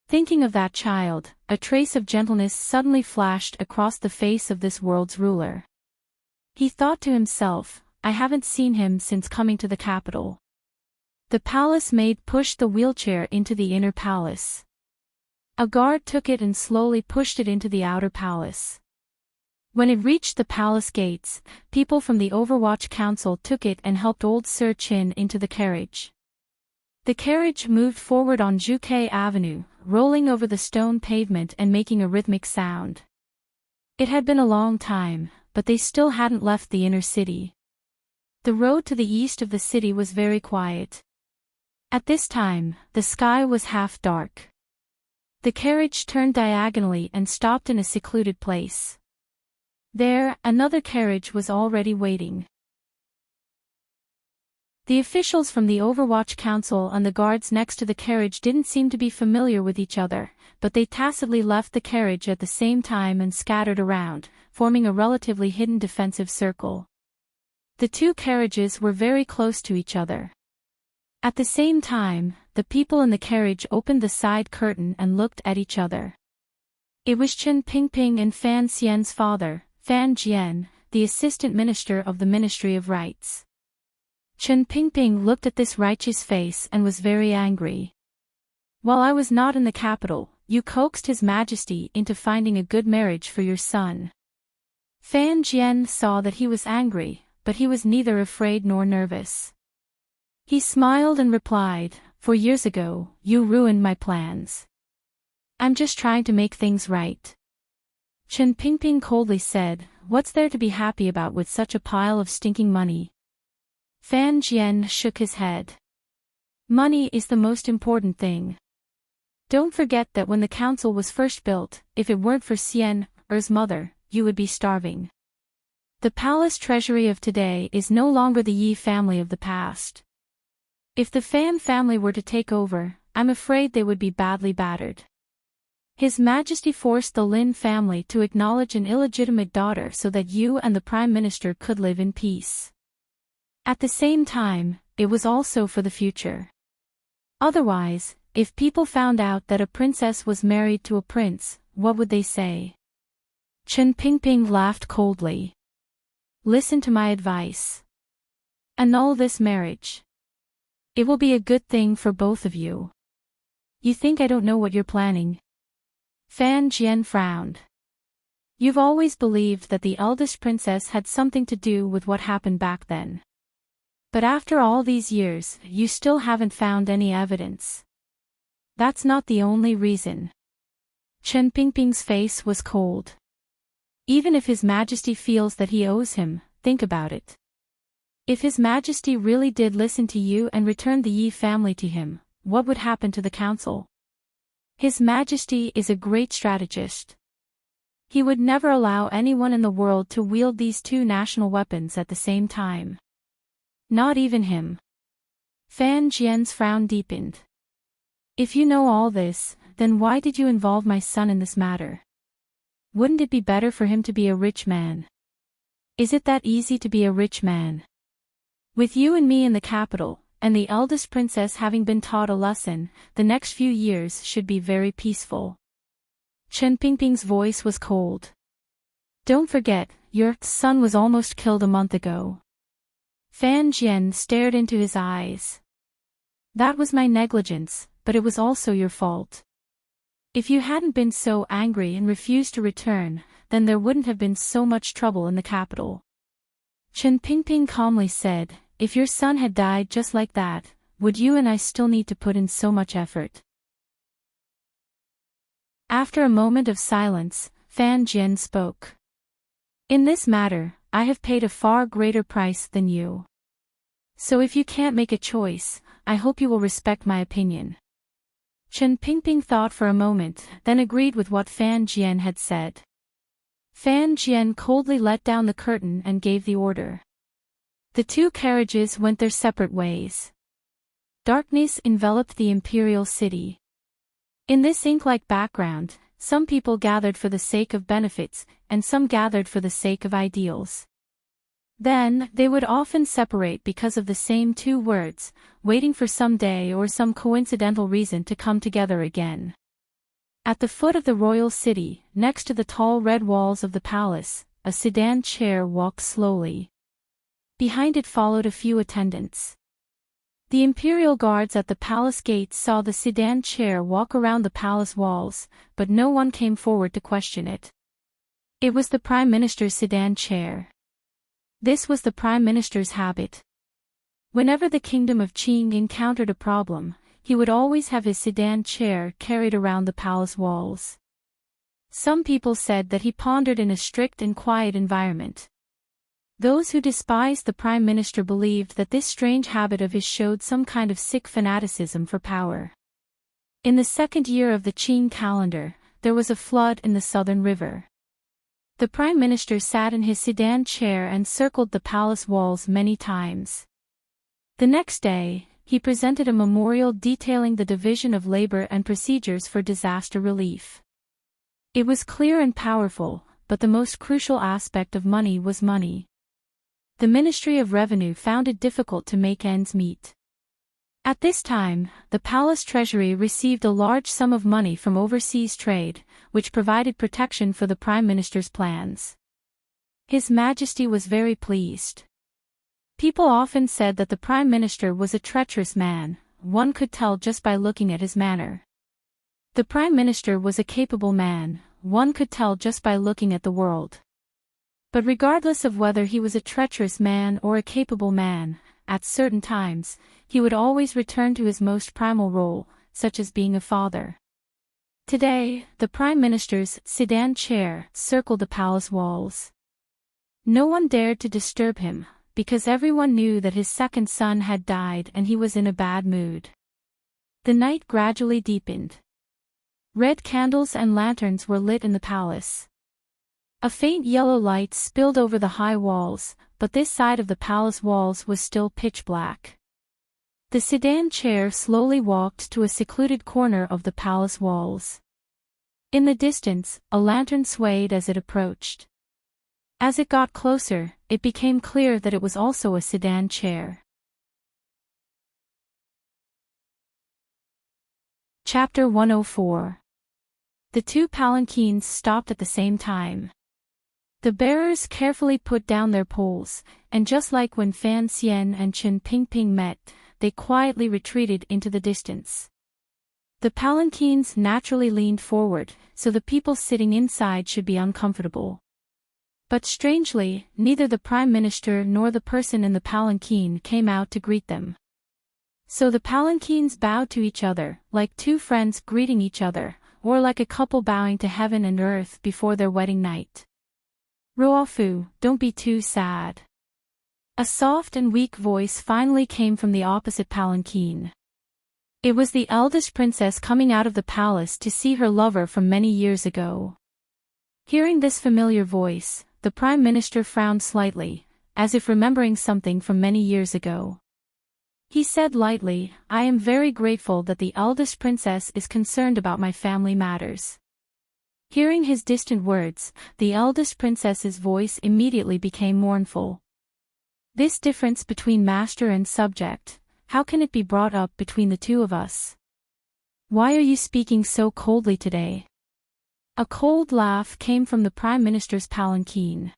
Thinking of that child, a trace of gentleness suddenly flashed across the face of this world's ruler. He thought to himself, I haven't seen him since coming to the capital. The palace maid pushed the wheelchair into the inner palace. A guard took it and slowly pushed it into the outer palace. When it reached the palace gates, people from the Overwatch Council took it and helped old Sir Qin into the carriage. The carriage moved forward on Zhuke Avenue, rolling over the stone pavement and making a rhythmic sound. It had been a long time, but they still hadn't left the inner city. The road to the east of the city was very quiet. At this time, the sky was half dark. The carriage turned diagonally and stopped in a secluded place. There, another carriage was already waiting. The officials from the Overwatch Council and the guards next to the carriage didn't seem to be familiar with each other, but they tacitly left the carriage at the same time and scattered around, forming a relatively hidden defensive circle. The two carriages were very close to each other. At the same time, the people in the carriage opened the side curtain and looked at each other. It was Chen Pingping and Fan Xian's father, Fan Jian, the assistant minister of the Ministry of Rights. Chen Pingping looked at this righteous face and was very angry. While I was not in the capital, you coaxed His Majesty into finding a good marriage for your son. Fan Jian saw that he was angry, but he was neither afraid nor nervous. He smiled and replied, 4 years ago, you ruined my plans. I'm just trying to make things right. Chen Pingping coldly said, what's there to be happy about with such a pile of stinking money? Fan Jian shook his head. Money is the most important thing. Don't forget that when the council was first built, if it weren't for Xian, Er's mother, you would be starving. The palace treasury of today is no longer the Yi family of the past. If the Fan family were to take over, I'm afraid they would be badly battered. His Majesty forced the Lin family to acknowledge an illegitimate daughter so that you and the Prime Minister could live in peace. At the same time, it was also for the future. Otherwise, if people found out that a princess was married to a prince, what would they say? Chen Pingping laughed coldly. Listen to my advice. Annul this marriage. It will be a good thing for both of you. You think I don't know what you're planning? Fan Jian frowned. You've always believed that the eldest princess had something to do with what happened back then. But after all these years, you still haven't found any evidence. That's not the only reason. Chen Pingping's face was cold. Even if His Majesty feels that he owes him, think about it. If His Majesty really did listen to you and returned the Yi family to him, what would happen to the council? His Majesty is a great strategist. He would never allow anyone in the world to wield these two national weapons at the same time. Not even him. Fan Jian's frown deepened. If you know all this, then why did you involve my son in this matter? Wouldn't it be better for him to be a rich man? Is it that easy to be a rich man? With you and me in the capital, and the eldest princess having been taught a lesson, the next few years should be very peaceful. Chen Pingping's voice was cold. Don't forget, your son was almost killed a month ago. Fan Jian stared into his eyes. That was my negligence, but it was also your fault. If you hadn't been so angry and refused to return, then there wouldn't have been so much trouble in the capital. Chen Pingping calmly said, "If your son had died just like that, would you and I still need to put in so much effort?" After a moment of silence, Fan Jian spoke. "In this matter, I have paid a far greater price than you. So if you can't make a choice, I hope you will respect my opinion." Chen Pingping thought for a moment, then agreed with what Fan Jian had said. Fan Jian coldly let down the curtain and gave the order. The two carriages went their separate ways. Darkness enveloped the imperial city. In this ink-like background, some people gathered for the sake of benefits, and some gathered for the sake of ideals. Then, they would often separate because of the same two words, waiting for some day or some coincidental reason to come together again. At the foot of the royal city, next to the tall red walls of the palace, a sedan chair walked slowly. Behind it followed a few attendants. The imperial guards at the palace gates saw the sedan chair walk around the palace walls, but no one came forward to question it. It was the Prime Minister's sedan chair. This was the Prime Minister's habit. Whenever the kingdom of Qing encountered a problem, he would always have his sedan chair carried around the palace walls. Some people said that he pondered in a strict and quiet environment. Those who despised the Prime Minister believed that this strange habit of his showed some kind of sick fanaticism for power. In the second year of the Qing calendar, there was a flood in the southern river. The Prime Minister sat in his sedan chair and circled the palace walls many times. The next day, he presented a memorial detailing the division of labor and procedures for disaster relief. It was clear and powerful, but the most crucial aspect of money was money. The Ministry of Revenue found it difficult to make ends meet. At this time, the palace treasury received a large sum of money from overseas trade, which provided protection for the Prime Minister's plans. His Majesty was very pleased. People often said that the Prime Minister was a treacherous man, one could tell just by looking at his manner. The Prime Minister was a capable man, one could tell just by looking at the world. But regardless of whether he was a treacherous man or a capable man, at certain times, he would always return to his most primal role, such as being a father. Today, the Prime Minister's sedan chair circled the palace walls. No one dared to disturb him, because everyone knew that his second son had died and he was in a bad mood. The night gradually deepened. Red candles and lanterns were lit in the palace. A faint yellow light spilled over the high walls, but this side of the palace walls was still pitch black. The sedan chair slowly walked to a secluded corner of the palace walls. In the distance, a lantern swayed as it approached. As it got closer, it became clear that it was also a sedan chair. Chapter 104. The two palanquins stopped at the same time. The bearers carefully put down their poles, and just like when Fan Xian and Chen Pingping met, they quietly retreated into the distance. The palanquins naturally leaned forward, so the people sitting inside should be uncomfortable. But strangely, neither the Prime Minister nor the person in the palanquin came out to greet them. So the palanquins bowed to each other, like two friends greeting each other, or like a couple bowing to heaven and earth before their wedding night. "Ruofu, don't be too sad." A soft and weak voice finally came from the opposite palanquin. It was the eldest princess coming out of the palace to see her lover from many years ago. Hearing this familiar voice, the Prime Minister frowned slightly, as if remembering something from many years ago. He said lightly, "I am very grateful that the eldest princess is concerned about my family matters." Hearing his distant words, the eldest princess's voice immediately became mournful. "This difference between master and subject, how can it be brought up between the two of us? Why are you speaking so coldly today?" A cold laugh came from the Prime Minister's palanquin.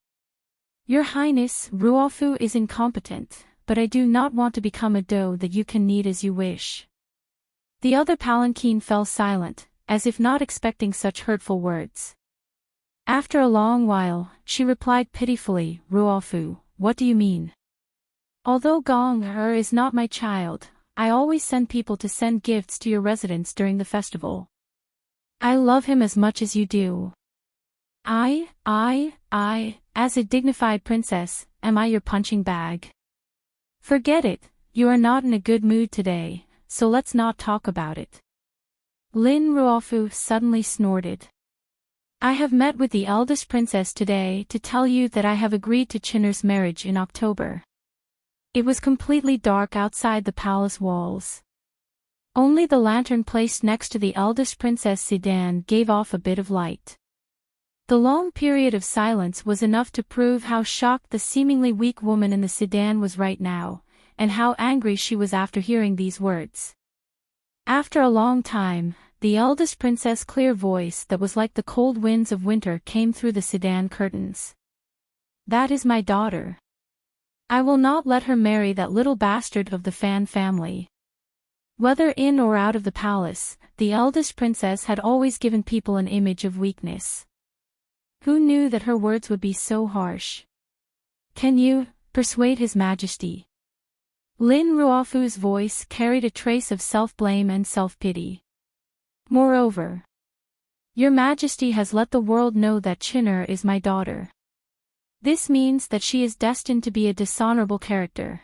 "Your Highness, Ruofu is incompetent, but I do not want to become a doe that you can knead as you wish." The other palanquin fell silent, as if not expecting such hurtful words. After a long while, she replied pitifully, "Ruofu, what do you mean? Although Gong-er is not my child, I always send people to send gifts to your residence during the festival. I love him as much as you do. As a dignified princess, am I your punching bag? Forget it, you are not in a good mood today, so let's not talk about it. Lin Ruofu suddenly snorted. I have met with the eldest princess today to tell you that I have agreed to Chinner's marriage in October. It was completely dark outside the palace walls. Only the lantern placed next to the eldest princess sedan gave off a bit of light. The long period of silence was enough to prove how shocked the seemingly weak woman in the sedan was right now, and how angry she was after hearing these words. After a long time, the eldest princess' clear voice that was like the cold winds of winter came through the sedan curtains. That is my daughter. I will not let her marry that little bastard of the Fan family. Whether in or out of the palace, the eldest princess had always given people an image of weakness. Who knew that her words would be so harsh? Can you persuade His Majesty? Lin Ruofu's voice carried a trace of self-blame and self-pity. Moreover, Your Majesty has let the world know that Chinner is my daughter. This means that she is destined to be a dishonorable character.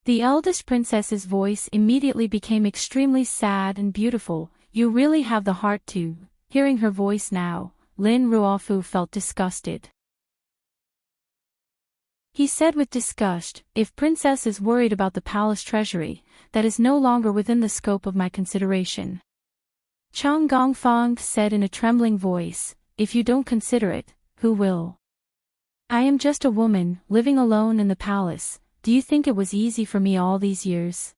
The eldest princess's voice immediately became extremely sad and beautiful. You really have the heart to. Hearing her voice now, Lin Ruofu felt disgusted. He said with disgust, if Princess is worried about the palace treasury, that is no longer within the scope of my consideration. Chang Gongfang said in a trembling voice, if you don't consider it, who will? I am just a woman, living alone in the palace. Do you think it was easy for me all these years?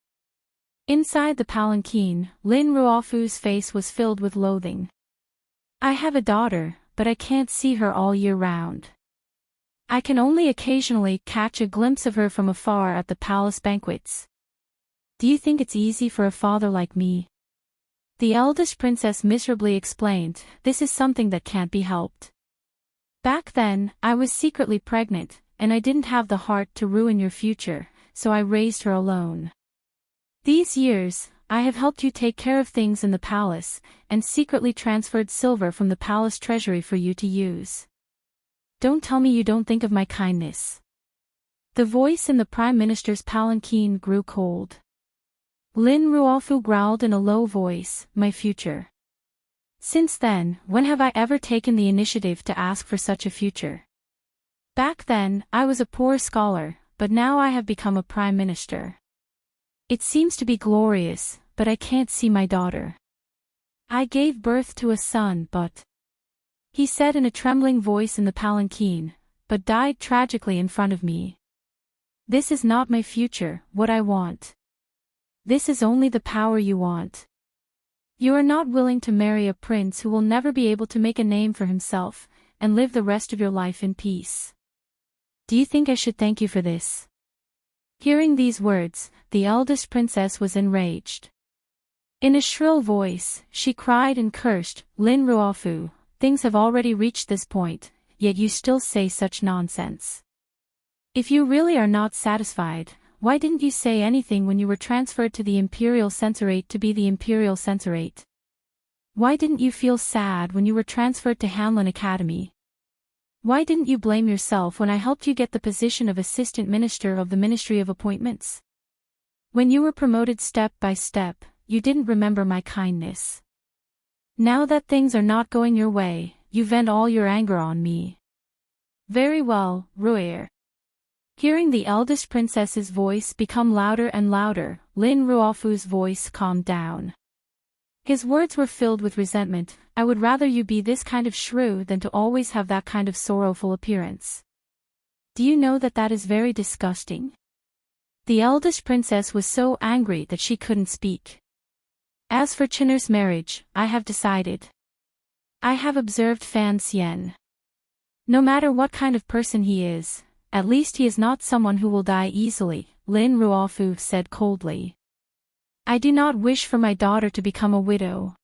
Inside the palanquin, Lin Ruofu's face was filled with loathing. I have a daughter, but I can't see her all year round. I can only occasionally catch a glimpse of her from afar at the palace banquets. Do you think it's easy for a father like me? The eldest princess miserably explained, this is something that can't be helped. Back then, I was secretly pregnant, and I didn't have the heart to ruin your future, so I raised her alone. These years, I have helped you take care of things in the palace, and secretly transferred silver from the palace treasury for you to use. Don't tell me you don't think of my kindness. The voice in the Prime Minister's palanquin grew cold. Lin Ruofu growled in a low voice, my future. Since then, when have I ever taken the initiative to ask for such a future? Back then, I was a poor scholar, but now I have become a Prime Minister. It seems to be glorious, but I can't see my daughter. I gave birth to a son, but... He said in a trembling voice in the palanquin, but died tragically in front of me. This is not my future, what I want. This is only the power you want. You are not willing to marry a prince who will never be able to make a name for himself, and live the rest of your life in peace. Do you think I should thank you for this? Hearing these words, the eldest princess was enraged. In a shrill voice, she cried and cursed, Lin Ruofu, things have already reached this point, yet you still say such nonsense. If you really are not satisfied, why didn't you say anything when you were transferred to the Imperial Censorate to be the Imperial Censorate? Why didn't you feel sad when you were transferred to Hanlin Academy? Why didn't you blame yourself when I helped you get the position of Assistant Minister of the Ministry of Appointments? When you were promoted step by step, you didn't remember my kindness. Now that things are not going your way, you vent all your anger on me. Very well, Ruoer. Hearing the eldest princess's voice become louder and louder, Lin Ruofu's voice calmed down. His words were filled with resentment. I would rather you be this kind of shrew than to always have that kind of sorrowful appearance. Do you know that that is very disgusting? The eldest princess was so angry that she couldn't speak. As for Chinner's marriage, I have decided. I have observed Fan Xian. No matter what kind of person he is, at least he is not someone who will die easily, Lin Ruofu said coldly. I do not wish for my daughter to become a widow.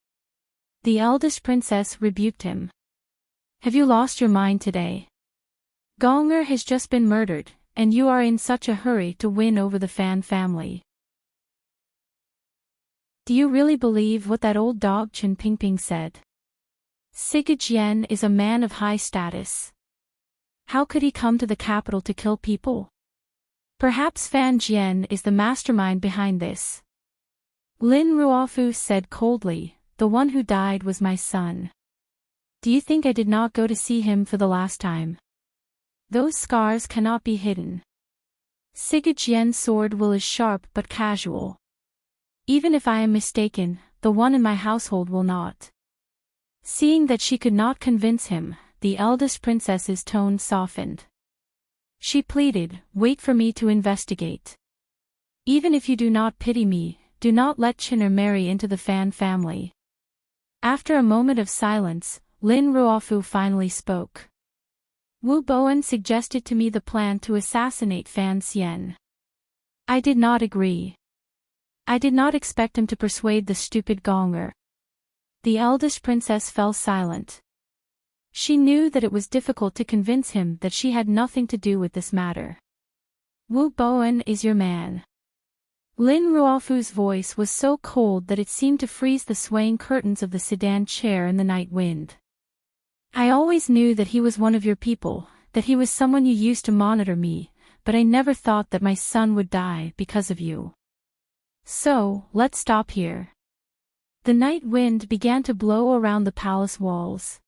The eldest princess rebuked him. Have you lost your mind today? Gonger has just been murdered, and you are in such a hurry to win over the Fan family. Do you really believe what that old dog Chen Pingping said? Sigurd is a man of high status. How could he come to the capital to kill people? Perhaps Fan Jian is the mastermind behind this. Lin Ruofu said coldly, the one who died was my son. Do you think I did not go to see him for the last time? Those scars cannot be hidden. Sigurd Jian's sword will is sharp but casual. Even if I am mistaken, the one in my household will not. Seeing that she could not convince him, the eldest princess's tone softened. She pleaded, wait for me to investigate. Even if you do not pity me, do not let Chinner marry into the Fan family. After a moment of silence, Lin Ruofu finally spoke. Wu Bowen suggested to me the plan to assassinate Fan Xian. I did not agree. I did not expect him to persuade the stupid Gonger. The eldest princess fell silent. She knew that it was difficult to convince him that she had nothing to do with this matter. Wu Bowen is your man. Lin Ruofu's voice was so cold that it seemed to freeze the swaying curtains of the sedan chair in the night wind. I always knew that he was one of your people, that he was someone you used to monitor me, but I never thought that my son would die because of you. So, let's stop here. The night wind began to blow around the palace walls.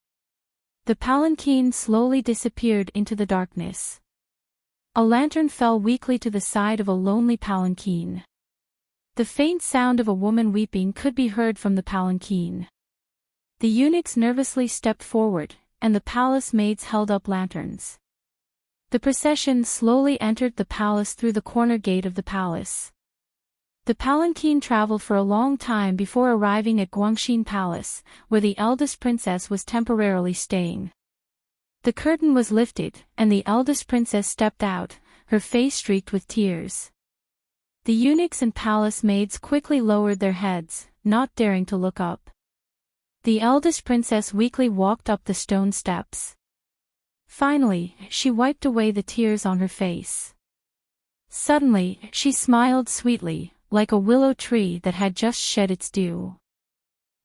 The palanquin slowly disappeared into the darkness. A lantern fell weakly to the side of a lonely palanquin. The faint sound of a woman weeping could be heard from the palanquin. The eunuchs nervously stepped forward, and the palace maids held up lanterns. The procession slowly entered the palace through the corner gate of the palace. The palanquin traveled for a long time before arriving at Guangxin Palace, where the eldest princess was temporarily staying. The curtain was lifted, and the eldest princess stepped out, her face streaked with tears. The eunuchs and palace maids quickly lowered their heads, not daring to look up. The eldest princess weakly walked up the stone steps. Finally, she wiped away the tears on her face. Suddenly, she smiled sweetly, like a willow tree that had just shed its dew.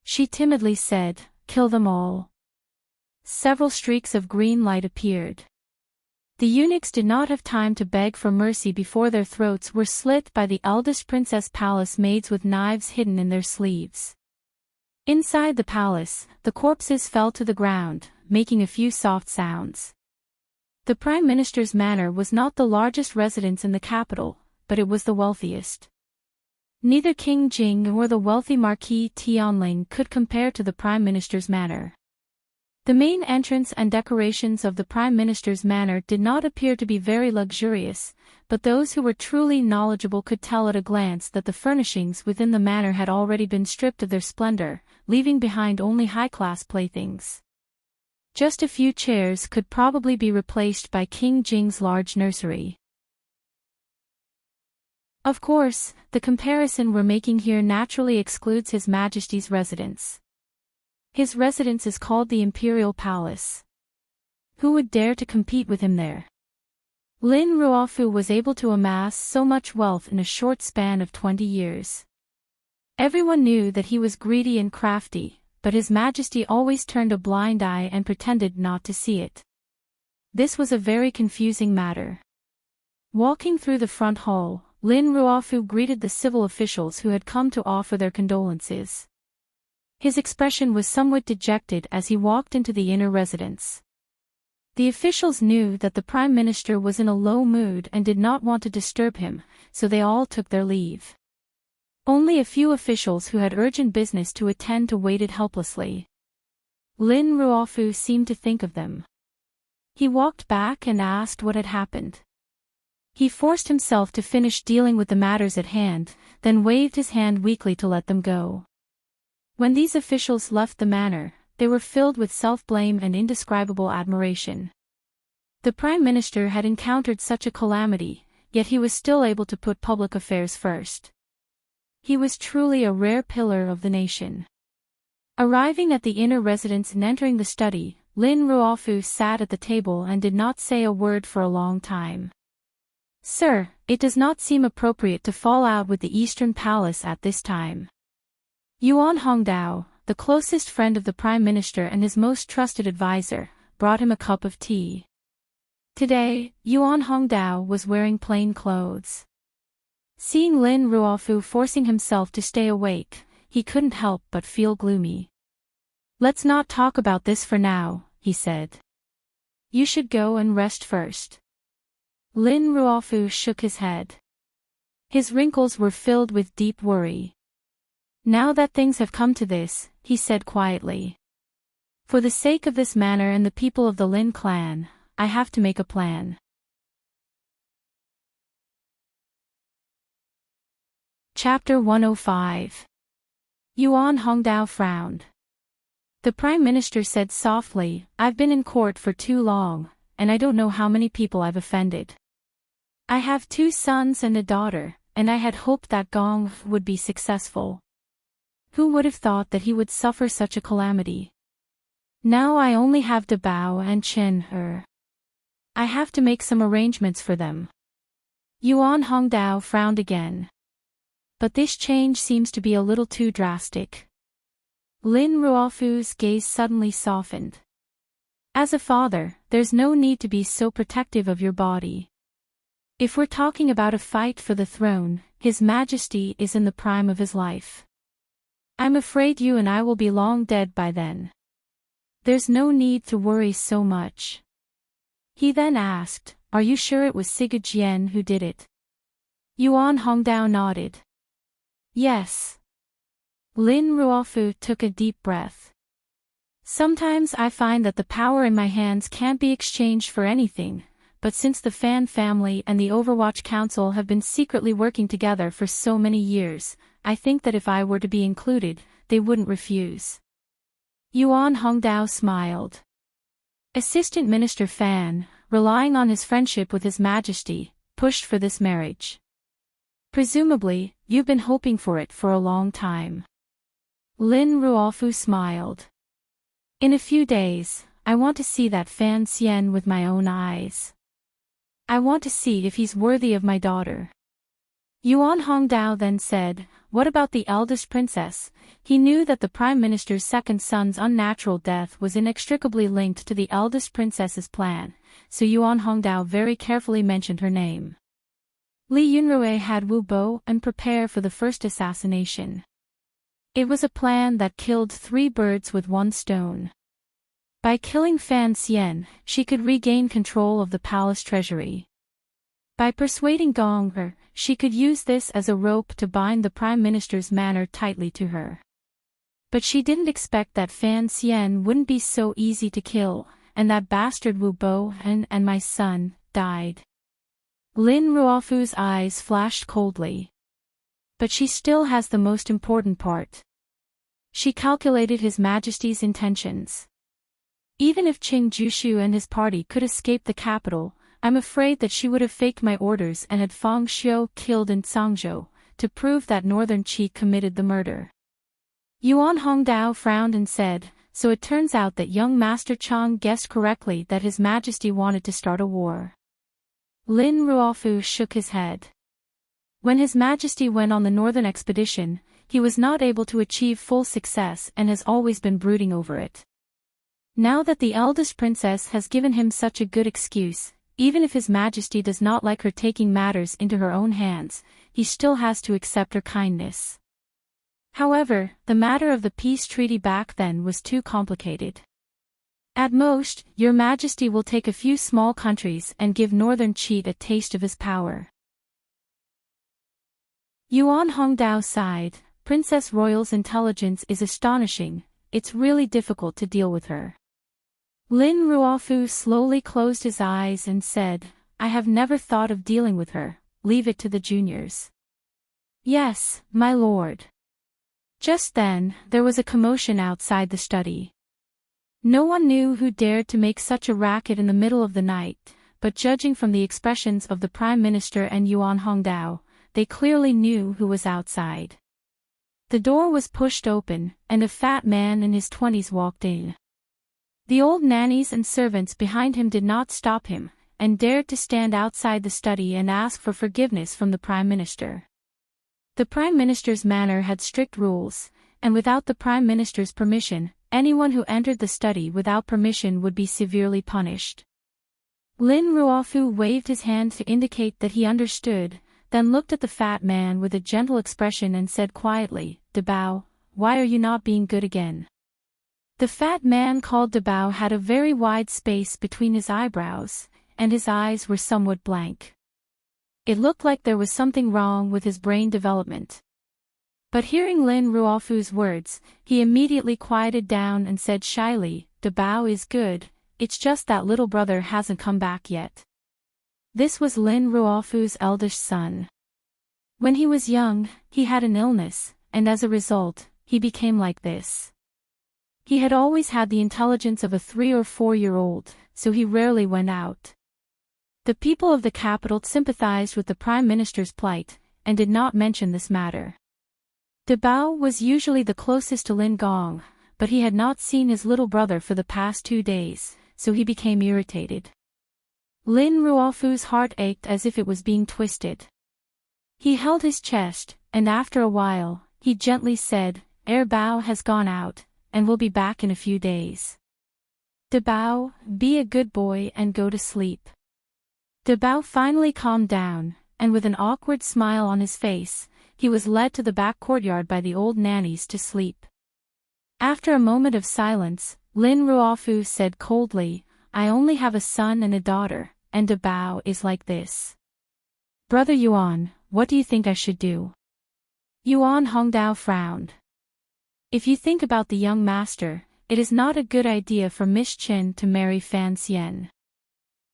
She timidly said, kill them all. Several streaks of green light appeared. The eunuchs did not have time to beg for mercy before their throats were slit by the eldest princess palace maids with knives hidden in their sleeves. Inside the palace, the corpses fell to the ground, making a few soft sounds. The Prime Minister's manor was not the largest residence in the capital, but it was the wealthiest. Neither King Jing nor the wealthy Marquis Tianling could compare to the Prime Minister's manor. The main entrance and decorations of the Prime Minister's manor did not appear to be very luxurious, but those who were truly knowledgeable could tell at a glance that the furnishings within the manor had already been stripped of their splendor, leaving behind only high-class playthings. Just a few chairs could probably be replaced by King Jing's large nursery. Of course, the comparison we're making here naturally excludes His Majesty's residence. His residence is called the Imperial Palace. Who would dare to compete with him there? Lin Ruofu was able to amass so much wealth in a short span of 20 years. Everyone knew that he was greedy and crafty, but His Majesty always turned a blind eye and pretended not to see it. This was a very confusing matter. Walking through the front hall, Lin Ruofu greeted the civil officials who had come to offer their condolences. His expression was somewhat dejected as he walked into the inner residence. The officials knew that the Prime Minister was in a low mood and did not want to disturb him, so they all took their leave. Only a few officials who had urgent business to attend to waited helplessly. Lin Ruofu seemed to think of them. He walked back and asked what had happened. He forced himself to finish dealing with the matters at hand, then waved his hand weakly to let them go. When these officials left the manor, they were filled with self-blame and indescribable admiration. The Prime Minister had encountered such a calamity, yet he was still able to put public affairs first. He was truly a rare pillar of the nation. Arriving at the inner residence and entering the study, Lin Ruofu sat at the table and did not say a word for a long time. Sir, it does not seem appropriate to fall out with the Eastern Palace at this time. Yuan Hongdao, the closest friend of the Prime Minister and his most trusted advisor, brought him a cup of tea. Today, Yuan Hongdao was wearing plain clothes. Seeing Lin Ruofu forcing himself to stay awake, he couldn't help but feel gloomy. Let's not talk about this for now, he said. You should go and rest first. Lin Ruofu shook his head. His wrinkles were filled with deep worry. Now that things have come to this, he said quietly. For the sake of this manor and the people of the Lin clan, I have to make a plan. Chapter 105. Yuan Hongdao frowned. The Prime Minister said softly, I've been in court for too long, and I don't know how many people I've offended. I have 2 sons and a daughter, and I had hoped that Gong would be successful. Who would have thought that he would suffer such a calamity? Now I only have Dabao and Chen. I have to make some arrangements for them. Yuan Hongdao frowned again. But this change seems to be a little too drastic. Lin Ruofu's gaze suddenly softened. As a father, there's no need to be so protective of your body. If we're talking about a fight for the throne, His Majesty is in the prime of his life. I'm afraid you and I will be long dead by then. There's no need to worry so much. He then asked, Are you sure it was Siga Jian who did it? Yuan Hongdao nodded. Yes. Lin Ruofu took a deep breath. Sometimes I find that the power in my hands can't be exchanged for anything, but since the Fan family and the Overwatch Council have been secretly working together for so many years, I think that if I were to be included, they wouldn't refuse. Yuan Hongdao smiled. Assistant Minister Fan, relying on his friendship with His Majesty, pushed for this marriage. Presumably, you've been hoping for it for a long time. Lin Ruofu smiled. In a few days, I want to see that Fan Xian with my own eyes. I want to see if he's worthy of my daughter. Yuan Hongdao then said, What about the eldest princess? He knew that the Prime Minister's second son's unnatural death was inextricably linked to the eldest princess's plan, so Yuan Hongdao very carefully mentioned her name. Li Yunrui had Wu Bo and prepare for the first assassination. It was a plan that killed 3 birds with 1 stone. By killing Fan Xian, she could regain control of the palace treasury. By persuading Gong, she could use this as a rope to bind the Prime Minister's manor tightly to her. But she didn't expect that Fan Xian wouldn't be so easy to kill, and that bastard Wu Bo and my son died. Lin Ruofu's eyes flashed coldly. But she still has the most important part. She calculated His Majesty's intentions. Even if Qing Jushu and his party could escape the capital, I'm afraid that she would have faked my orders and had Fang Xiu killed in Cangzhou, to prove that Northern Qi committed the murder. Yuan Hongdao frowned and said, So it turns out that young Master Chang guessed correctly that His Majesty wanted to start a war. Lin Ruofu shook his head. When His Majesty went on the northern expedition, he was not able to achieve full success and has always been brooding over it. Now that the eldest princess has given him such a good excuse, even if His Majesty does not like her taking matters into her own hands, he still has to accept her kindness. However, the matter of the peace treaty back then was too complicated. At most, Your Majesty will take a few small countries and give Northern Qi a taste of his power. Yuan Hongdao sighed, Princess Royal's intelligence is astonishing, it's really difficult to deal with her. Lin Ruofu slowly closed his eyes and said, I have never thought of dealing with her, leave it to the juniors. Yes, my lord. Just then, there was a commotion outside the study. No one knew who dared to make such a racket in the middle of the night, but judging from the expressions of the Prime Minister and Yuan Hongdao, they clearly knew who was outside. The door was pushed open, and a fat man in his 20s walked in. The old nannies and servants behind him did not stop him, and dared to stand outside the study and ask for forgiveness from the Prime Minister. The Prime Minister's manor had strict rules, and without the Prime Minister's permission, anyone who entered the study without permission would be severely punished. Lin Ruofu waved his hand to indicate that he understood, then looked at the fat man with a gentle expression and said quietly, "Dabao, why are you not being good again?" The fat man called Dabao had a very wide space between his eyebrows, and his eyes were somewhat blank. It looked like there was something wrong with his brain development. But hearing Lin Ruofu's words, he immediately quieted down and said shyly, "Dabao is good, it's just that little brother hasn't come back yet." This was Lin Ruofu's eldest son. When he was young, he had an illness, and as a result, he became like this. He had always had the intelligence of a 3 or 4-year-old, so he rarely went out. The people of the capital sympathized with the Prime Minister's plight, and did not mention this matter. Dabao was usually the closest to Lin Gong, but he had not seen his little brother for the past 2 days, so he became irritated. Lin Ruofu's heart ached as if it was being twisted. He held his chest, and after a while, he gently said, "Bao has gone out, and will be back in a few days. Dabao, be a good boy and go to sleep." Dabao finally calmed down, and with an awkward smile on his face, he was led to the back courtyard by the old nannies to sleep. After a moment of silence, Lin Ruofu said coldly, "I only have a son and a daughter, and Dabao is like this. Brother Yuan, what do you think I should do?" Yuan Hongdao frowned. "If you think about the young master, it is not a good idea for Miss Qin to marry Fan Xian.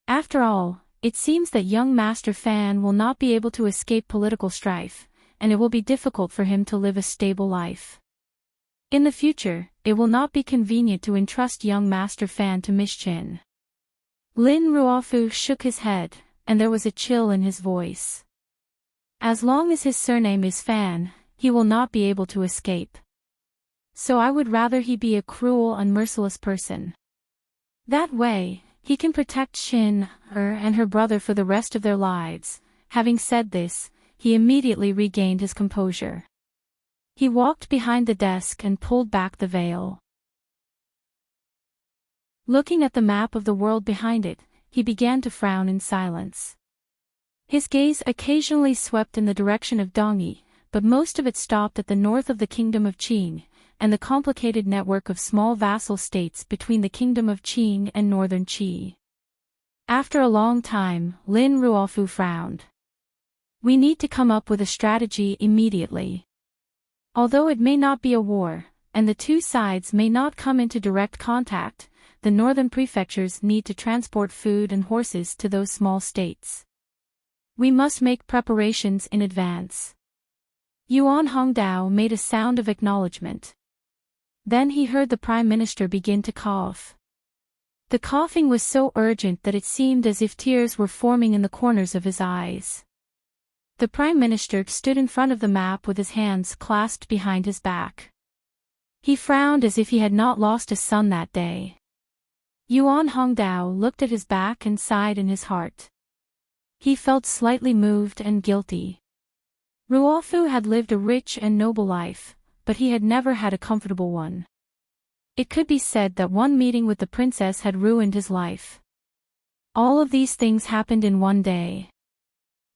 After all, it seems that young Master Fan will not be able to escape political strife, and it will be difficult for him to live a stable life. In the future, it will not be convenient to entrust young Master Fan to Miss Qin." Lin Ruofu shook his head, and there was a chill in his voice. "As long as his surname is Fan, he will not be able to escape. So I would rather he be a cruel and merciless person. That way, he can protect Qin, her and her brother for the rest of their lives." Having said this, he immediately regained his composure. He walked behind the desk and pulled back the veil. Looking at the map of the world behind it, he began to frown in silence. His gaze occasionally swept in the direction of Dongyi, but most of it stopped at the north of the Kingdom of Qing, and the complicated network of small vassal states between the Kingdom of Qing and Northern Qi. After a long time, Lin Ruofu frowned. "We need to come up with a strategy immediately. Although it may not be a war, and the two sides may not come into direct contact, the northern prefectures need to transport food and horses to those small states. We must make preparations in advance." Yuan Hongdao made a sound of acknowledgement. Then he heard the Prime Minister begin to cough. The coughing was so urgent that it seemed as if tears were forming in the corners of his eyes. The Prime Minister stood in front of the map with his hands clasped behind his back. He frowned as if he had not lost a son that day. Yuan Hongdao looked at his back and sighed in his heart. He felt slightly moved and guilty. Ruofu had lived a rich and noble life, but he had never had a comfortable one. It could be said that one meeting with the princess had ruined his life. All of these things happened in one day.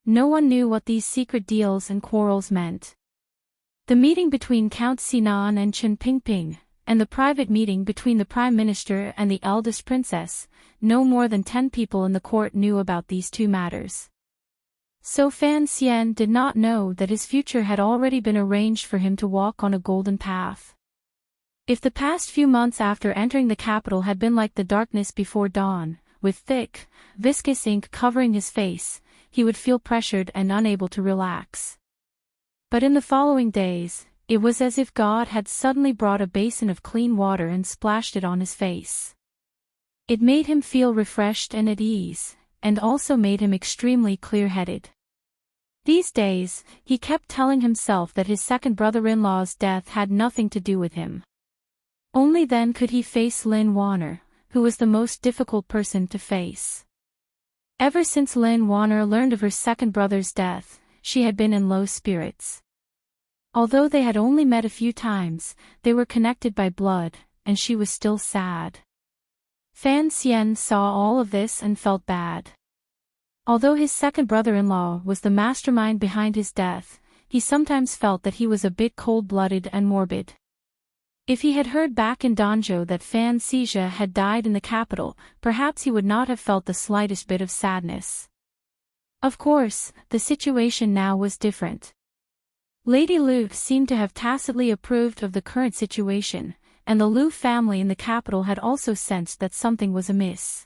No one knew what these secret deals and quarrels meant. The meeting between Count Sinan and Chen Pingping, and the private meeting between the Prime Minister and the eldest princess, no more than 10 people in the court knew about these two matters. So Fan Xian did not know that his future had already been arranged for him to walk on a golden path. If the past few months after entering the capital had been like the darkness before dawn, with thick, viscous ink covering his face, he would feel pressured and unable to relax. But in the following days, it was as if God had suddenly brought a basin of clean water and splashed it on his face. It made him feel refreshed and at ease, and also made him extremely clear-headed. These days, he kept telling himself that his second brother-in-law's death had nothing to do with him. Only then could he face Lin Warner, who was the most difficult person to face. Ever since Lin Wanner learned of her second brother's death, she had been in low spirits. Although they had only met a few times, they were connected by blood, and she was still sad. Fan Xian saw all of this and felt bad. Although his second brother-in-law was the mastermind behind his death, he sometimes felt that he was a bit cold-blooded and morbid. If he had heard back in Danzhou that Fan Xizha had died in the capital, perhaps he would not have felt the slightest bit of sadness. Of course, the situation now was different. Lady Lu seemed to have tacitly approved of the current situation, and the Lu family in the capital had also sensed that something was amiss.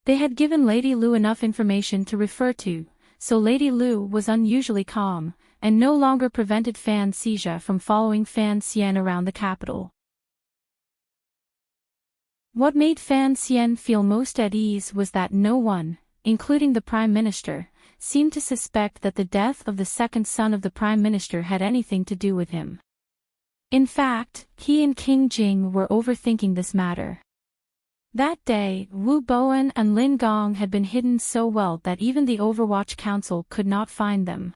They had given Lady Lu enough information to refer to, so Lady Lu was unusually calm, and no longer prevented Fan Xizha from following Fan Xian around the capital. What made Fan Xian feel most at ease was that no one, including the Prime Minister, seemed to suspect that the death of the second son of the Prime Minister had anything to do with him. In fact, he and King Jing were overthinking this matter. That day, Wu Bowen and Lin Gong had been hidden so well that even the Overwatch Council could not find them.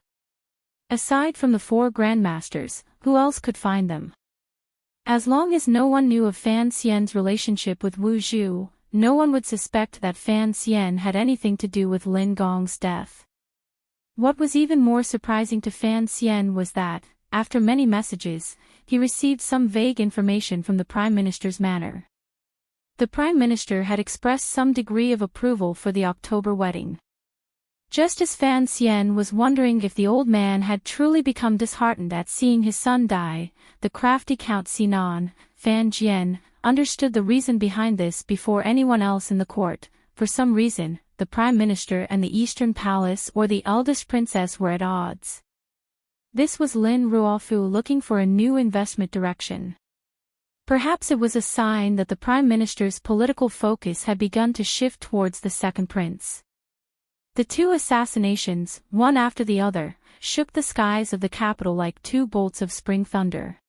Aside from the 4 Grandmasters, who else could find them? As long as no one knew of Fan Xian's relationship with Wu Zhu, no one would suspect that Fan Xian had anything to do with Lin Gong's death. What was even more surprising to Fan Xian was that, after many messages, he received some vague information from the Prime Minister's manner. The Prime Minister had expressed some degree of approval for the October wedding. Just as Fan Xian was wondering if the old man had truly become disheartened at seeing his son die, the crafty Count Sinan, Fan Jian, understood the reason behind this before anyone else in the court. For some reason, the Prime Minister and the Eastern Palace or the eldest princess were at odds. This was Lin Ruofu looking for a new investment direction. Perhaps it was a sign that the Prime Minister's political focus had begun to shift towards the second prince. The 2 assassinations, one after the other, shook the skies of the capital like 2 bolts of spring thunder.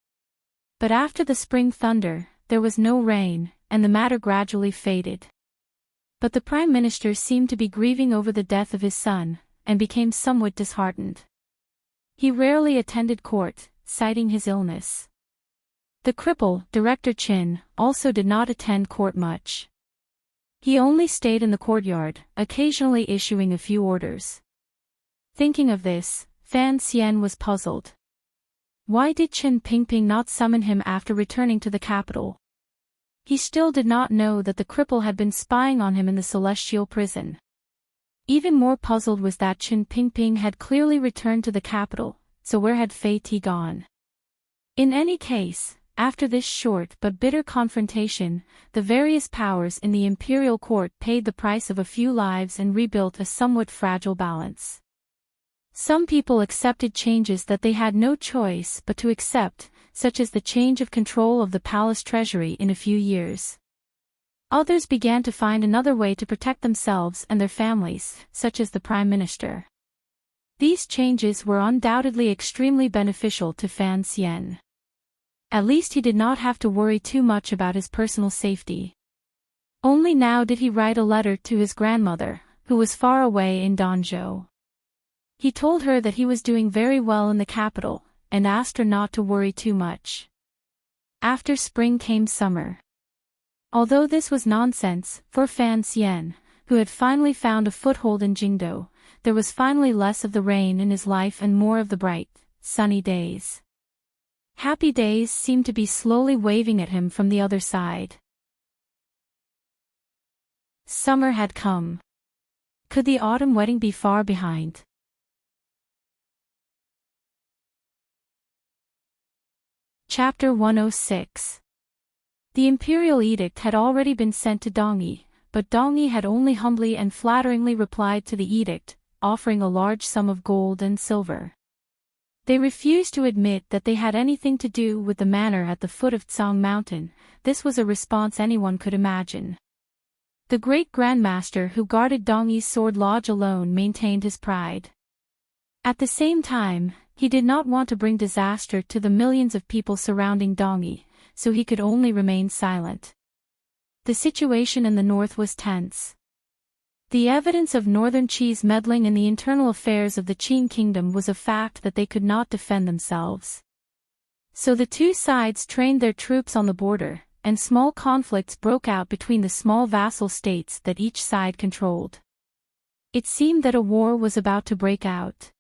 But after the spring thunder, there was no rain, and the matter gradually faded. But the Prime Minister seemed to be grieving over the death of his son, and became somewhat disheartened. He rarely attended court, citing his illness. The cripple, Director Qin, also did not attend court much. He only stayed in the courtyard, occasionally issuing a few orders. Thinking of this, Fan Xian was puzzled. Why did Qin Pingping not summon him after returning to the capital? He still did not know that the cripple had been spying on him in the celestial prison. Even more puzzled was that Qin Pingping had clearly returned to the capital, so where had Fei Ti gone? In any case, after this short but bitter confrontation, the various powers in the imperial court paid the price of a few lives and rebuilt a somewhat fragile balance. Some people accepted changes that they had no choice but to accept, such as the change of control of the palace treasury in a few years. Others began to find another way to protect themselves and their families, such as the Prime Minister. These changes were undoubtedly extremely beneficial to Fan Xian. At least he did not have to worry too much about his personal safety. Only now did he write a letter to his grandmother, who was far away in Danzhou. He told her that he was doing very well in the capital, and asked her not to worry too much. After spring came summer. Although this was nonsense, for Fan Xian, who had finally found a foothold in Jingdou, there was finally less of the rain in his life and more of the bright, sunny days. Happy days seemed to be slowly waving at him from the other side. Summer had come. Could the autumn wedding be far behind? Chapter 106. The imperial edict had already been sent to Dongyi, but Dongyi had only humbly and flatteringly replied to the edict, offering a large sum of gold and silver. They refused to admit that they had anything to do with the manor at the foot of Tsang Mountain. This was a response anyone could imagine. The great grandmaster who guarded Dongyi's sword lodge alone maintained his pride. At the same time, he did not want to bring disaster to the millions of people surrounding Dongyi, so he could only remain silent. The situation in the north was tense. The evidence of northern Qi's meddling in the internal affairs of the Qin kingdom was a fact that they could not defend themselves. So the two sides trained their troops on the border, and small conflicts broke out between the small vassal states that each side controlled. It seemed that a war was about to break out.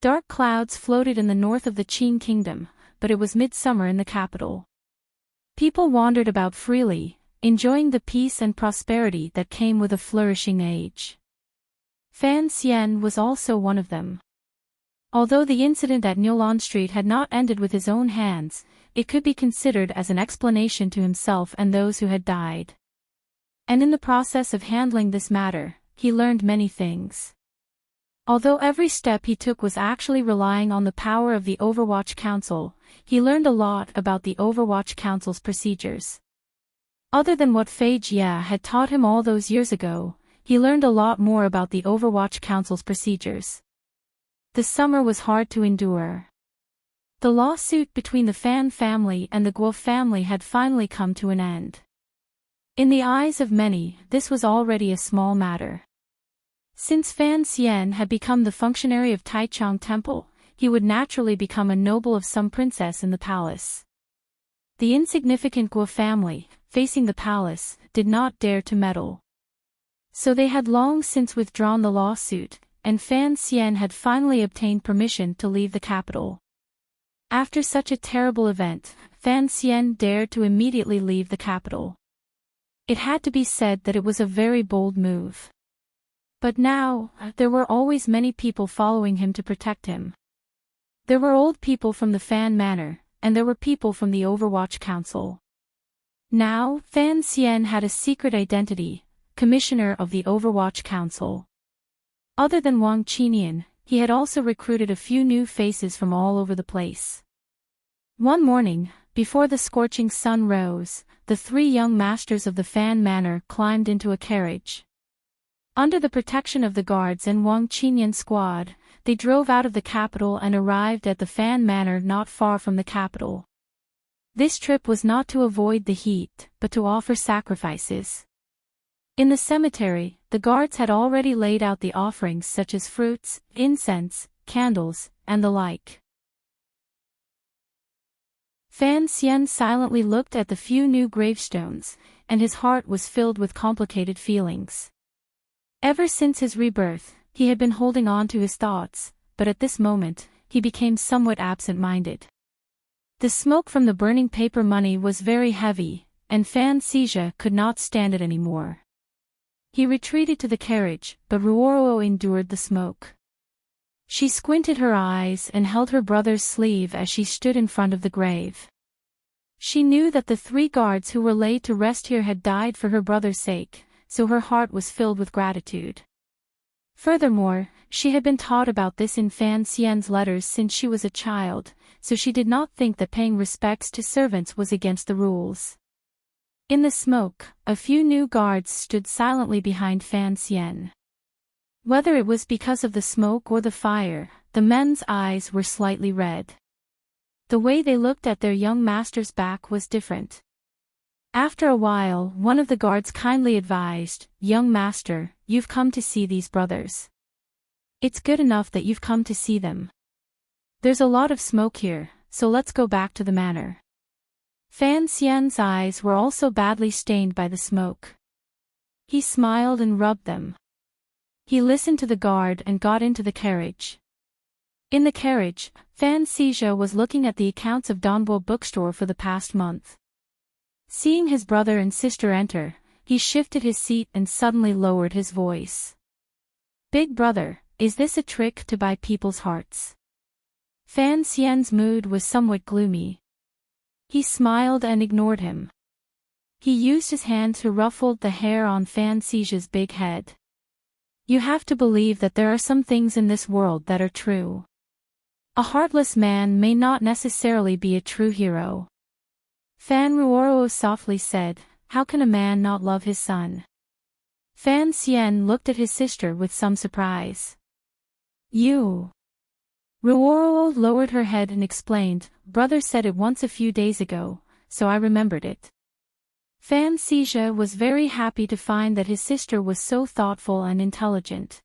Dark clouds floated in the north of the Qin kingdom, but it was midsummer in the capital. People wandered about freely, enjoying the peace and prosperity that came with a flourishing age. Fan Xian was also one of them. Although the incident at Nulon Street had not ended with his own hands, it could be considered as an explanation to himself and those who had died. And in the process of handling this matter, he learned many things. Although every step he took was actually relying on the power of the Overwatch Council, he learned a lot about the Overwatch Council's procedures. Other than what Fei Jia had taught him all those years ago, he learned a lot more about the Overwatch Council's procedures. The summer was hard to endure. The lawsuit between the Fan family and the Guo family had finally come to an end. In the eyes of many, this was already a small matter. Since Fan Xian had become the functionary of Taichung Temple, he would naturally become a noble of some princess in the palace. The insignificant Guo family, facing the palace, did not dare to meddle. So they had long since withdrawn the lawsuit, and Fan Xian had finally obtained permission to leave the capital. After such a terrible event, Fan Xian dared to immediately leave the capital. It had to be said that it was a very bold move. But now, there were always many people following him to protect him. There were old people from the Fan Manor, and there were people from the Overwatch Council. Now, Fan Xian had a secret identity, commissioner of the Overwatch Council. Other than Wang Qinian, he had also recruited a few new faces from all over the place. One morning, before the scorching sun rose, the three young masters of the Fan Manor climbed into a carriage. Under the protection of the guards and Wang Qinian's squad, they drove out of the capital and arrived at the Fan Manor not far from the capital. This trip was not to avoid the heat, but to offer sacrifices. In the cemetery, the guards had already laid out the offerings such as fruits, incense, candles, and the like. Fan Xian silently looked at the few new gravestones, and his heart was filled with complicated feelings. Ever since his rebirth, he had been holding on to his thoughts, but at this moment, he became somewhat absent-minded. The smoke from the burning paper money was very heavy, and Fan Xija could not stand it anymore. He retreated to the carriage, but Ruoro endured the smoke. She squinted her eyes and held her brother's sleeve as she stood in front of the grave. She knew that the three guards who were laid to rest here had died for her brother's sake, so her heart was filled with gratitude. Furthermore, she had been taught about this in Fan Xian's letters since she was a child, so she did not think that paying respects to servants was against the rules. In the smoke, a few new guards stood silently behind Fan Xian. Whether it was because of the smoke or the fire, the men's eyes were slightly red. The way they looked at their young master's back was different. After a while, one of the guards kindly advised, "Young master, you've come to see these brothers. It's good enough that you've come to see them. There's a lot of smoke here, so let's go back to the manor." Fan Xian's eyes were also badly stained by the smoke. He smiled and rubbed them. He listened to the guard and got into the carriage. In the carriage, Fan Xija was looking at the accounts of Donbo bookstore for the past month. Seeing his brother and sister enter, he shifted his seat and suddenly lowered his voice. "Big brother, is this a trick to buy people's hearts?" Fan Xian's mood was somewhat gloomy. He smiled and ignored him. He used his hand to ruffle the hair on Fan Xija's big head. "You have to believe that there are some things in this world that are true. A heartless man may not necessarily be a true hero." Fan Ruoro softly said, "How can a man not love his son?" Fan Xian looked at his sister with some surprise. "You?" Ruoro lowered her head and explained, "Brother said it once a few days ago, so I remembered it." Fan Xija was very happy to find that his sister was so thoughtful and intelligent.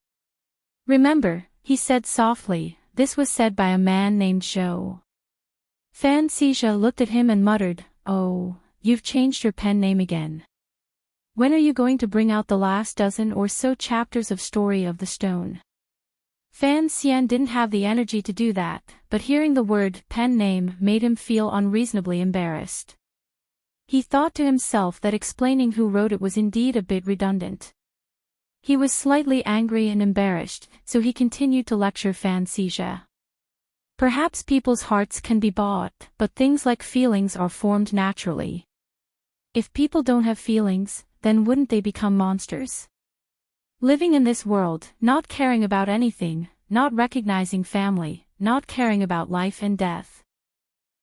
Remember, he said softly, this was said by a man named Zhou. Fan Xija looked at him and muttered, "Oh, you've changed your pen name again. When are you going to bring out the last dozen or so chapters of Story of the Stone?" Fan Xian didn't have the energy to do that, but hearing the word pen name made him feel unreasonably embarrassed. He thought to himself that explaining who wrote it was indeed a bit redundant. He was slightly angry and embarrassed, so he continued to lecture Fan Xija. Perhaps people's hearts can be bought, but things like feelings are formed naturally. If people don't have feelings, then wouldn't they become monsters? Living in this world, not caring about anything, not recognizing family, not caring about life and death.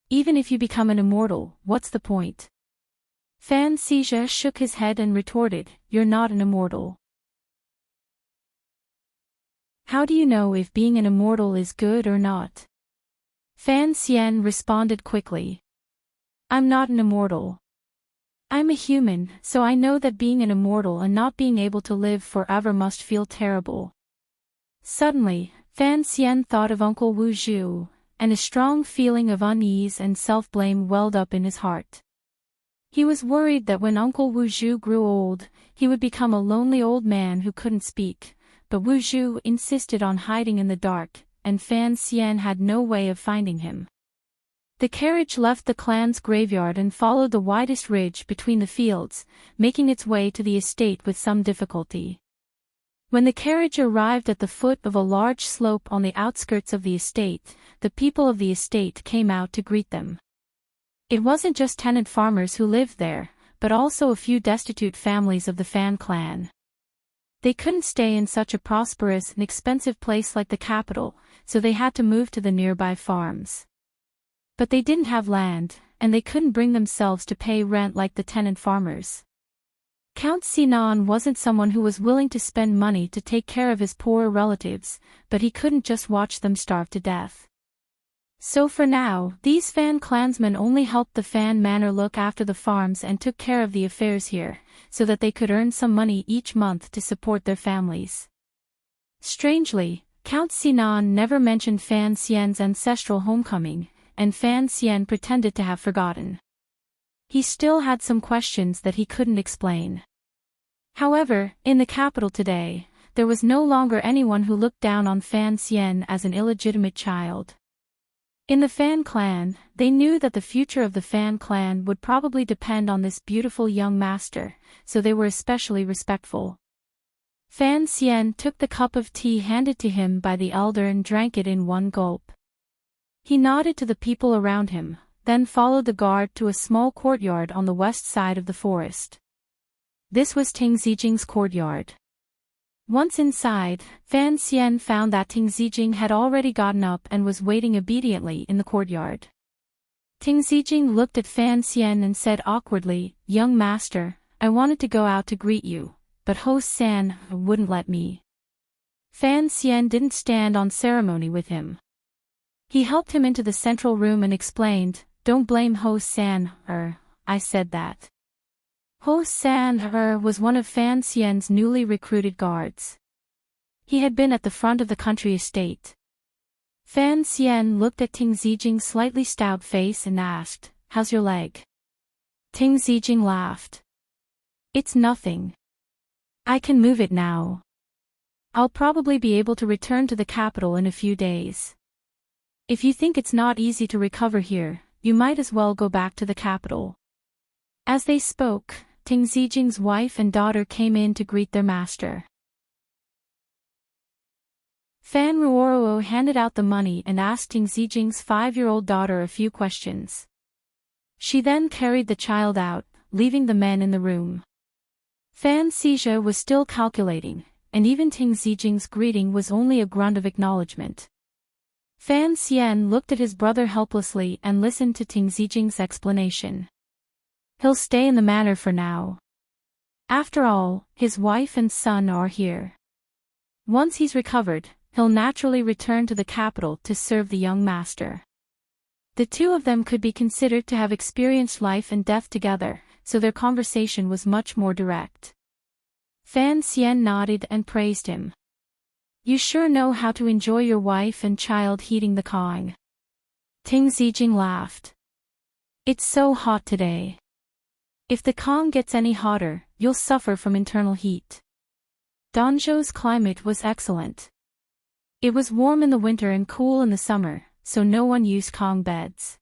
Even if you become an immortal, what's the point? Fan Xija shook his head and retorted, "You're not an immortal." "How do you know if being an immortal is good or not?" Fan Xian responded quickly. "I'm not an immortal. I'm a human, so I know that being an immortal and not being able to live forever must feel terrible." Suddenly, Fan Xian thought of Uncle Wu Zhu, and a strong feeling of unease and self-blame welled up in his heart. He was worried that when Uncle Wu Zhu grew old, he would become a lonely old man who couldn't speak, but Wu Zhu insisted on hiding in the dark, and Fan Xian had no way of finding him. The carriage left the clan's graveyard and followed the widest ridge between the fields, making its way to the estate with some difficulty. When the carriage arrived at the foot of a large slope on the outskirts of the estate, the people of the estate came out to greet them. It wasn't just tenant farmers who lived there, but also a few destitute families of the Fan clan. They couldn't stay in such a prosperous and expensive place like the capital, so they had to move to the nearby farms. But they didn't have land, and they couldn't bring themselves to pay rent like the tenant farmers. Count Sinan wasn't someone who was willing to spend money to take care of his poorer relatives, but he couldn't just watch them starve to death. So for now, these Fan clansmen only helped the Fan Manor look after the farms and took care of the affairs here, so that they could earn some money each month to support their families. Strangely, Count Sinan never mentioned Fan Xian's ancestral homecoming, and Fan Xian pretended to have forgotten. He still had some questions that he couldn't explain. However, in the capital today, there was no longer anyone who looked down on Fan Xian as an illegitimate child. In the Fan clan, they knew that the future of the Fan clan would probably depend on this beautiful young master, so they were especially respectful. Fan Xian took the cup of tea handed to him by the elder and drank it in one gulp. He nodded to the people around him, then followed the guard to a small courtyard on the west side of the forest. This was Ting Zijing's courtyard. Once inside, Fan Xian found that Ting Zijing had already gotten up and was waiting obediently in the courtyard. Ting Zijing looked at Fan Xian and said awkwardly, "Young master, I wanted to go out to greet you, but host San wouldn't let me." Fan Xian didn't stand on ceremony with him. He helped him into the central room and explained, "Don't blame host San, I said that." Host San was one of Fan Xian's newly recruited guards. He had been at the front of the country estate. Fan Xian looked at Ting Zijing's slightly stout face and asked, "How's your leg?" Ting Zijing laughed. "It's nothing. I can move it now. I'll probably be able to return to the capital in a few days. If you think it's not easy to recover here, you might as well go back to the capital." As they spoke, Ting Zijing's wife and daughter came in to greet their master. Fan Ruoruo handed out the money and asked Ting Zijing's 5-year-old daughter a few questions. She then carried the child out, leaving the men in the room. Fan Xija was still calculating, and even Ting Zijing's greeting was only a grunt of acknowledgement. Fan Xian looked at his brother helplessly and listened to Ting Zijing's explanation. He'll stay in the manor for now. After all, his wife and son are here. Once he's recovered, he'll naturally return to the capital to serve the young master. The two of them could be considered to have experienced life and death together, so their conversation was much more direct. Fan Xian nodded and praised him. You sure know how to enjoy your wife and child heating the Kong. Ting Zijing laughed. It's so hot today. If the Kong gets any hotter, you'll suffer from internal heat. Danzhou's climate was excellent. It was warm in the winter and cool in the summer, so no one used Kong beds.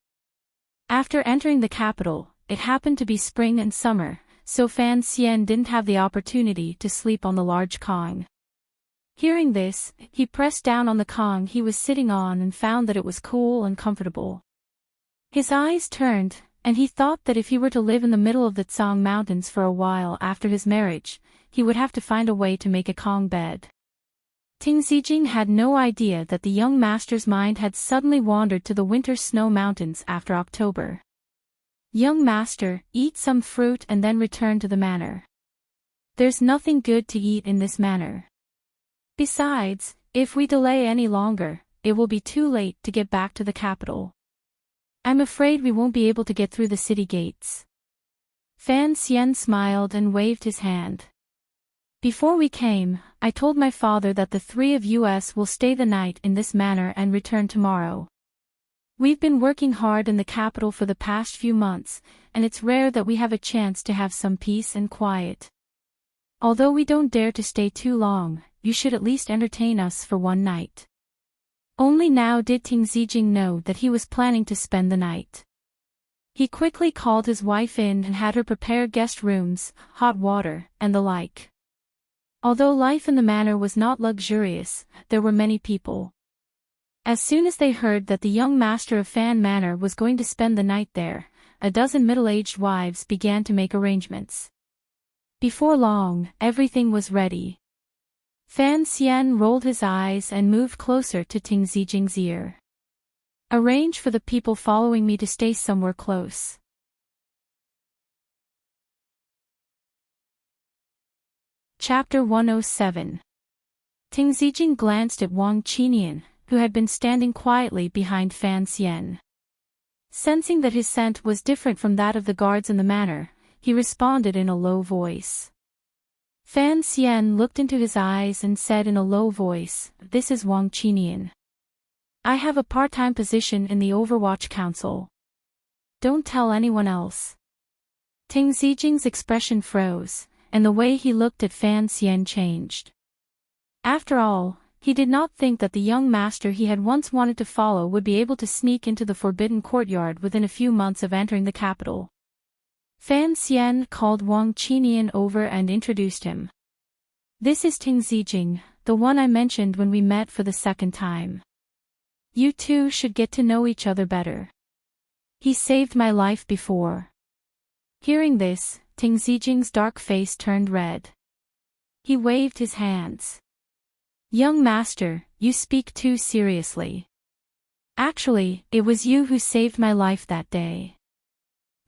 After entering the capital, it happened to be spring and summer, so Fan Xian didn't have the opportunity to sleep on the large Kong. Hearing this, he pressed down on the Kong he was sitting on and found that it was cool and comfortable. His eyes turned, and he thought that if he were to live in the middle of the Tsang Mountains for a while after his marriage, he would have to find a way to make a Kong bed. Ting Zijing had no idea that the young master's mind had suddenly wandered to the winter snow mountains after October. Young master, eat some fruit and then return to the manor. There's nothing good to eat in this manor. Besides, if we delay any longer, it will be too late to get back to the capital. I'm afraid we won't be able to get through the city gates. Fan Xian smiled and waved his hand. Before we came, I told my father that the three of us will stay the night in this manor and return tomorrow. We've been working hard in the capital for the past few months, and it's rare that we have a chance to have some peace and quiet. Although we don't dare to stay too long, you should at least entertain us for one night. Only now did Ting Zijing know that he was planning to spend the night. He quickly called his wife in and had her prepare guest rooms, hot water, and the like. Although life in the manor was not luxurious, there were many people. As soon as they heard that the young master of Fan Manor was going to spend the night there, a dozen middle-aged wives began to make arrangements. Before long, everything was ready. Fan Xian rolled his eyes and moved closer to Ting Zijing's ear. Arrange for the people following me to stay somewhere close. Chapter 107. Ting Zijing glanced at Wang Qinian, who had been standing quietly behind Fan Xian. Sensing that his scent was different from that of the guards in the manor, he responded in a low voice. Fan Xian looked into his eyes and said in a low voice, "This is Wang Qinian. I have a part-time position in the Overwatch Council. Don't tell anyone else." Ting Zijing's expression froze, and the way he looked at Fan Xian changed. After all, he did not think that the young master he had once wanted to follow would be able to sneak into the forbidden courtyard within a few months of entering the capital. Fan Xian called Wang Qinian over and introduced him. "This is Ting Zijing, the one I mentioned when we met for the second time. You two should get to know each other better. He saved my life before." Hearing this, Ting Zijing's dark face turned red. He waved his hands. "Young master, you speak too seriously. Actually, it was you who saved my life that day."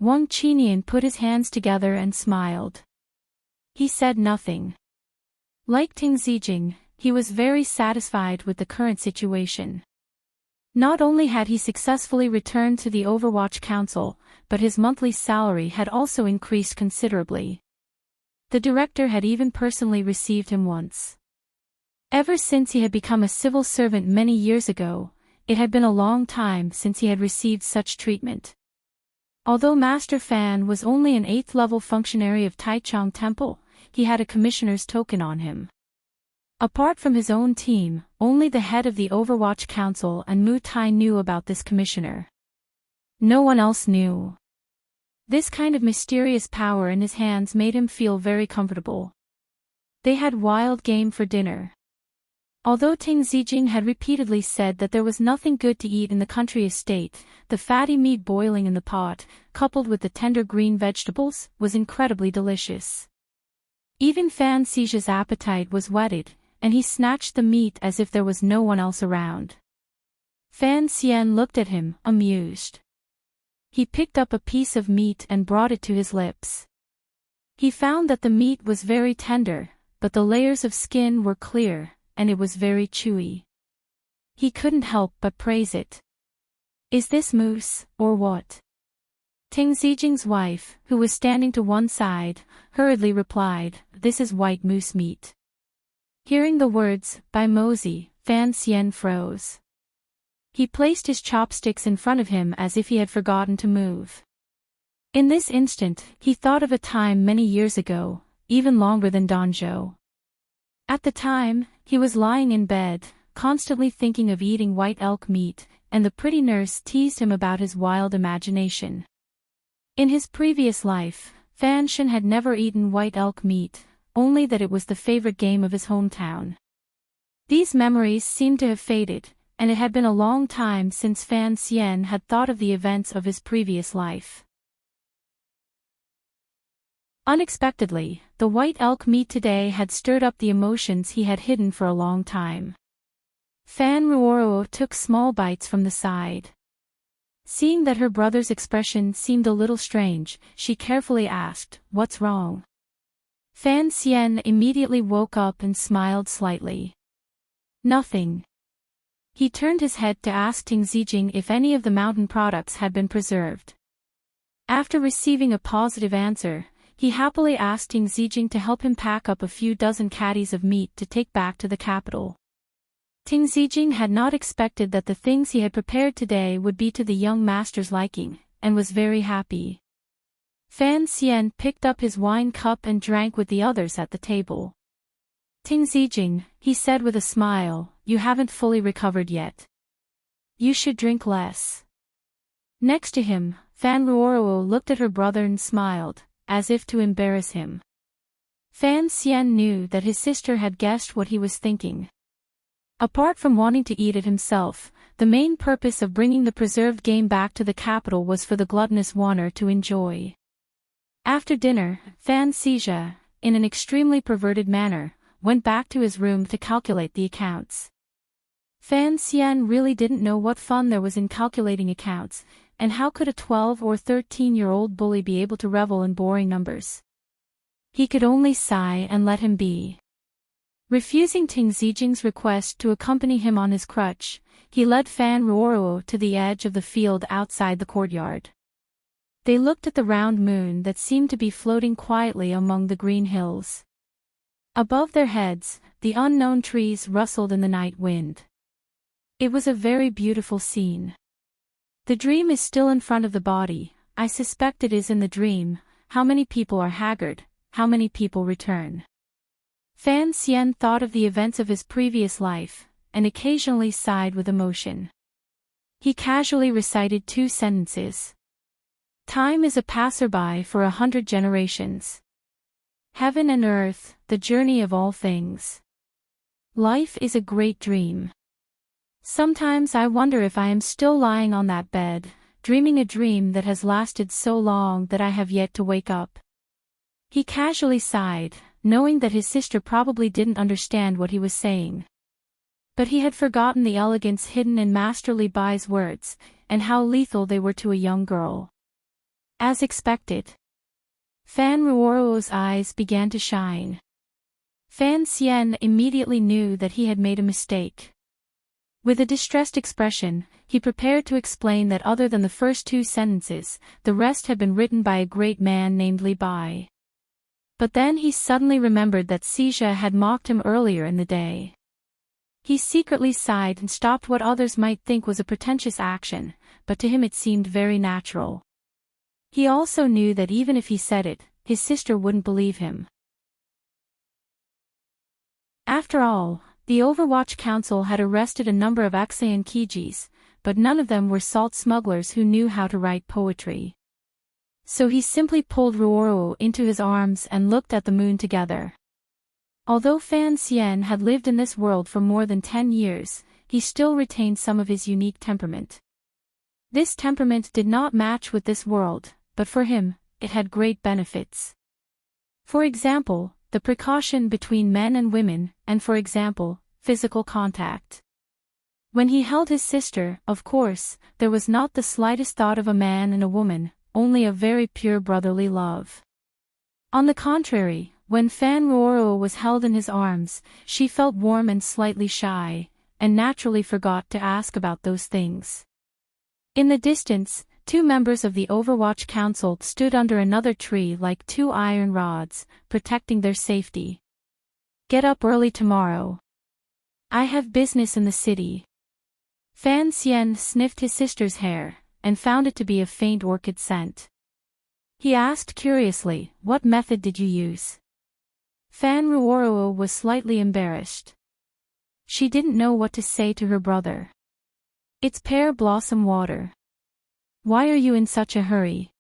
Wang Qinian put his hands together and smiled. He said nothing. Like Ting Zijing, he was very satisfied with the current situation. Not only had he successfully returned to the Overwatch Council, but his monthly salary had also increased considerably. The director had even personally received him once. Ever since he had become a civil servant many years ago, it had been a long time since he had received such treatment. Although Master Fan was only an 8th-level functionary of Taichung Temple, he had a commissioner's token on him. Apart from his own team, only the head of the Overwatch Council and Mu Tai knew about this commissioner. No one else knew. This kind of mysterious power in his hands made him feel very comfortable. They had wild game for dinner. Although Ting Zijing had repeatedly said that there was nothing good to eat in the country estate, the fatty meat boiling in the pot, coupled with the tender green vegetables, was incredibly delicious. Even Fan Xi's appetite was whetted, and he snatched the meat as if there was no one else around. Fan Xian looked at him, amused. He picked up a piece of meat and brought it to his lips. He found that the meat was very tender, but the layers of skin were clear, and it was very chewy. He couldn't help but praise it. "Is this moose, or what?" Ting Zijing's wife, who was standing to one side, hurriedly replied, "This is white moose meat." Hearing the words, "by Mosey," Fan Xian froze. He placed his chopsticks in front of him as if he had forgotten to move. In this instant, he thought of a time many years ago, even longer than Danzhou. At the time, he was lying in bed, constantly thinking of eating white elk meat, and the pretty nurse teased him about his wild imagination. In his previous life, Fan Shen had never eaten white elk meat, only that it was the favorite game of his hometown. These memories seemed to have faded, and it had been a long time since Fan Xian had thought of the events of his previous life. Unexpectedly, the white elk meat today had stirred up the emotions he had hidden for a long time. Fan Ruoruo took small bites from the side. Seeing that her brother's expression seemed a little strange, she carefully asked, "What's wrong?" Fan Xian immediately woke up and smiled slightly. "Nothing." He turned his head to ask Ting Zijing if any of the mountain products had been preserved. After receiving a positive answer, he happily asked Ting Zijing to help him pack up a few dozen caddies of meat to take back to the capital. Ting Zijing had not expected that the things he had prepared today would be to the young master's liking, and was very happy. Fan Xian picked up his wine cup and drank with the others at the table. "Ting Zijing," he said with a smile, "you haven't fully recovered yet. You should drink less." Next to him, Fan Ruoruo looked at her brother and smiled, as if to embarrass him. Fan Xian knew that his sister had guessed what he was thinking. Apart from wanting to eat it himself, the main purpose of bringing the preserved game back to the capital was for the gluttonous Wanner to enjoy. After dinner, Fan Xizha, in an extremely perverted manner, went back to his room to calculate the accounts. Fan Xian really didn't know what fun there was in calculating accounts, and how could a 12 or 13-year-old bully be able to revel in boring numbers? He could only sigh and let him be. Refusing Ting Zijing's request to accompany him on his crutch, he led Fan Ruoruo to the edge of the field outside the courtyard. They looked at the round moon that seemed to be floating quietly among the green hills. Above their heads, the unknown trees rustled in the night wind. It was a very beautiful scene. The dream is still in front of the body. I suspect it is in the dream. How many people are haggard? How many people return? Fan Xian thought of the events of his previous life, and occasionally sighed with emotion. He casually recited 2 sentences. "Time is a passerby for 100 generations. Heaven and earth, the journey of all things. Life is a great dream. Sometimes I wonder if I am still lying on that bed, dreaming a dream that has lasted so long that I have yet to wake up." He casually sighed, knowing that his sister probably didn't understand what he was saying. But he had forgotten the elegance hidden in Master Li Bai's words, and how lethal they were to a young girl. As expected, Fan Ruoruo's eyes began to shine. Fan Xian immediately knew that he had made a mistake. With a distressed expression, he prepared to explain that other than the first 2 sentences, the rest had been written by a great man named Li Bai. But then he suddenly remembered that Xizha had mocked him earlier in the day. He secretly sighed and stopped what others might think was a pretentious action, but to him it seemed very natural. He also knew that even if he said it, his sister wouldn't believe him. After all, the Overwatch Council had arrested a number of Axian Kijis, but none of them were salt smugglers who knew how to write poetry. So he simply pulled Ruoruo into his arms and looked at the moon together. Although Fan Xian had lived in this world for more than 10 years, he still retained some of his unique temperament. This temperament did not match with this world, but for him, it had great benefits. For example, the precaution between men and women, and for example, physical contact. When he held his sister, of course, there was not the slightest thought of a man and a woman, only a very pure brotherly love. On the contrary, when Fan Ruoruo was held in his arms, she felt warm and slightly shy, and naturally forgot to ask about those things. In the distance, 2 members of the Overwatch Council stood under another tree like 2 iron rods, protecting their safety. Get up early tomorrow. I have business in the city. Fan Xian sniffed his sister's hair, and found it to be a faint orchid scent. He asked curiously, what method did you use? Fan Ruoruo was slightly embarrassed. She didn't know what to say to her brother. It's pear blossom water. Why are you in such a hurry?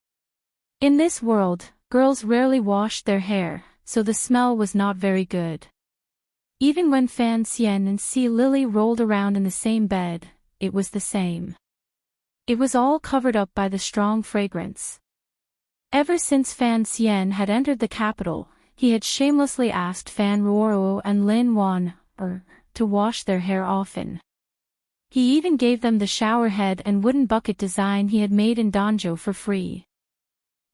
In this world, girls rarely washed their hair, so the smell was not very good. Even when Fan Xian and Sea Lily rolled around in the same bed, it was the same. It was all covered up by the strong fragrance. Ever since Fan Xian had entered the capital, he had shamelessly asked Fan Ruoruo and Lin Wan, to wash their hair often. He even gave them the shower head and wooden bucket design he had made in Danzhou for free.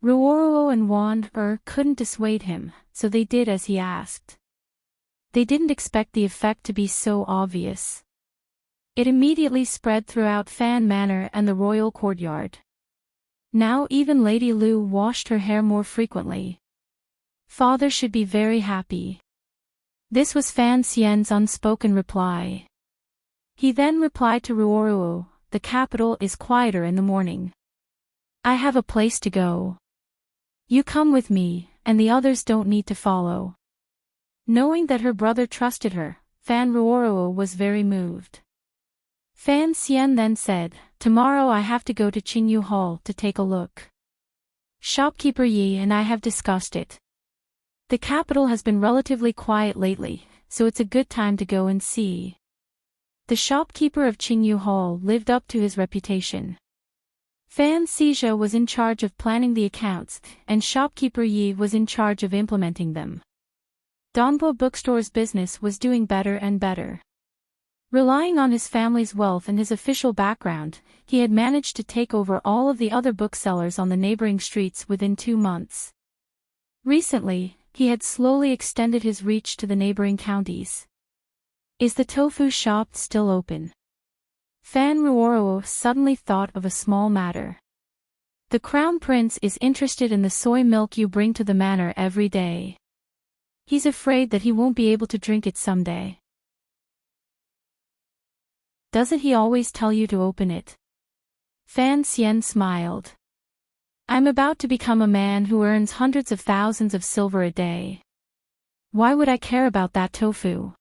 Ruoruo and Wan couldn't dissuade him, so they did as he asked. They didn't expect the effect to be so obvious. It immediately spread throughout Fan Manor and the royal courtyard. Now even Lady Lu washed her hair more frequently. Father should be very happy. This was Fan Xian's unspoken reply. He then replied to Ruoruo, the capital is quieter in the morning. I have a place to go. You come with me, and the others don't need to follow. Knowing that her brother trusted her, Fan Ruoruo was very moved. Fan Xian then said, tomorrow I have to go to Qingyu Hall to take a look. Shopkeeper Yi and I have discussed it. The capital has been relatively quiet lately, so it's a good time to go and see. The shopkeeper of Qingyu Hall lived up to his reputation. Fan Xizha was in charge of planning the accounts, and shopkeeper Yi was in charge of implementing them. Donbo Bookstore's business was doing better and better. Relying on his family's wealth and his official background, he had managed to take over all of the other booksellers on the neighboring streets within 2 months. Recently, he had slowly extended his reach to the neighboring counties. Is the tofu shop still open? Fan Ruoruo suddenly thought of a small matter. The Crown Prince is interested in the soy milk you bring to the manor every day. He's afraid that he won't be able to drink it someday. Doesn't he always tell you to open it? Fan Xian smiled. I'm about to become a man who earns hundreds of thousands of silver a day. Why would I care about that tofu?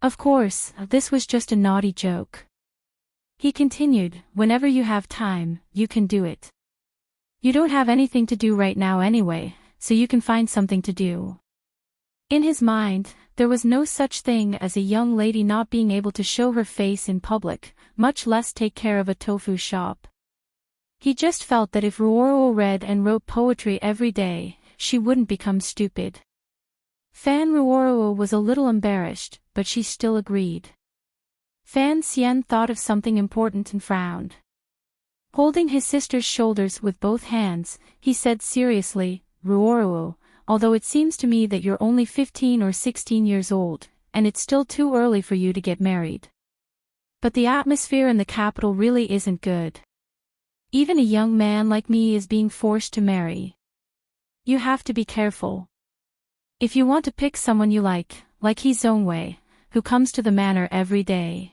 Of course, this was just a naughty joke. He continued, whenever you have time, you can do it. You don't have anything to do right now anyway, so you can find something to do. In his mind, there was no such thing as a young lady not being able to show her face in public, much less take care of a tofu shop. He just felt that if Ruoruo read and wrote poetry every day, she wouldn't become stupid. Fan Ruoruo was a little embarrassed, but she still agreed. Fan Xian thought of something important and frowned. Holding his sister's shoulders with both hands, he said seriously, Ruoruo, although it seems to me that you're only 15 or 16 years old, and it's still too early for you to get married. But the atmosphere in the capital really isn't good. Even a young man like me is being forced to marry. You have to be careful. If you want to pick someone you like He Zhongwei, who comes to the manor every day.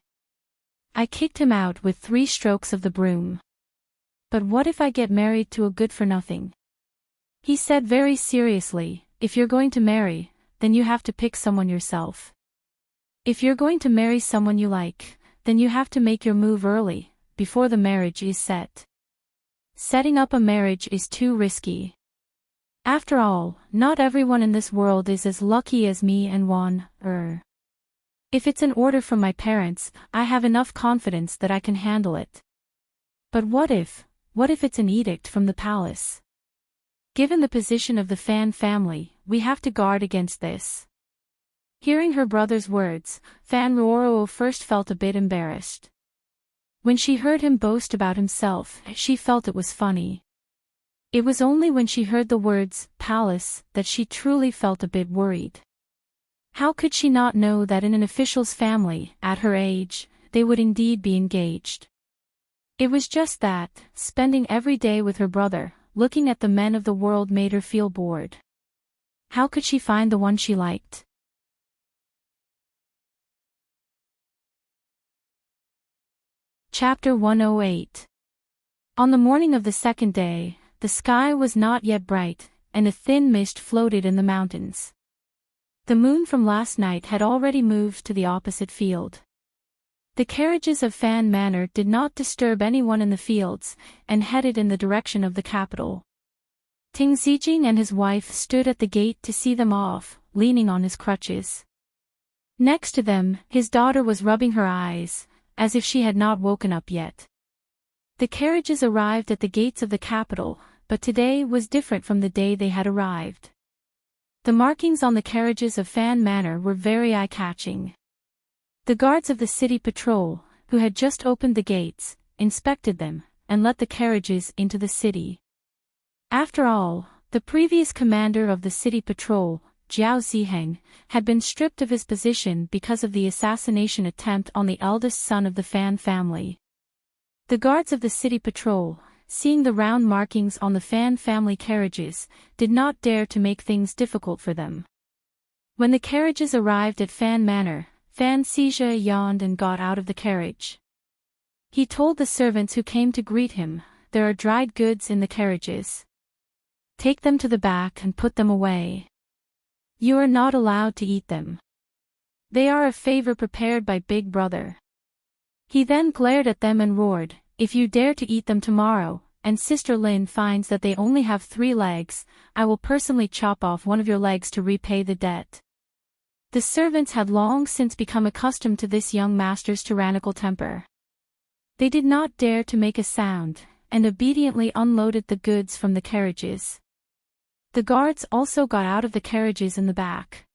I kicked him out with 3 strokes of the broom. But what if I get married to a good-for-nothing? He said very seriously, if you're going to marry, then you have to pick someone yourself. If you're going to marry someone you like, then you have to make your move early, before the marriage is set. Setting up a marriage is too risky. After all, not everyone in this world is as lucky as me and Wan. If it's an order from my parents, I have enough confidence that I can handle it. But what if it's an edict from the palace? Given the position of the Fan family, we have to guard against this. Hearing her brother's words, Fan Ruoruo first felt a bit embarrassed. When she heard him boast about himself, she felt it was funny. It was only when she heard the words, palace, that she truly felt a bit worried. How could she not know that in an official's family, at her age, they would indeed be engaged? It was just that, spending every day with her brother, looking at the men of the world made her feel bored. How could she find the one she liked? Chapter 108. On the morning of the second day, the sky was not yet bright, and a thin mist floated in the mountains. The moon from last night had already moved to the opposite field. The carriages of Fan Manor did not disturb anyone in the fields, and headed in the direction of the capital. Ting Zijing and his wife stood at the gate to see them off, leaning on his crutches. Next to them, his daughter was rubbing her eyes, as if she had not woken up yet. The carriages arrived at the gates of the capital, but today was different from the day they had arrived. The markings on the carriages of Fan Manor were very eye-catching. The guards of the city patrol, who had just opened the gates, inspected them, and let the carriages into the city. After all, the previous commander of the city patrol, Jiao Ziheng, had been stripped of his position because of the assassination attempt on the eldest son of the Fan family. The guards of the city patrol, seeing the round markings on the Fan family carriages, did not dare to make things difficult for them. When the carriages arrived at Fan Manor, Fan Xizha yawned and got out of the carriage. He told the servants who came to greet him, "There are dried goods in the carriages. Take them to the back and put them away. You are not allowed to eat them. They are a favor prepared by Big Brother." He then glared at them and roared, "If you dare to eat them tomorrow, and Sister Lin finds that they only have 3 legs, I will personally chop off one of your legs to repay the debt." The servants had long since become accustomed to this young master's tyrannical temper. They did not dare to make a sound, and obediently unloaded the goods from the carriages. The guards also got out of the carriages in the back.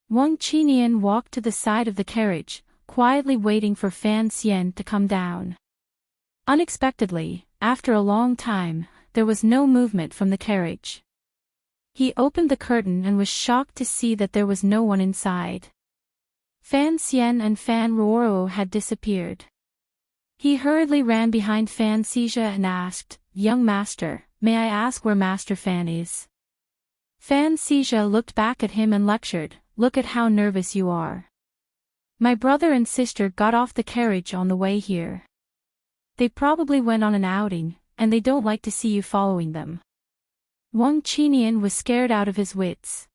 Wang Qinian walked to the side of the carriage, quietly waiting for Fan Xian to come down. Unexpectedly, after a long time, there was no movement from the carriage. He opened the curtain and was shocked to see that there was no one inside. Fan Xian and Fan Ruoro had disappeared. He hurriedly ran behind Fan Xizha and asked, "Young master, may I ask where Master Fan is?" Fan Xizha looked back at him and lectured, "Look at how nervous you are. My brother and sister got off the carriage on the way here. They probably went on an outing, and they don't like to see you following them." Wang Qinian was scared out of his wits.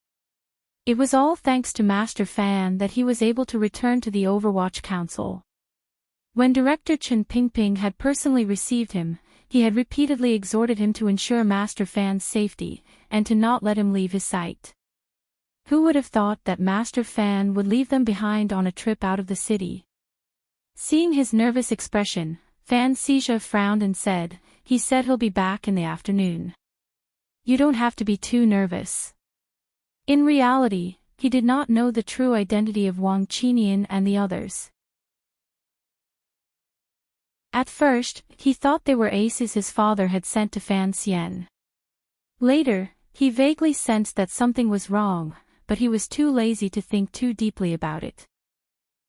It was all thanks to Master Fan that he was able to return to the Overwatch Council. When Director Chen Pingping had personally received him, he had repeatedly exhorted him to ensure Master Fan's safety, and to not let him leave his sight. Who would have thought that Master Fan would leave them behind on a trip out of the city? Seeing his nervous expression, Fan Xizha frowned and said, "He said he'll be back in the afternoon. You don't have to be too nervous." In reality, he did not know the true identity of Wang Qinian and the others. At first, he thought they were aces his father had sent to Fan Xian. Later, he vaguely sensed that something was wrong, but he was too lazy to think too deeply about it.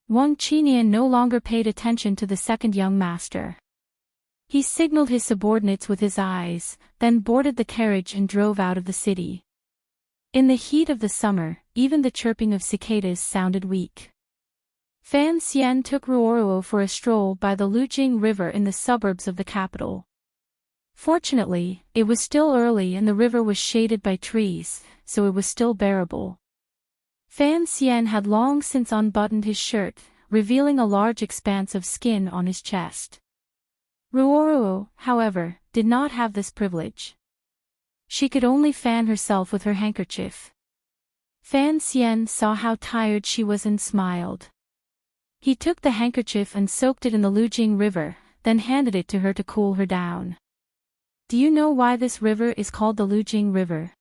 Wang Qinian no longer paid attention to the second young master. He signaled his subordinates with his eyes, then boarded the carriage and drove out of the city. In the heat of the summer, even the chirping of cicadas sounded weak. Fan Xian took Ruoruo for a stroll by the Lujing River in the suburbs of the capital. Fortunately, it was still early and the river was shaded by trees, so it was still bearable. Fan Xian had long since unbuttoned his shirt, revealing a large expanse of skin on his chest. Ruoruo, however, did not have this privilege. She could only fan herself with her handkerchief. Fan Xian saw how tired she was and smiled. He took the handkerchief and soaked it in the Lujing River, then handed it to her to cool her down. "Do you know why this river is called the Lujing River?"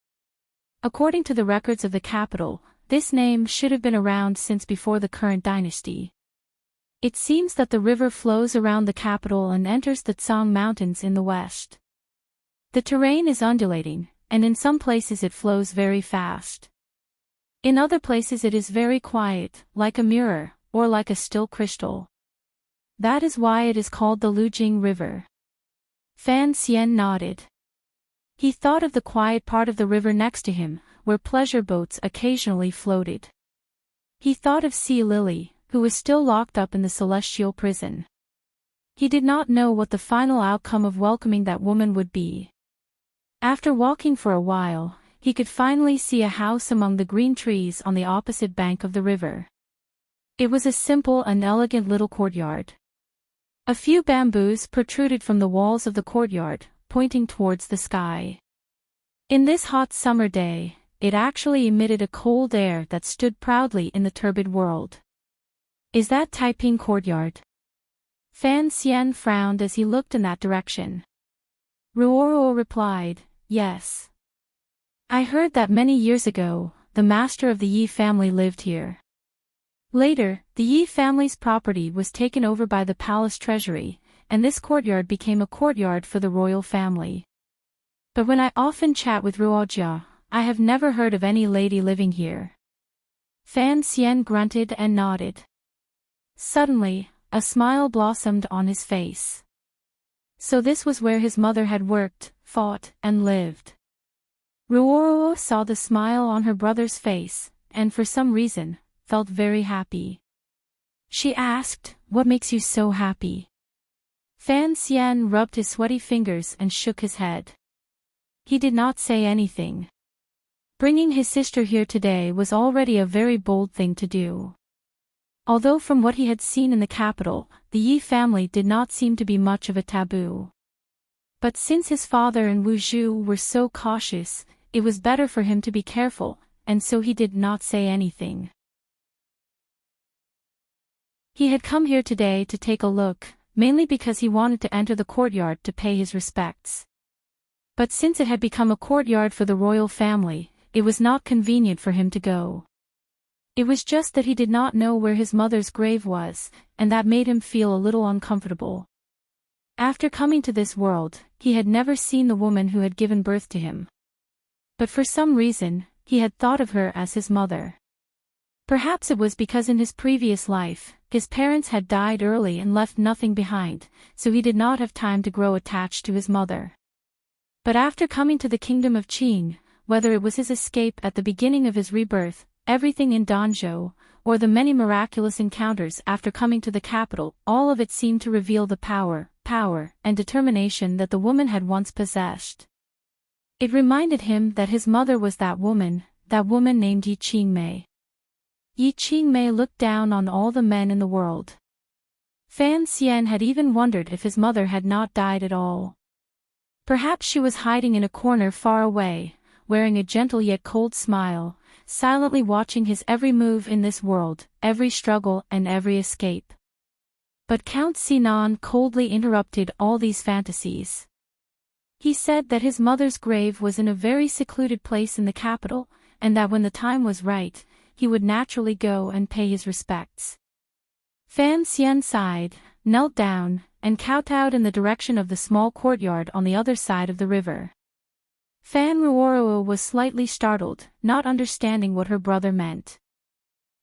According to the records of the capital, this name should have been around since before the current dynasty. It seems that the river flows around the capital and enters the Tsang Mountains in the west. The terrain is undulating, and in some places it flows very fast. In other places it is very quiet, like a mirror, or like a still crystal. That is why it is called the Lujing River. Fan Xian nodded. He thought of the quiet part of the river next to him, where pleasure boats occasionally floated. He thought of Sea Lily, who was still locked up in the celestial prison. He did not know what the final outcome of welcoming that woman would be. After walking for a while, he could finally see a house among the green trees on the opposite bank of the river. It was a simple and elegant little courtyard. A few bamboos protruded from the walls of the courtyard, pointing towards the sky. In this hot summer day, it actually emitted a cold air that stood proudly in the turbid world. Is that Taiping Courtyard? Fan Xian frowned as he looked in that direction. Ruoro replied, yes. I heard that many years ago, the master of the Yi family lived here. Later, the Yi family's property was taken over by the palace treasury, and this courtyard became a courtyard for the royal family. But when I often chat with Ruojia, I have never heard of any lady living here. Fan Xian grunted and nodded. Suddenly, a smile blossomed on his face. So this was where his mother had worked, fought, and lived. Ruoro saw the smile on her brother's face, and for some reason, felt very happy. She asked, "What makes you so happy?" Fan Xian rubbed his sweaty fingers and shook his head. He did not say anything. Bringing his sister here today was already a very bold thing to do. Although from what he had seen in the capital, the Yi family did not seem to be much of a taboo. But since his father and Wu Zhu were so cautious, it was better for him to be careful, and so he did not say anything. He had come here today to take a look, mainly because he wanted to enter the courtyard to pay his respects. But since it had become a courtyard for the royal family, it was not convenient for him to go. It was just that he did not know where his mother's grave was, and that made him feel a little uncomfortable. After coming to this world, he had never seen the woman who had given birth to him. But for some reason, he had thought of her as his mother. Perhaps it was because in his previous life, his parents had died early and left nothing behind, so he did not have time to grow attached to his mother. But after coming to the kingdom of Qing, whether it was his escape at the beginning of his rebirth, everything in Danzhou, or the many miraculous encounters after coming to the capital, all of it seemed to reveal the power, and determination that the woman had once possessed. It reminded him that his mother was that woman named Yi Qingmei. Yi Qingmei looked down on all the men in the world. Fan Xian had even wondered if his mother had not died at all. Perhaps she was hiding in a corner far away, wearing a gentle yet cold smile, silently watching his every move in this world, every struggle and every escape. But Count Sinan coldly interrupted all these fantasies. He said that his mother's grave was in a very secluded place in the capital, and that when the time was right, he would naturally go and pay his respects. Fan Xian sighed, knelt down, and kowtowed in the direction of the small courtyard on the other side of the river. Fan Ruoro was slightly startled, not understanding what her brother meant.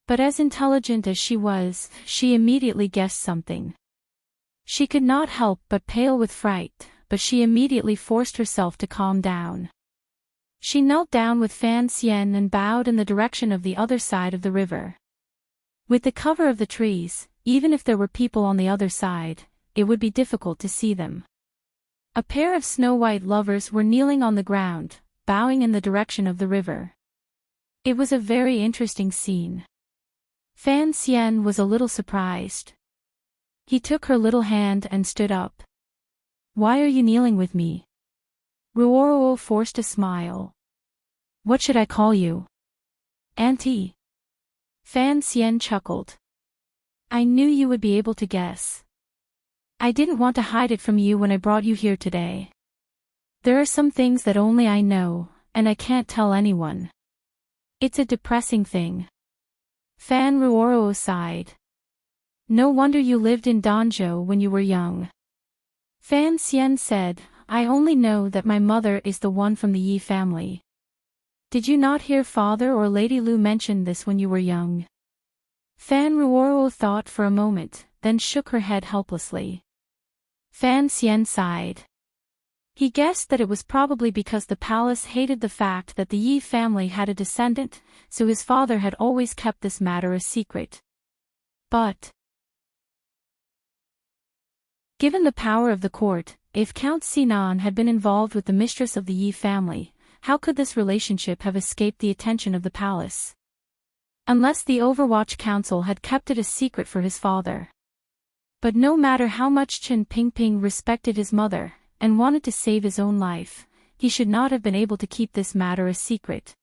But as intelligent as she was, she immediately guessed something. She could not help but pale with fright, but she immediately forced herself to calm down. She knelt down with Fan Xian and bowed in the direction of the other side of the river. With the cover of the trees, even if there were people on the other side, it would be difficult to see them. A pair of snow-white lovers were kneeling on the ground, bowing in the direction of the river. It was a very interesting scene. Fan Xian was a little surprised. He took her little hand and stood up. "Why are you kneeling with me?" Ruoro forced a smile. "What should I call you?" "Auntie." Fan Xian chuckled. "I knew you would be able to guess. I didn't want to hide it from you when I brought you here today. There are some things that only I know, and I can't tell anyone. It's a depressing thing." Fan Ruoro sighed. "No wonder you lived in Danzhou when you were young." Fan Xian said, "I only know that my mother is the one from the Yi family." "Did you not hear Father or Lady Lu mention this when you were young?" Fan Ruoro thought for a moment, then shook her head helplessly. Fan Xian sighed. He guessed that it was probably because the palace hated the fact that the Yi family had a descendant, so his father had always kept this matter a secret. But given the power of the court, if Count Sinan had been involved with the mistress of the Yi family, how could this relationship have escaped the attention of the palace? Unless the Overwatch Council had kept it a secret for his father. But no matter how much Qin Pingping respected his mother, and wanted to save his own life, he should not have been able to keep this matter a secret.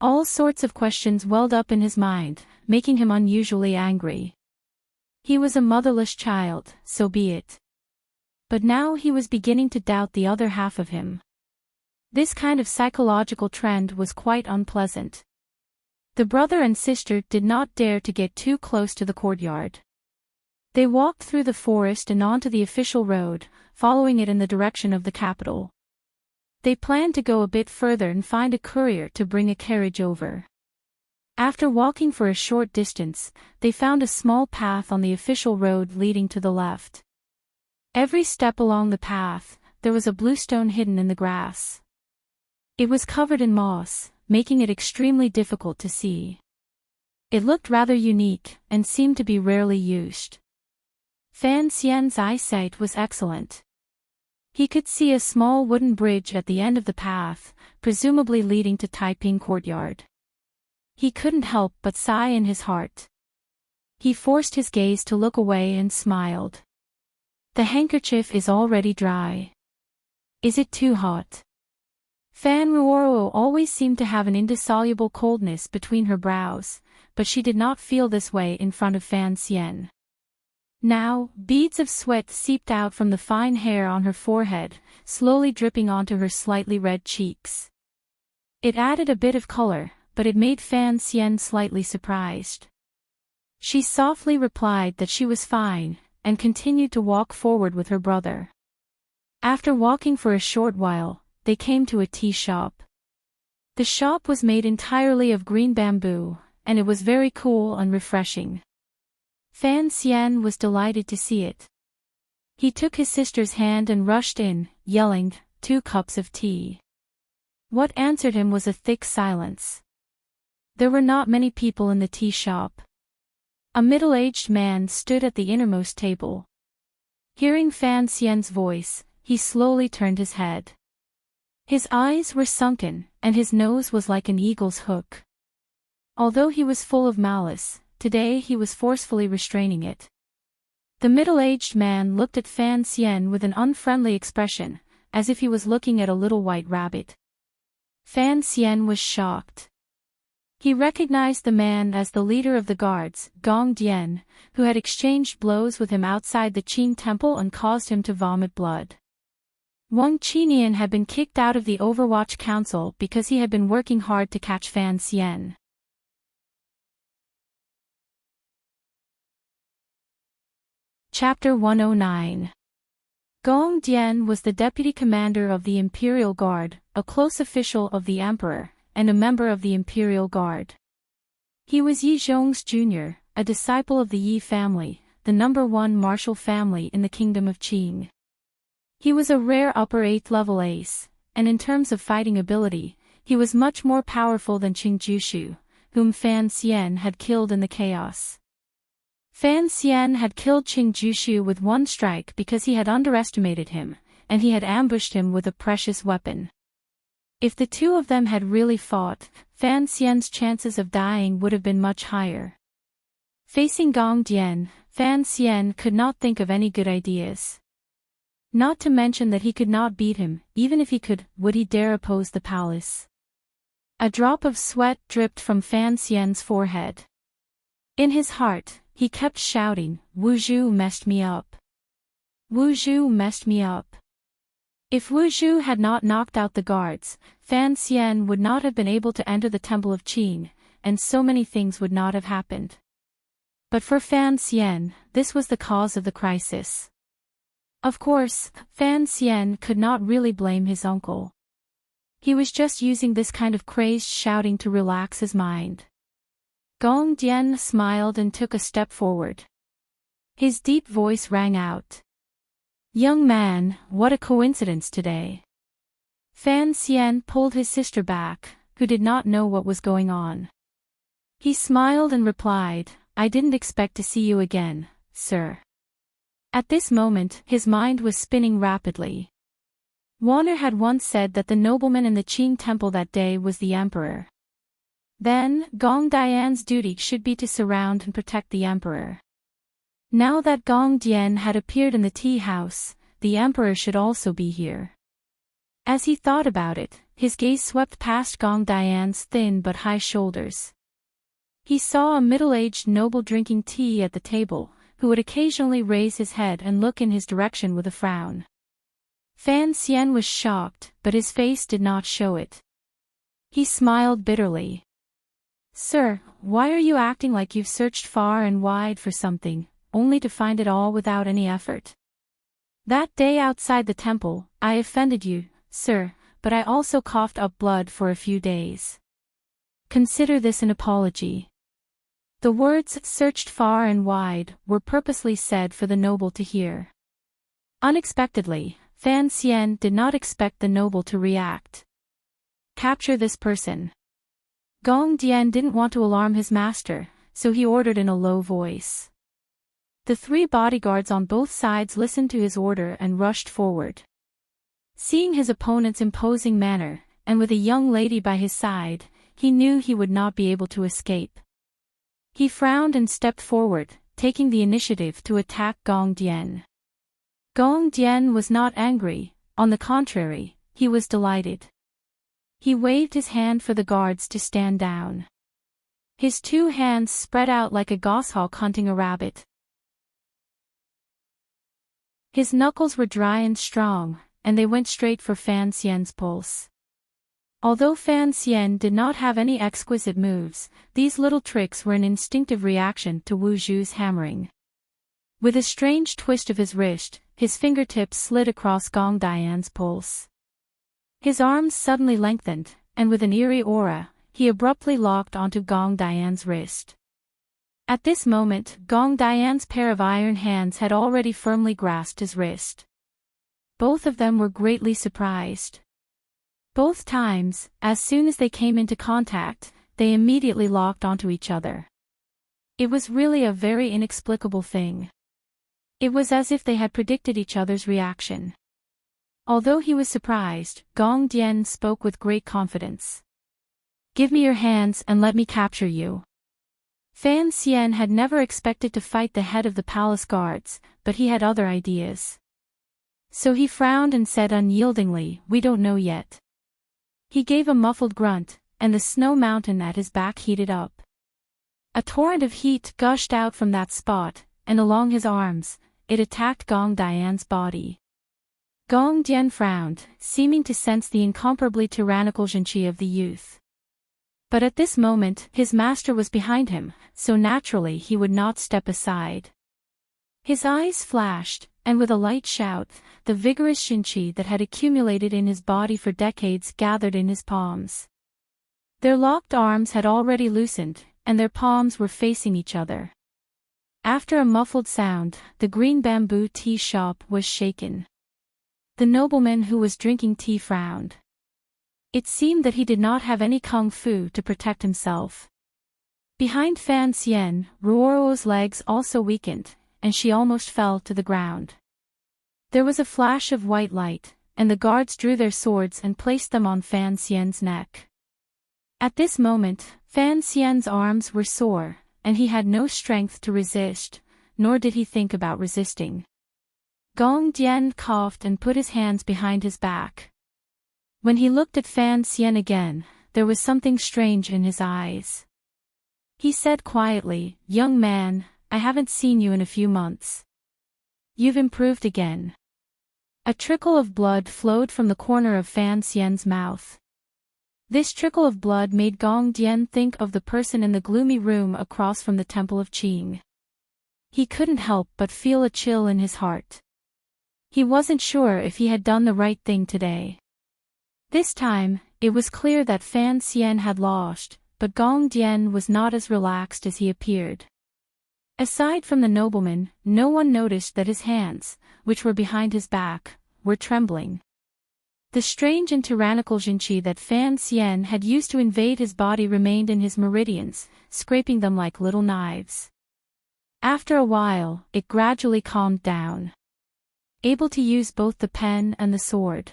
All sorts of questions welled up in his mind, making him unusually angry. He was a motherless child, so be it. But now he was beginning to doubt the other half of him. This kind of psychological trend was quite unpleasant. The brother and sister did not dare to get too close to the courtyard. They walked through the forest and onto the official road, following it in the direction of the capital. They planned to go a bit further and find a courier to bring a carriage over. After walking for a short distance, they found a small path on the official road leading to the left. Every step along the path, there was a blue stone hidden in the grass. It was covered in moss, making it extremely difficult to see. It looked rather unique, and seemed to be rarely used. Fan Xian's eyesight was excellent. He could see a small wooden bridge at the end of the path, presumably leading to Taiping Courtyard. He couldn't help but sigh in his heart. He forced his gaze to look away and smiled. The handkerchief is already dry. Is it too hot? Fan Ruoro always seemed to have an indissoluble coldness between her brows, but she did not feel this way in front of Fan Xian. Now, beads of sweat seeped out from the fine hair on her forehead, slowly dripping onto her slightly red cheeks. It added a bit of color, but it made Fan Xian slightly surprised. She softly replied that she was fine, and continued to walk forward with her brother. After walking for a short while, they came to a tea shop. The shop was made entirely of green bamboo, and it was very cool and refreshing. Fan Xian was delighted to see it. He took his sister's hand and rushed in, yelling, "2 cups of tea." What answered him was a thick silence. There were not many people in the tea shop. A middle-aged man stood at the innermost table. Hearing Fan Xian's voice, he slowly turned his head. His eyes were sunken, and his nose was like an eagle's hook. Although he was full of malice, today he was forcefully restraining it. The middle-aged man looked at Fan Xian with an unfriendly expression, as if he was looking at a little white rabbit. Fan Xian was shocked. He recognized the man as the leader of the guards, Gong Dian, who had exchanged blows with him outside the Qing temple and caused him to vomit blood. Wang Qinian had been kicked out of the Overwatch Council because he had been working hard to catch Fan Xian. Chapter 109. Gong Dian was the deputy commander of the Imperial Guard, a close official of the Emperor, and a member of the Imperial Guard. He was Yi Zhong's junior, a disciple of the Yi family, the #1 martial family in the Kingdom of Qing. He was a rare upper 8th level ace, and in terms of fighting ability, he was much more powerful than Qing Jushu, whom Fan Xian had killed in the chaos. Fan Xian had killed Qing Jushu with 1 strike because he had underestimated him, and he had ambushed him with a precious weapon. If the two of them had really fought, Fan Xian's chances of dying would have been much higher. Facing Gong Dian, Fan Xian could not think of any good ideas. Not to mention that he could not beat him, even if he could, would he dare oppose the palace? A drop of sweat dripped from Fan Xian's forehead. In his heart, he kept shouting, "Wu Zhu messed me up. Wu Zhu messed me up." If Wu Zhu had not knocked out the guards, Fan Xian would not have been able to enter the Temple of Qing, and so many things would not have happened. But for Fan Xian, this was the cause of the crisis. Of course, Fan Xian could not really blame his uncle. He was just using this kind of crazed shouting to relax his mind. Gong Dian smiled and took a step forward. His deep voice rang out. Young man, what a coincidence today. Fan Xian pulled his sister back, who did not know what was going on. He smiled and replied, I didn't expect to see you again, sir. At this moment, his mind was spinning rapidly. Warner had once said that the nobleman in the Qing temple that day was the emperor. Then, Gong Dian's duty should be to surround and protect the emperor. Now that Gong Dian had appeared in the tea house, the emperor should also be here. As he thought about it, his gaze swept past Gong Dian's thin but high shoulders. He saw a middle-aged noble drinking tea at the table, who would occasionally raise his head and look in his direction with a frown. Fan Xian was shocked, but his face did not show it. He smiled bitterly. Sir, why are you acting like you've searched far and wide for something, only to find it all without any effort? That day outside the temple, I offended you, sir, but I also coughed up blood for a few days. Consider this an apology. The words searched far and wide were purposely said for the noble to hear. Unexpectedly, Fan Xian did not expect the noble to react. Capture this person. Gong Dian didn't want to alarm his master, so he ordered in a low voice. The 3 bodyguards on both sides listened to his order and rushed forward. Seeing his opponent's imposing manner, and with a young lady by his side, he knew he would not be able to escape. He frowned and stepped forward, taking the initiative to attack Gong Dian. Gong Dian was not angry, on the contrary, he was delighted. He waved his hand for the guards to stand down. His 2 hands spread out like a goshawk hunting a rabbit. His knuckles were dry and strong, and they went straight for Fan Xian's pulse. Although Fan Xian did not have any exquisite moves, these little tricks were an instinctive reaction to Wu Zhu's hammering. With a strange twist of his wrist, his fingertips slid across Gong Dian's pulse. His arms suddenly lengthened, and with an eerie aura, he abruptly locked onto Gong Dian's wrist. At this moment, Gong Dian's pair of iron hands had already firmly grasped his wrist. Both of them were greatly surprised. Both times, as soon as they came into contact, they immediately locked onto each other. It was really a very inexplicable thing. It was as if they had predicted each other's reaction. Although he was surprised, Gong Dian spoke with great confidence. Give me your hands and let me capture you. Fan Xian had never expected to fight the head of the palace guards, but he had other ideas. So he frowned and said unyieldingly, we don't know yet. He gave a muffled grunt, and the snow mountain at his back heated up. A torrent of heat gushed out from that spot, and along his arms, it attacked Gong Dian's body. Gong Dian frowned, seeming to sense the incomparably tyrannical gentry of the youth. But at this moment, his master was behind him, so naturally he would not step aside. His eyes flashed, and with a light shout, the vigorous Shinchi that had accumulated in his body for decades gathered in his palms. Their locked arms had already loosened, and their palms were facing each other. After a muffled sound, the green bamboo tea shop was shaken. The nobleman who was drinking tea frowned. It seemed that he did not have any kung fu to protect himself. Behind Fan Xian, Ruoro's legs also weakened, and she almost fell to the ground. There was a flash of white light, and the guards drew their swords and placed them on Fan Xian's neck. At this moment, Fan Xian's arms were sore, and he had no strength to resist, nor did he think about resisting. Gong Dian coughed and put his hands behind his back. When he looked at Fan Xian again, there was something strange in his eyes. He said quietly, "Young man, I haven't seen you in a few months. You've improved again." A trickle of blood flowed from the corner of Fan Xian's mouth. This trickle of blood made Gong Dian think of the person in the gloomy room across from the Temple of Qing. He couldn't help but feel a chill in his heart. He wasn't sure if he had done the right thing today. This time, it was clear that Fan Xian had lost, but Gong Dian was not as relaxed as he appeared. Aside from the nobleman, no one noticed that his hands, which were behind his back, were trembling. The strange and tyrannical Jinchi that Fan Xian had used to invade his body remained in his meridians, scraping them like little knives. After a while, it gradually calmed down. Able to use both the pen and the sword.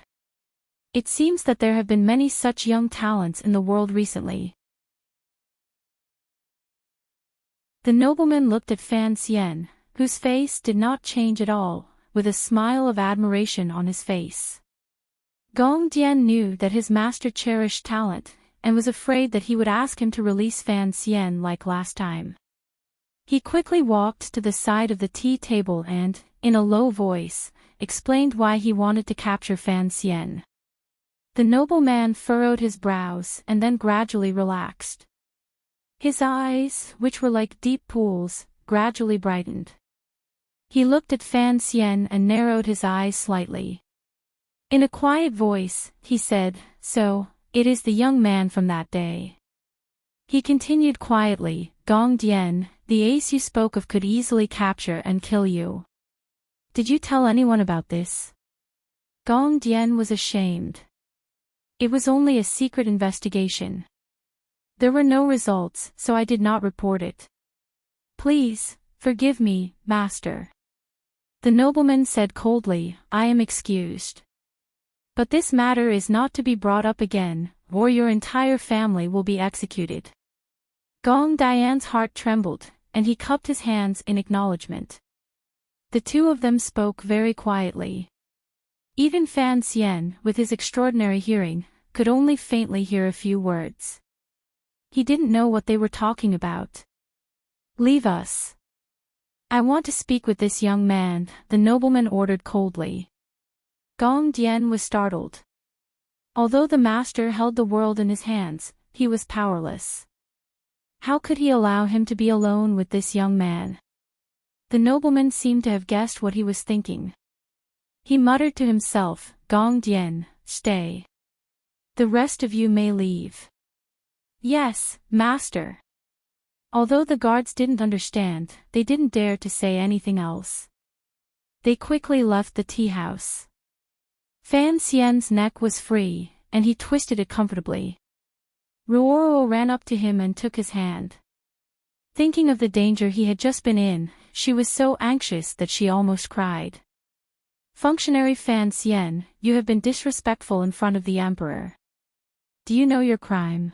It seems that there have been many such young talents in the world recently. The nobleman looked at Fan Xian, whose face did not change at all, with a smile of admiration on his face. Gong Dian knew that his master cherished talent, and was afraid that he would ask him to release Fan Xian like last time. He quickly walked to the side of the tea table and, in a low voice, explained why he wanted to capture Fan Xian. The nobleman furrowed his brows and then gradually relaxed. His eyes, which were like deep pools, gradually brightened. He looked at Fan Xian and narrowed his eyes slightly. In a quiet voice, he said, "So, it is the young man from that day." He continued quietly, "Gong Dian, the ace you spoke of could easily capture and kill you. Did you tell anyone about this?" Gong Dian was ashamed. It was only a secret investigation. There were no results, so I did not report it. "Please, forgive me, master." The nobleman said coldly, "I am excused. But this matter is not to be brought up again, or your entire family will be executed." Gong Dian's heart trembled, and he cupped his hands in acknowledgement. The two of them spoke very quietly. Even Fan Xian, with his extraordinary hearing, could only faintly hear a few words. He didn't know what they were talking about. "Leave us. I want to speak with this young man," the nobleman ordered coldly. Gong Dian was startled. Although the master held the world in his hands, he was powerless. How could he allow him to be alone with this young man? The nobleman seemed to have guessed what he was thinking. He muttered to himself, "Gong Dian, stay. The rest of you may leave." "Yes, master." Although the guards didn't understand, they didn't dare to say anything else. They quickly left the tea house. Fan Xian's neck was free, and he twisted it comfortably. Ruoro ran up to him and took his hand. Thinking of the danger he had just been in, she was so anxious that she almost cried. "Functionary Fan Xian, you have been disrespectful in front of the emperor. Do you know your crime?"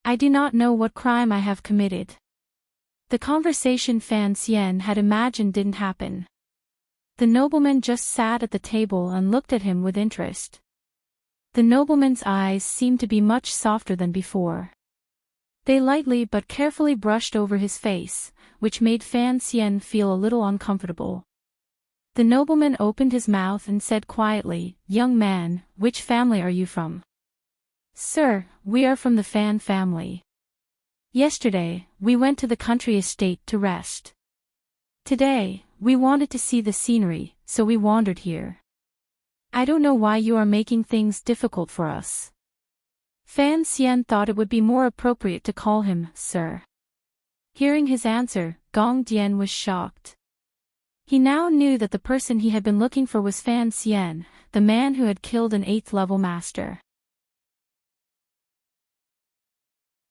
"I do not know what crime I have committed." The conversation Fan Xian had imagined didn't happen. The nobleman just sat at the table and looked at him with interest. The nobleman's eyes seemed to be much softer than before. They lightly but carefully brushed over his face, which made Fan Xian feel a little uncomfortable. The nobleman opened his mouth and said quietly, "Young man, which family are you from?" "Sir, we are from the Fan family. Yesterday, we went to the country estate to rest. Today, we wanted to see the scenery, so we wandered here. I don't know why you are making things difficult for us." Fan Xian thought it would be more appropriate to call him sir. Hearing his answer, Gong Dian was shocked. He now knew that the person he had been looking for was Fan Xian, the man who had killed an 8th-level master.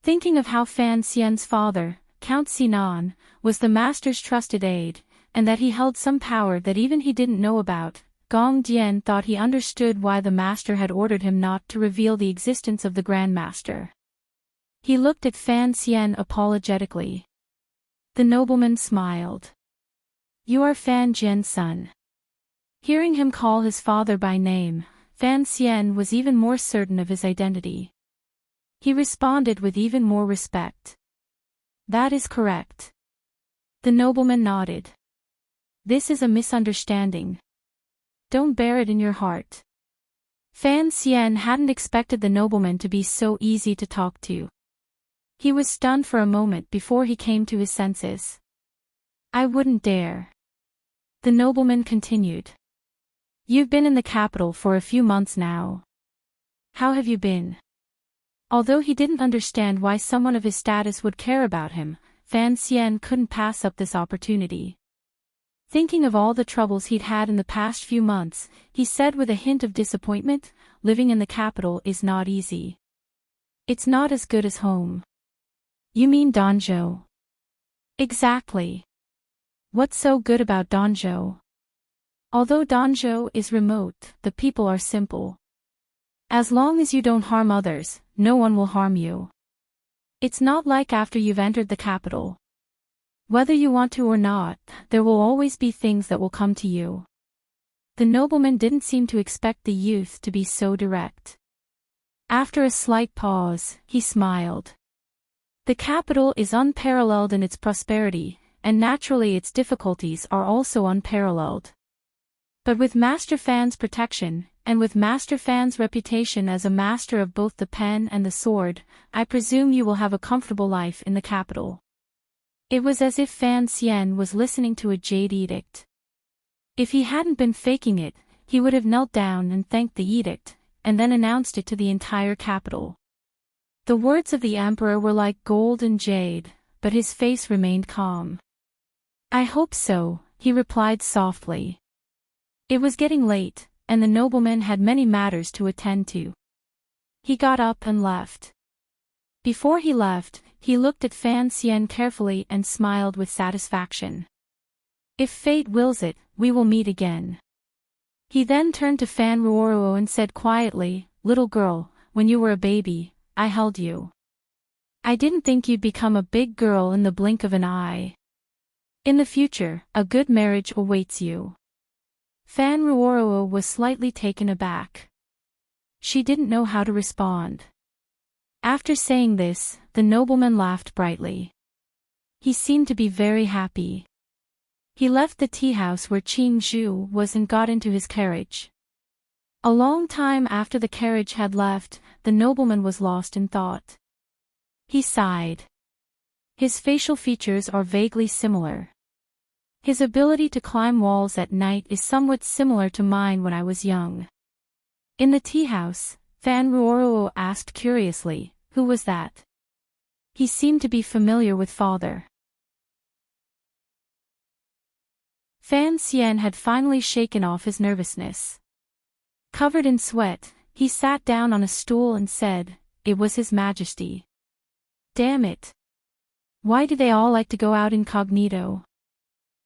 Thinking of how Fan Xian's father, Count Sinan, was the master's trusted aide, and that he held some power that even he didn't know about, Gong Dian thought he understood why the master had ordered him not to reveal the existence of the Grand Master. He looked at Fan Xian apologetically. The nobleman smiled. "You are Fan Jian's son." Hearing him call his father by name, Fan Xian was even more certain of his identity. He responded with even more respect. "That is correct." The nobleman nodded. "This is a misunderstanding. Don't bear it in your heart." Fan Xian hadn't expected the nobleman to be so easy to talk to. He was stunned for a moment before he came to his senses. "I wouldn't dare." The nobleman continued. "You've been in the capital for a few months now. How have you been?" Although he didn't understand why someone of his status would care about him, Fan Xian couldn't pass up this opportunity. Thinking of all the troubles he'd had in the past few months, he said with a hint of disappointment, living in the capital is not easy. It's not as good as home. You mean Danzhou? Exactly. What's so good about Danzhou? Although Danzhou is remote, the people are simple. As long as you don't harm others, no one will harm you. It's not like after you've entered the capital. Whether you want to or not, there will always be things that will come to you. The nobleman didn't seem to expect the youth to be so direct. After a slight pause, he smiled. The capital is unparalleled in its prosperity, and naturally its difficulties are also unparalleled. But with Master Fan's protection, and with Master Fan's reputation as a master of both the pen and the sword, I presume you will have a comfortable life in the capital. It was as if Fan Xian was listening to a jade edict. If he hadn't been faking it, he would have knelt down and thanked the edict, and then announced it to the entire capital. The words of the emperor were like gold and jade, but his face remained calm. I hope so, he replied softly. It was getting late, and the nobleman had many matters to attend to. He got up and left. Before he left, he looked at Fan Xian carefully and smiled with satisfaction. If fate wills it, we will meet again. He then turned to Fan Ruoruo and said quietly, Little girl, when you were a baby, I held you. I didn't think you'd become a big girl in the blink of an eye. In the future, a good marriage awaits you. Fan Ruoruo was slightly taken aback. She didn't know how to respond. After saying this, the nobleman laughed brightly. He seemed to be very happy. He left the tea house where Qing Zhu was and got into his carriage. A long time after the carriage had left, the nobleman was lost in thought. He sighed. His facial features are vaguely similar. His ability to climb walls at night is somewhat similar to mine when I was young. In the tea house, Fan Ruoruo asked curiously, who was that? He seemed to be familiar with father. Fan Xian had finally shaken off his nervousness. Covered in sweat, he sat down on a stool and said, It was His Majesty. Damn it. Why do they all like to go out incognito?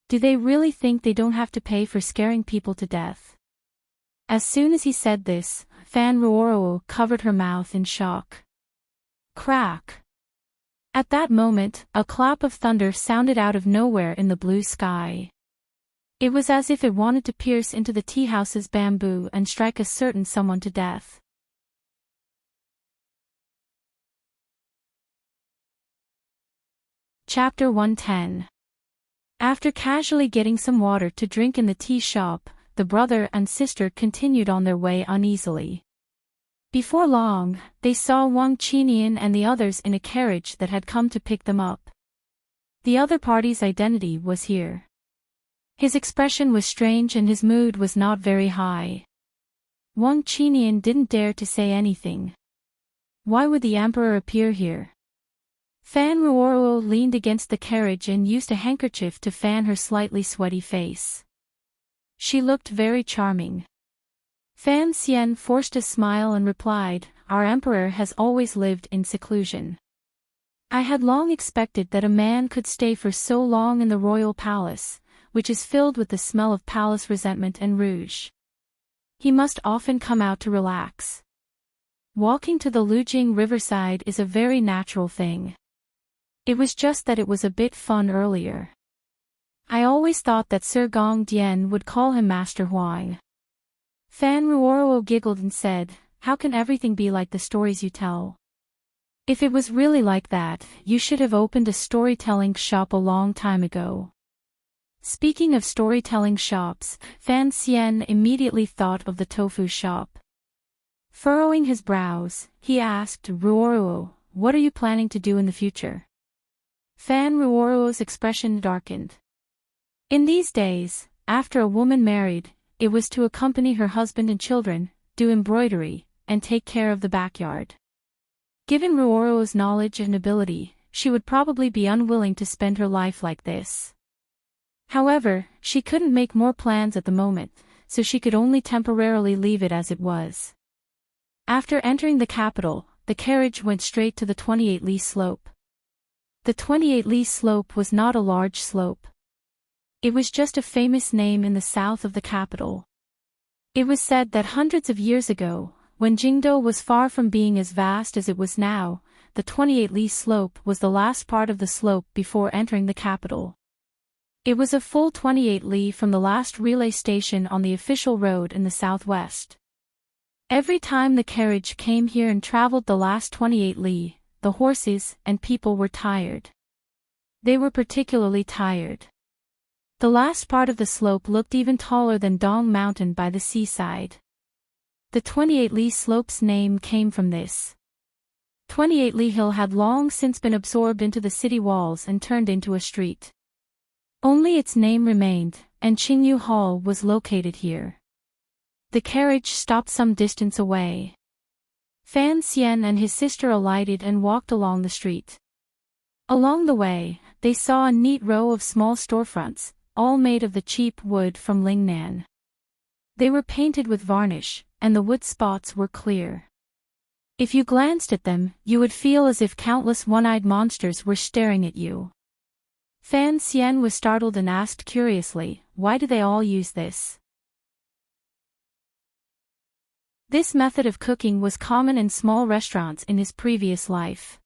Do they really think they don't have to pay for scaring people to death? As soon as he said this, Fan Ruoruo covered her mouth in shock. Crack! At that moment, a clap of thunder sounded out of nowhere in the blue sky. It was as if it wanted to pierce into the tea house's bamboo and strike a certain someone to death. Chapter 110. After casually getting some water to drink in the tea shop, the brother and sister continued on their way uneasily. Before long, they saw Wang Qinian and the others in a carriage that had come to pick them up. The other party's identity was here. His expression was strange and his mood was not very high. Wang Qinian didn't dare to say anything. Why would the emperor appear here? Fan Ruoruo leaned against the carriage and used a handkerchief to fan her slightly sweaty face. She looked very charming. Fan Xian forced a smile and replied, Our emperor has always lived in seclusion. I had long expected that a man could stay for so long in the royal palace, which is filled with the smell of palace resentment and rouge. He must often come out to relax. Walking to the Lujing riverside is a very natural thing. It was just that it was a bit fun earlier. I always thought that Sir Gong Dian would call him Master Huang. Fan Ruoruo giggled and said, How can everything be like the stories you tell? If it was really like that, you should have opened a storytelling shop a long time ago. Speaking of storytelling shops, Fan Xian immediately thought of the tofu shop. Furrowing his brows, he asked Ruoruo, What are you planning to do in the future? Fan Ruoruo's expression darkened. In these days, after a woman married, it was to accompany her husband and children, do embroidery, and take care of the backyard. Given Ruoruo's knowledge and ability, she would probably be unwilling to spend her life like this. However, she couldn't make more plans at the moment, so she could only temporarily leave it as it was. After entering the capital, the carriage went straight to the 28-li slope. The 28-li slope was not a large slope. It was just a famous name in the south of the capital. It was said that hundreds of years ago, when Jingdo was far from being as vast as it was now, the 28-li slope was the last part of the slope before entering the capital. It was a full 28 li from the last relay station on the official road in the southwest. Every time the carriage came here and traveled the last 28 li, the horses and people were tired. They were particularly tired. The last part of the slope looked even taller than Dong Mountain by the seaside. The 28 li slope's name came from this. 28 li hill had long since been absorbed into the city walls and turned into a street. Only its name remained, and Qingyu Hall was located here. The carriage stopped some distance away. Fan Xian and his sister alighted and walked along the street. Along the way, they saw a neat row of small storefronts, all made of the cheap wood from Lingnan. They were painted with varnish, and the wood spots were clear. If you glanced at them, you would feel as if countless one-eyed monsters were staring at you. Fan Xian was startled and asked curiously, why do they all use this? This method of cooking was common in small restaurants in his previous life.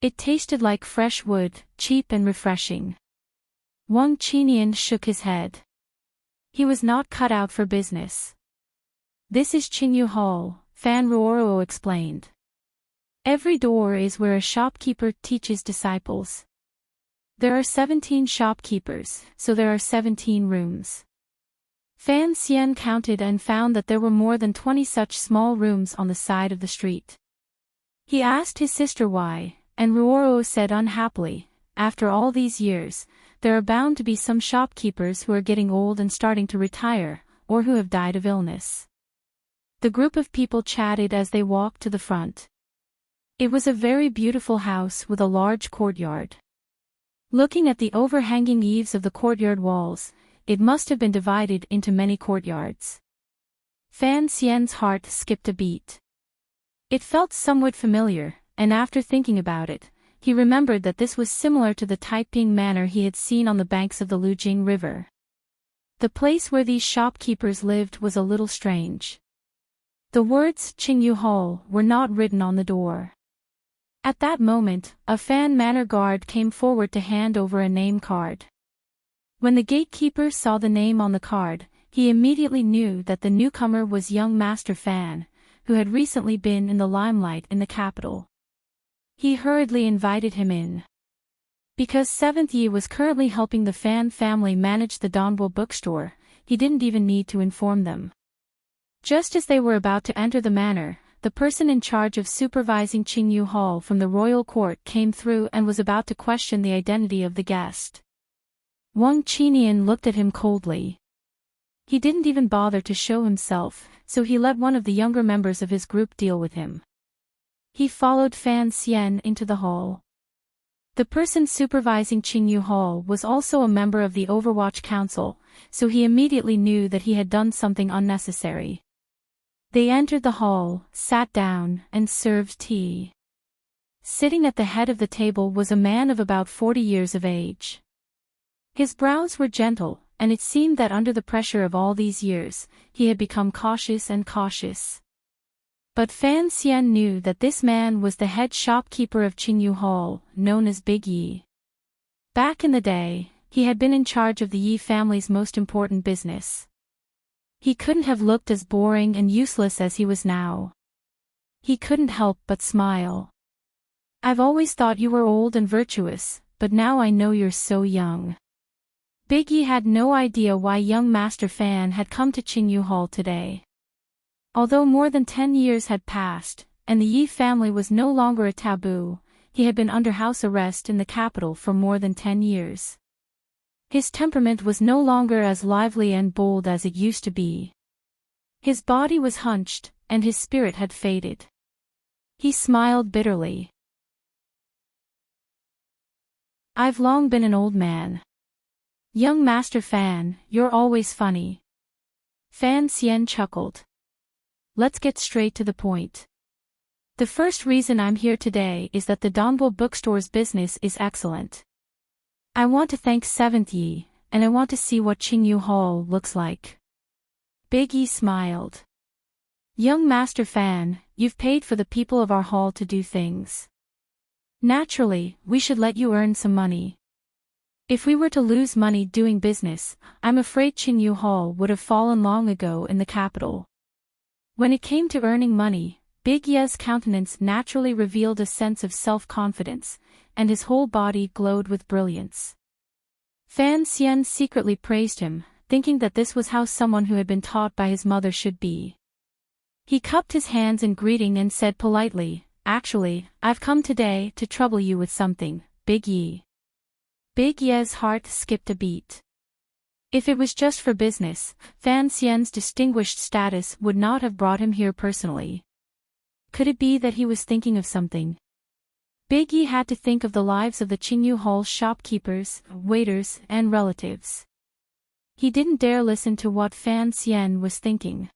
It tasted like fresh wood, cheap and refreshing. Wang Qinian shook his head. He was not cut out for business. This is Qingyu Hall, Fan Ruoruo explained. Every door is where a shopkeeper teaches disciples. There are 17 shopkeepers, so there are 17 rooms. Fan Xian counted and found that there were more than 20 such small rooms on the side of the street. He asked his sister why, and Ruoruo said unhappily, after all these years, there are bound to be some shopkeepers who are getting old and starting to retire, or who have died of illness. The group of people chatted as they walked to the front. It was a very beautiful house with a large courtyard. Looking at the overhanging eaves of the courtyard walls, it must have been divided into many courtyards. Fan Xian's heart skipped a beat. It felt somewhat familiar, and after thinking about it, he remembered that this was similar to the Taiping manor he had seen on the banks of the Lujing River. The place where these shopkeepers lived was a little strange. The words Qingyu Hall were not written on the door. At that moment, a Fan Manor guard came forward to hand over a name card. When the gatekeeper saw the name on the card, he immediately knew that the newcomer was young Master Fan, who had recently been in the limelight in the capital. He hurriedly invited him in. Because 7th Yi was currently helping the Fan family manage the Donbo bookstore, he didn't even need to inform them. Just as they were about to enter the manor, the person in charge of supervising Qingyu Hall from the royal court came through and was about to question the identity of the guest. Wang Qinian looked at him coldly. He didn't even bother to show himself, so he let one of the younger members of his group deal with him. He followed Fan Xian into the hall. The person supervising Qingyu Hall was also a member of the Overwatch Council, so he immediately knew that he had done something unnecessary. They entered the hall, sat down, and served tea. Sitting at the head of the table was a man of about 40 years of age. His brows were gentle, and it seemed that under the pressure of all these years, he had become cautious and cautious. But Fan Xian knew that this man was the head shopkeeper of Qingyu Hall, known as Big Yi. Back in the day, he had been in charge of the Yi family's most important business. He couldn't have looked as boring and useless as he was now. He couldn't help but smile. I've always thought you were old and virtuous, but now I know you're so young. Big Yi had no idea why young Master Fan had come to Qingyu Hall today. Although more than 10 years had passed, and the Yi family was no longer a taboo, he had been under house arrest in the capital for more than 10 years. His temperament was no longer as lively and bold as it used to be. His body was hunched, and his spirit had faded. He smiled bitterly. I've long been an old man. Young Master Fan, you're always funny. Fan Xian chuckled. Let's get straight to the point. The first reason I'm here today is that the Dongbo bookstore's business is excellent. I want to thank 7th Yi, and I want to see what Qingyu Hall looks like. Big Yi smiled. Young Master Fan, you've paid for the people of our hall to do things. Naturally, we should let you earn some money. If we were to lose money doing business, I'm afraid Qingyu Hall would have fallen long ago in the capital. When it came to earning money, Big Ye's countenance naturally revealed a sense of self-confidence, and his whole body glowed with brilliance. Fan Xian secretly praised him, thinking that this was how someone who had been taught by his mother should be. He cupped his hands in greeting and said politely, Actually, I've come today to trouble you with something, Big Yi. Big Ye's heart skipped a beat. If it was just for business, Fan Xian's distinguished status would not have brought him here personally. Could it be that he was thinking of something? Big Yi had to think of the lives of the Qingyu Hall shopkeepers, waiters, and relatives. He didn't dare listen to what Fan Xian was thinking.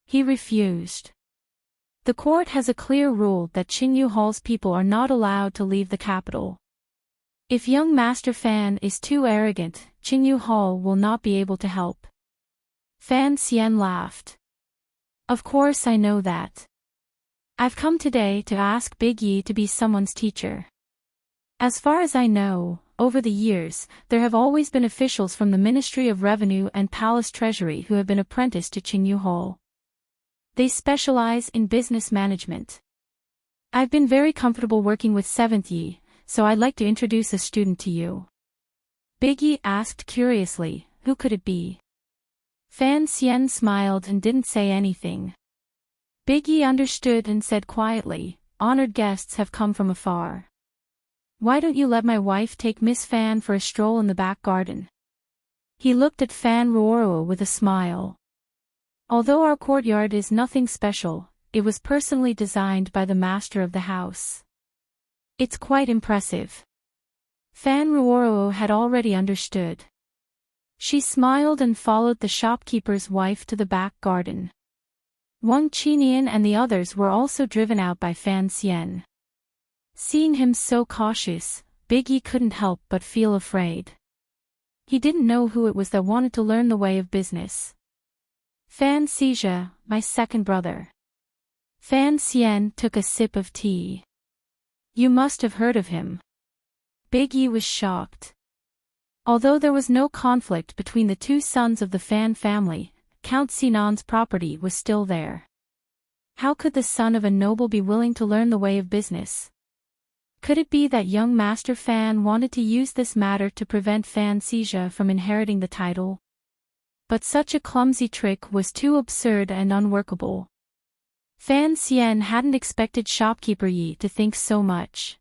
He refused. The court has a clear rule that Qingyu Hall's people are not allowed to leave the capital. If young Master Fan is too arrogant, Qingyu Hall will not be able to help. Fan Xian laughed. Of course I know that. I've come today to ask Big Yi to be someone's teacher. As far as I know, over the years, there have always been officials from the Ministry of Revenue and Palace Treasury who have been apprenticed to Qingyu Hall. They specialize in business management. I've been very comfortable working with 7th Yi, so I'd like to introduce a student to you. Big Yi asked curiously, who could it be? Fan Xian smiled and didn't say anything. Big Yi understood and said quietly, Honored guests have come from afar. Why don't you let my wife take Miss Fan for a stroll in the back garden? He looked at Fan Ruoruo with a smile. Although our courtyard is nothing special, it was personally designed by the master of the house. It's quite impressive. Fan Ruoruo had already understood. She smiled and followed the shopkeeper's wife to the back garden. Wang Qinian and the others were also driven out by Fan Xian. Seeing him so cautious, Big Yi couldn't help but feel afraid. He didn't know who it was that wanted to learn the way of business. Fan Xizha, my second brother. Fan Xian took a sip of tea. You must have heard of him. Big Yi was shocked. Although there was no conflict between the two sons of the Fan family, Count Sinan's property was still there. How could the son of a noble be willing to learn the way of business? Could it be that young Master Fan wanted to use this matter to prevent Fan Xizha from inheriting the title? But such a clumsy trick was too absurd and unworkable. Fan Xian hadn't expected shopkeeper Yi to think so much.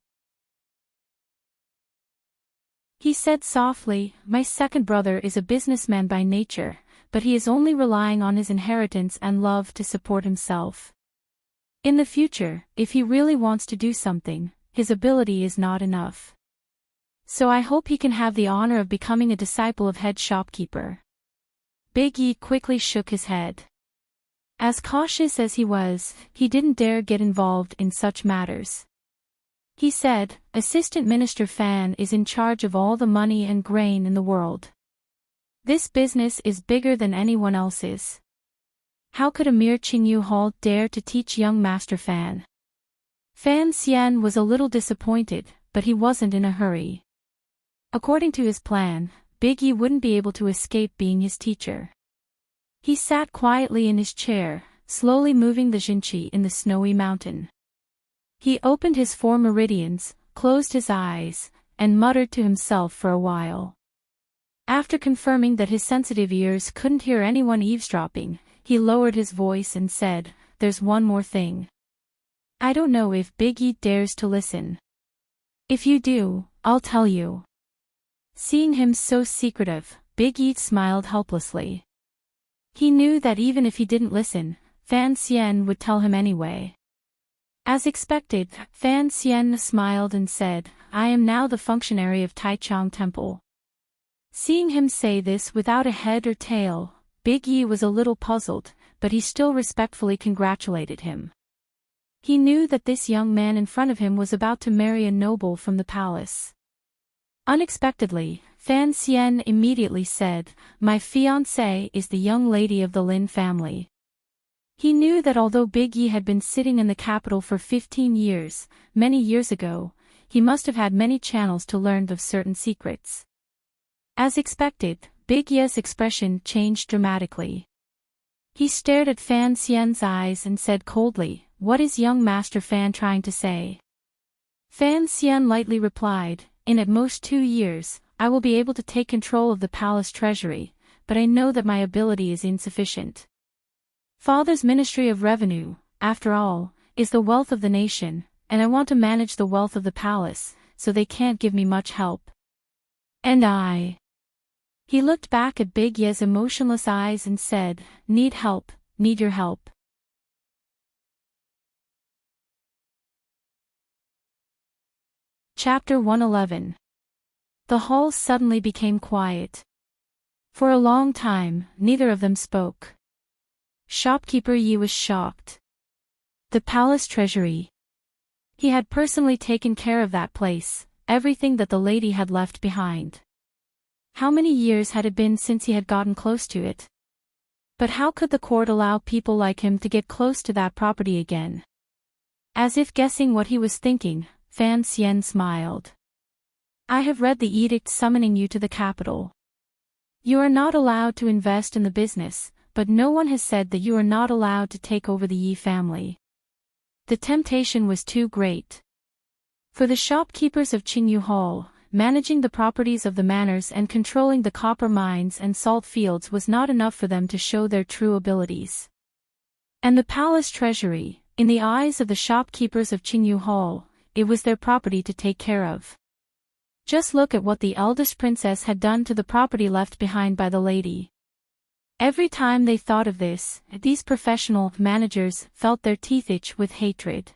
He said softly, My second brother is a businessman by nature, but he is only relying on his inheritance and love to support himself. In the future, if he really wants to do something, his ability is not enough. So I hope he can have the honor of becoming a disciple of head shopkeeper. Big Yi quickly shook his head. As cautious as he was, he didn't dare get involved in such matters. He said, Assistant Minister Fan is in charge of all the money and grain in the world. This business is bigger than anyone else's. How could a mere Qingyu Hall dare to teach young Master Fan? Fan Xian was a little disappointed, but he wasn't in a hurry. According to his plan, Big Yi wouldn't be able to escape being his teacher. He sat quietly in his chair, slowly moving the Jinqi in the snowy mountain. He opened his 4 meridians, closed his eyes, and muttered to himself for a while. After confirming that his sensitive ears couldn't hear anyone eavesdropping, he lowered his voice and said, There's one more thing. I don't know if Big Yi dares to listen. If you do, I'll tell you. Seeing him so secretive, Big Yi smiled helplessly. He knew that even if he didn't listen, Fan Xian would tell him anyway. As expected, Fan Xian smiled and said, I am now the functionary of Taichung Temple. Seeing him say this without a head or tail, Big Yi was a little puzzled, but he still respectfully congratulated him. He knew that this young man in front of him was about to marry a noble from the palace. Unexpectedly, Fan Xian immediately said, My fiancée is the young lady of the Lin family. He knew that although Big Yi had been sitting in the capital for 15 years, many years ago, he must have had many channels to learn of certain secrets. As expected, Big Yi's expression changed dramatically. He stared at Fan Xian's eyes and said coldly, What is young Master Fan trying to say? Fan Xian lightly replied, In at most 2 years, I will be able to take control of the palace treasury, but I know that my ability is insufficient. Father's Ministry of Revenue, after all, is the wealth of the nation, and I want to manage the wealth of the palace, so they can't give me much help. And I. He looked back at Big Yi's emotionless eyes and said, Need help, need your help. Chapter 111. The hall suddenly became quiet. For a long time, neither of them spoke. Shopkeeper Yi was shocked. The palace treasury. He had personally taken care of that place, everything that the lady had left behind. How many years had it been since he had gotten close to it? But how could the court allow people like him to get close to that property again? As if guessing what he was thinking, Fan Xian smiled. I have read the edict summoning you to the capital. You are not allowed to invest in the business, but no one has said that you are not allowed to take over the Yi family. The temptation was too great. For the shopkeepers of Qingyu Hall, managing the properties of the manors and controlling the copper mines and salt fields was not enough for them to show their true abilities. And the palace treasury, in the eyes of the shopkeepers of Qingyu Hall, it was their property to take care of. Just look at what the eldest princess had done to the property left behind by the lady. Every time they thought of this, these professional managers felt their teeth itch with hatred.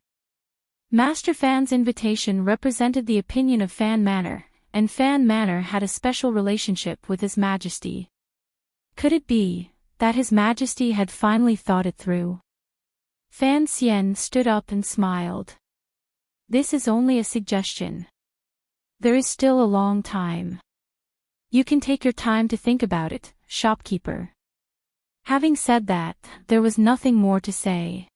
Master Fan's invitation represented the opinion of Fan Manor, and Fan Manor had a special relationship with His Majesty. Could it be that His Majesty had finally thought it through? Fan Xian stood up and smiled. This is only a suggestion. There is still a long time. You can take your time to think about it, shopkeeper. Having said that, there was nothing more to say.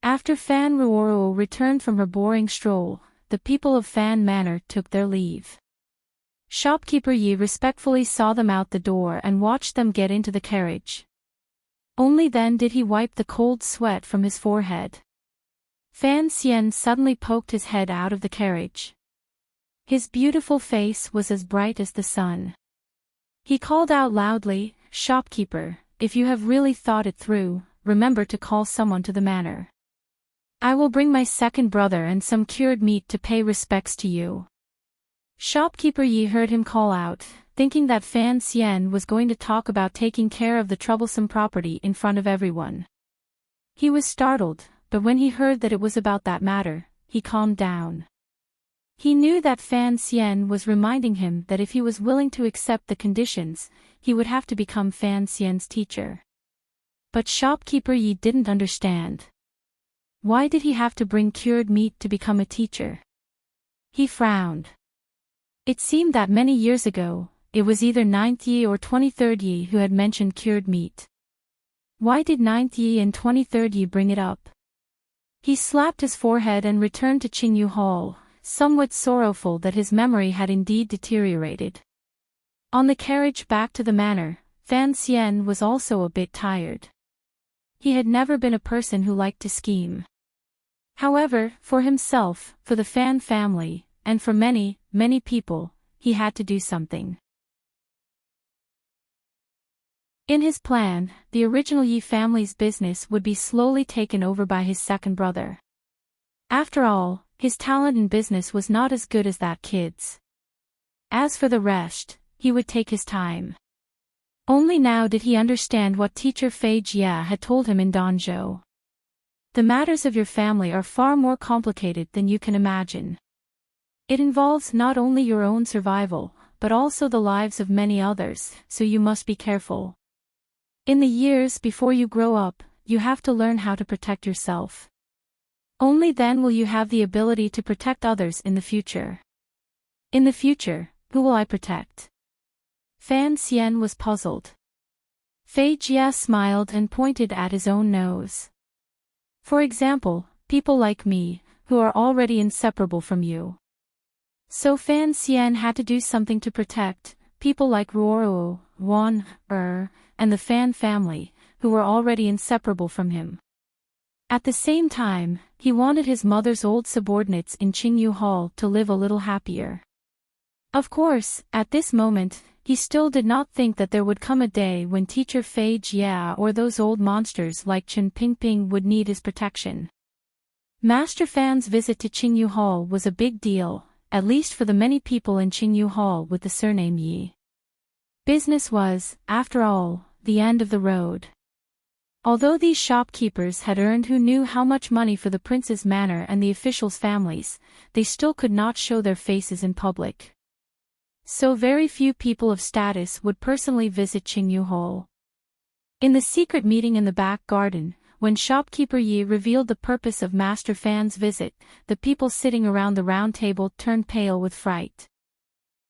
After Fan Ruoruo returned from her boring stroll, the people of Fan Manor took their leave. Shopkeeper Yi respectfully saw them out the door and watched them get into the carriage. Only then did he wipe the cold sweat from his forehead. Fan Xian suddenly poked his head out of the carriage. His beautiful face was as bright as the sun. He called out loudly, Shopkeeper, if you have really thought it through, remember to call someone to the manor. I will bring my second brother and some cured meat to pay respects to you. Shopkeeper Yi heard him call out, thinking that Fan Xian was going to talk about taking care of the troublesome property in front of everyone. He was startled, but when he heard that it was about that matter, he calmed down. He knew that Fan Xian was reminding him that if he was willing to accept the conditions, he would have to become Fan Xian's teacher. But shopkeeper Yi didn't understand. Why did he have to bring cured meat to become a teacher? He frowned. It seemed that many years ago, it was either 9th Yi or 23rd Yi who had mentioned cured meat. Why did 9th Yi and 23rd Yi bring it up? He slapped his forehead and returned to Qingyu Hall, somewhat sorrowful that his memory had indeed deteriorated. On the carriage back to the manor, Fan Xian was also a bit tired. He had never been a person who liked to scheme. However, for himself, for the Fan family, and for many, many people, he had to do something. In his plan, the original Yi family's business would be slowly taken over by his second brother. After all, his talent in business was not as good as that kid's. As for the rest, he would take his time. Only now did he understand what teacher Fei Jia had told him in Danzhou. The matters of your family are far more complicated than you can imagine. It involves not only your own survival, but also the lives of many others, so you must be careful. In the years before you grow up, you have to learn how to protect yourself. Only then will you have the ability to protect others in the future. In the future, who will I protect? Fan Xian was puzzled. Fei Jia smiled and pointed at his own nose. For example, people like me, who are already inseparable from you. So Fan Xian had to do something to protect people like Ruoruo, Wan, and the Fan family, who were already inseparable from him. At the same time, he wanted his mother's old subordinates in Qingyu Hall to live a little happier. Of course, at this moment, he still did not think that there would come a day when teacher Fei Jia or those old monsters like Chen Pingping would need his protection. Master Fan's visit to Qingyu Hall was a big deal, at least for the many people in Qingyu Hall with the surname Yi. Business was, after all, the end of the road. Although these shopkeepers had earned who knew how much money for the prince's manor and the officials' families, they still could not show their faces in public. So very few people of status would personally visit Qingyu Hall. In the secret meeting in the back garden, when shopkeeper Yi revealed the purpose of Master Fan's visit, the people sitting around the round table turned pale with fright.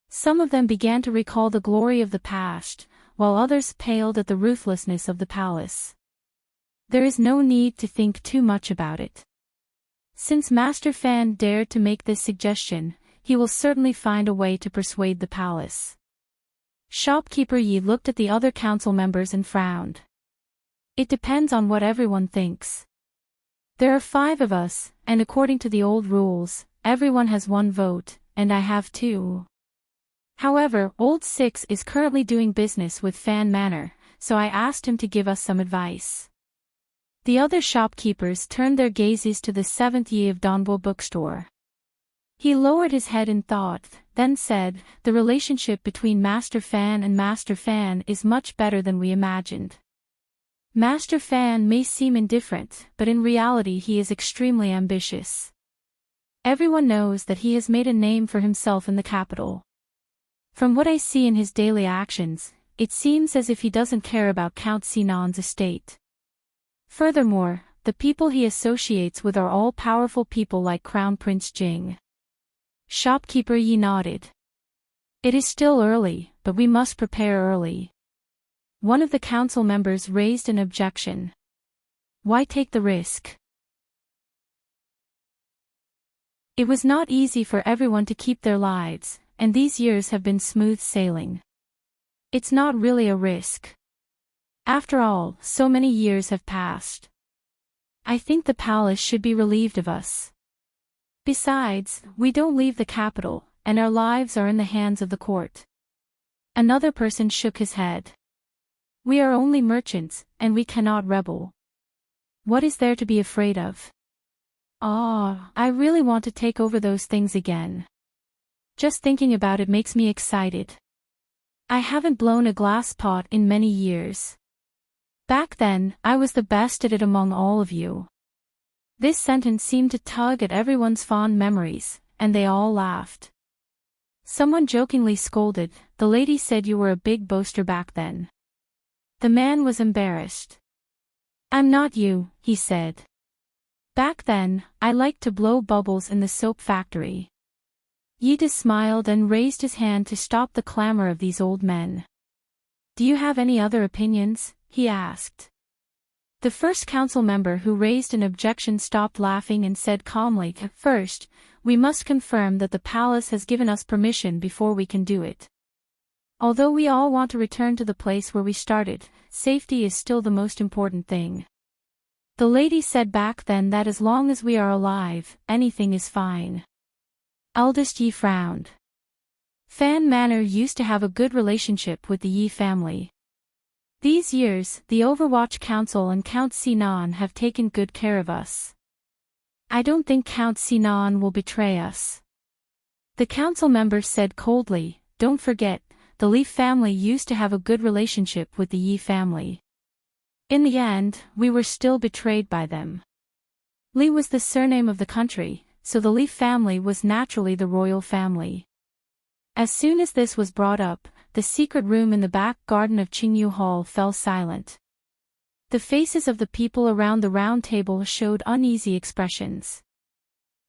Some of them began to recall the glory of the past, while others paled at the ruthlessness of the palace. There is no need to think too much about it. Since Master Fan dared to make this suggestion, he will certainly find a way to persuade the palace. Shopkeeper Yi looked at the other council members and frowned. It depends on what everyone thinks. There are 5 of us, and according to the old rules, everyone has 1 vote, and I have 2. However, Old 6 is currently doing business with Fan Manor, so I asked him to give us some advice. The other shopkeepers turned their gazes to the 7th Yi of Donbo bookstore. He lowered his head in thought, then said, "The relationship between Master Fan and Master Fan is much better than we imagined. Master Fan may seem indifferent, but in reality he is extremely ambitious. Everyone knows that he has made a name for himself in the capital. From what I see in his daily actions, it seems as if he doesn't care about Count Sinan's estate. Furthermore, the people he associates with are all powerful people like Crown Prince Jing." Shopkeeper Yi nodded. "It is still early, but we must prepare early." One of the council members raised an objection. "Why take the risk?" It was not easy for everyone to keep their lives, and these years have been smooth sailing. It's not really a risk. After all, so many years have passed. I think the palace should be relieved of us. Besides, we don't leave the capital, and our lives are in the hands of the court. Another person shook his head. "We are only merchants, and we cannot rebel. What is there to be afraid of? I really want to take over those things again. Just thinking about it makes me excited. I haven't blown a glass pot in many years. Back then, I was the best at it among all of you." This sentence seemed to tug at everyone's fond memories, and they all laughed. Someone jokingly scolded, "The lady said you were a big boaster back then." The man was embarrassed. "I'm not you," he said. "Back then, I liked to blow bubbles in the soap factory." Yida smiled and raised his hand to stop the clamor of these old men. "Do you have any other opinions?" he asked. The first council member who raised an objection stopped laughing and said calmly, "First, we must confirm that the palace has given us permission before we can do it. Although we all want to return to the place where we started, safety is still the most important thing. The lady said back then that as long as we are alive, anything is fine." Eldest Yi frowned. Fan Manor used to have a good relationship with the Yi family. These years, the Overwatch Council and Count Sinan have taken good care of us. I don't think Count Sinan will betray us. The council member said coldly, "Don't forget, the Li family used to have a good relationship with the Yi family. In the end, we were still betrayed by them." Li was the surname of the country, so the Li family was naturally the royal family. As soon as this was brought up, the secret room in the back garden of Qingyu Hall fell silent. The faces of the people around the round table showed uneasy expressions.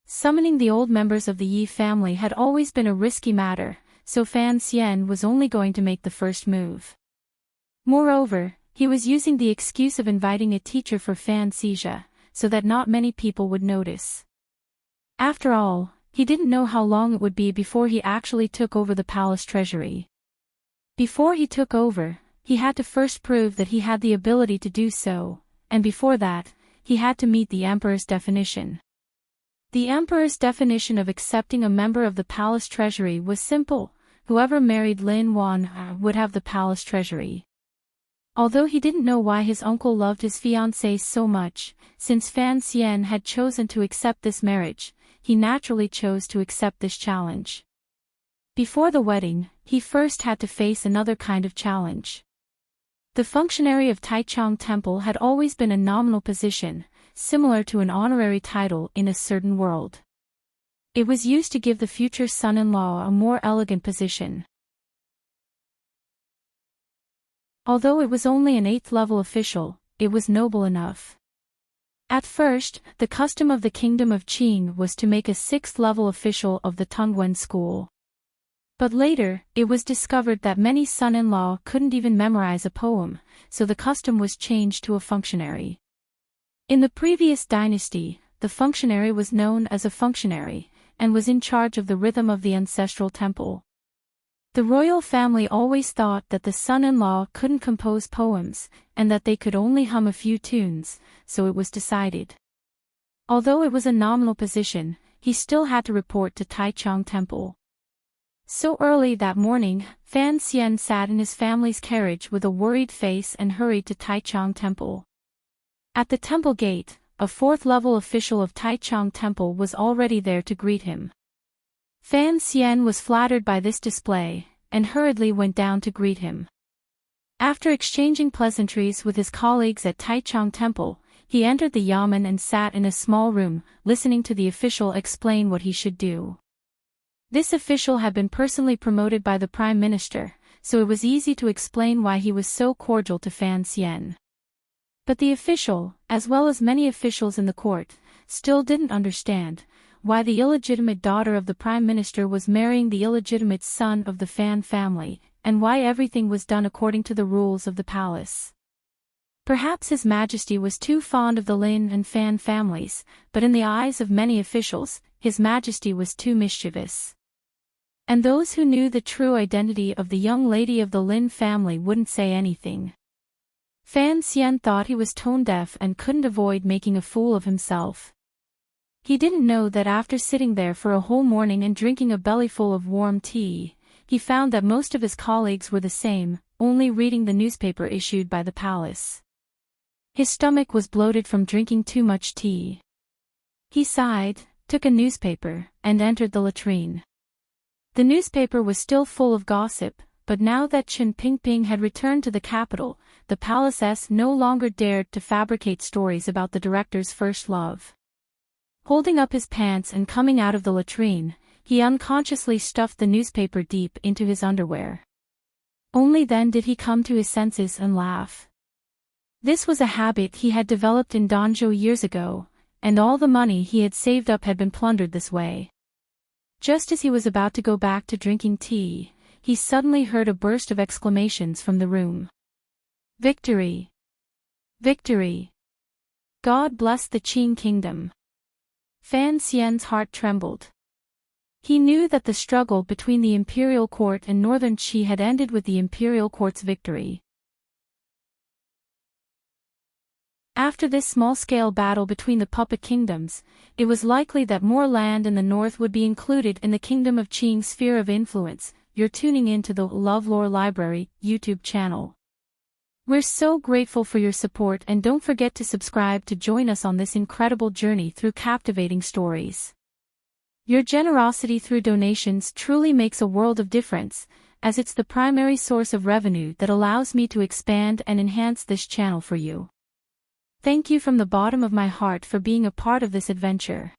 Summoning the old members of the Yi family had always been a risky matter, so Fan Xian was only going to make the first move. Moreover, he was using the excuse of inviting a teacher for Fan Xijia, so that not many people would notice. After all, he didn't know how long it would be before he actually took over the palace treasury. Before he took over, he had to first prove that he had the ability to do so, and before that, he had to meet the emperor's definition. The emperor's definition of accepting a member of the palace treasury was simple: whoever married Lin Wan would have the palace treasury. Although he didn't know why his uncle loved his fiancée so much, since Fan Xian had chosen to accept this marriage, he naturally chose to accept this challenge. Before the wedding, he first had to face another kind of challenge. The functionary of Taichung Temple had always been a nominal position, similar to an honorary title in a certain world. It was used to give the future son-in-law a more elegant position. Although it was only an 8th-level official, it was noble enough. At first, the custom of the Kingdom of Qin was to make a 6th-level official of the Tongwen school. But later, it was discovered that many son-in-law couldn't even memorize a poem, so the custom was changed to a functionary. In the previous dynasty, the functionary was known as a functionary, and was in charge of the rhythm of the ancestral temple. The royal family always thought that the son-in-law couldn't compose poems, and that they could only hum a few tunes, so it was decided. Although it was a nominal position, he still had to report to Taichung Temple. So early that morning, Fan Xian sat in his family's carriage with a worried face and hurried to Taichung Temple. At the temple gate, a 4th-level official of Taichung Temple was already there to greet him. Fan Xian was flattered by this display, and hurriedly went down to greet him. After exchanging pleasantries with his colleagues at Taichung Temple, he entered the yamen and sat in a small room, listening to the official explain what he should do. This official had been personally promoted by the Prime Minister, so it was easy to explain why he was so cordial to Fan Xian. But the official, as well as many officials in the court, still didn't understand why the illegitimate daughter of the Prime Minister was marrying the illegitimate son of the Fan family, and why everything was done according to the rules of the palace. Perhaps His Majesty was too fond of the Lin and Fan families, but in the eyes of many officials, His Majesty was too mischievous. And those who knew the true identity of the young lady of the Lin family wouldn't say anything. Fan Xian thought he was tone-deaf and couldn't avoid making a fool of himself. He didn't know that after sitting there for a whole morning and drinking a bellyful of warm tea, he found that most of his colleagues were the same, only reading the newspaper issued by the palace. His stomach was bloated from drinking too much tea. He sighed, took a newspaper, and entered the latrine. The newspaper was still full of gossip, but now that Chen Pingping had returned to the capital, the palace no longer dared to fabricate stories about the director's first love. Holding up his pants and coming out of the latrine, he unconsciously stuffed the newspaper deep into his underwear. Only then did he come to his senses and laugh. This was a habit he had developed in Danzhou years ago, and all the money he had saved up had been plundered this way. Just as he was about to go back to drinking tea, he suddenly heard a burst of exclamations from the room. Victory! Victory! God bless the Qin kingdom! Fan Xian's heart trembled. He knew that the struggle between the imperial court and northern Qi had ended with the imperial court's victory. After this small-scale battle between the puppet kingdoms, it was likely that more land in the north would be included in the Kingdom of Qing's sphere of influence. You're tuning in to the LoveLore Library YouTube channel. We're so grateful for your support, and don't forget to subscribe to join us on this incredible journey through captivating stories. Your generosity through donations truly makes a world of difference, as it's the primary source of revenue that allows me to expand and enhance this channel for you. Thank you from the bottom of my heart for being a part of this adventure.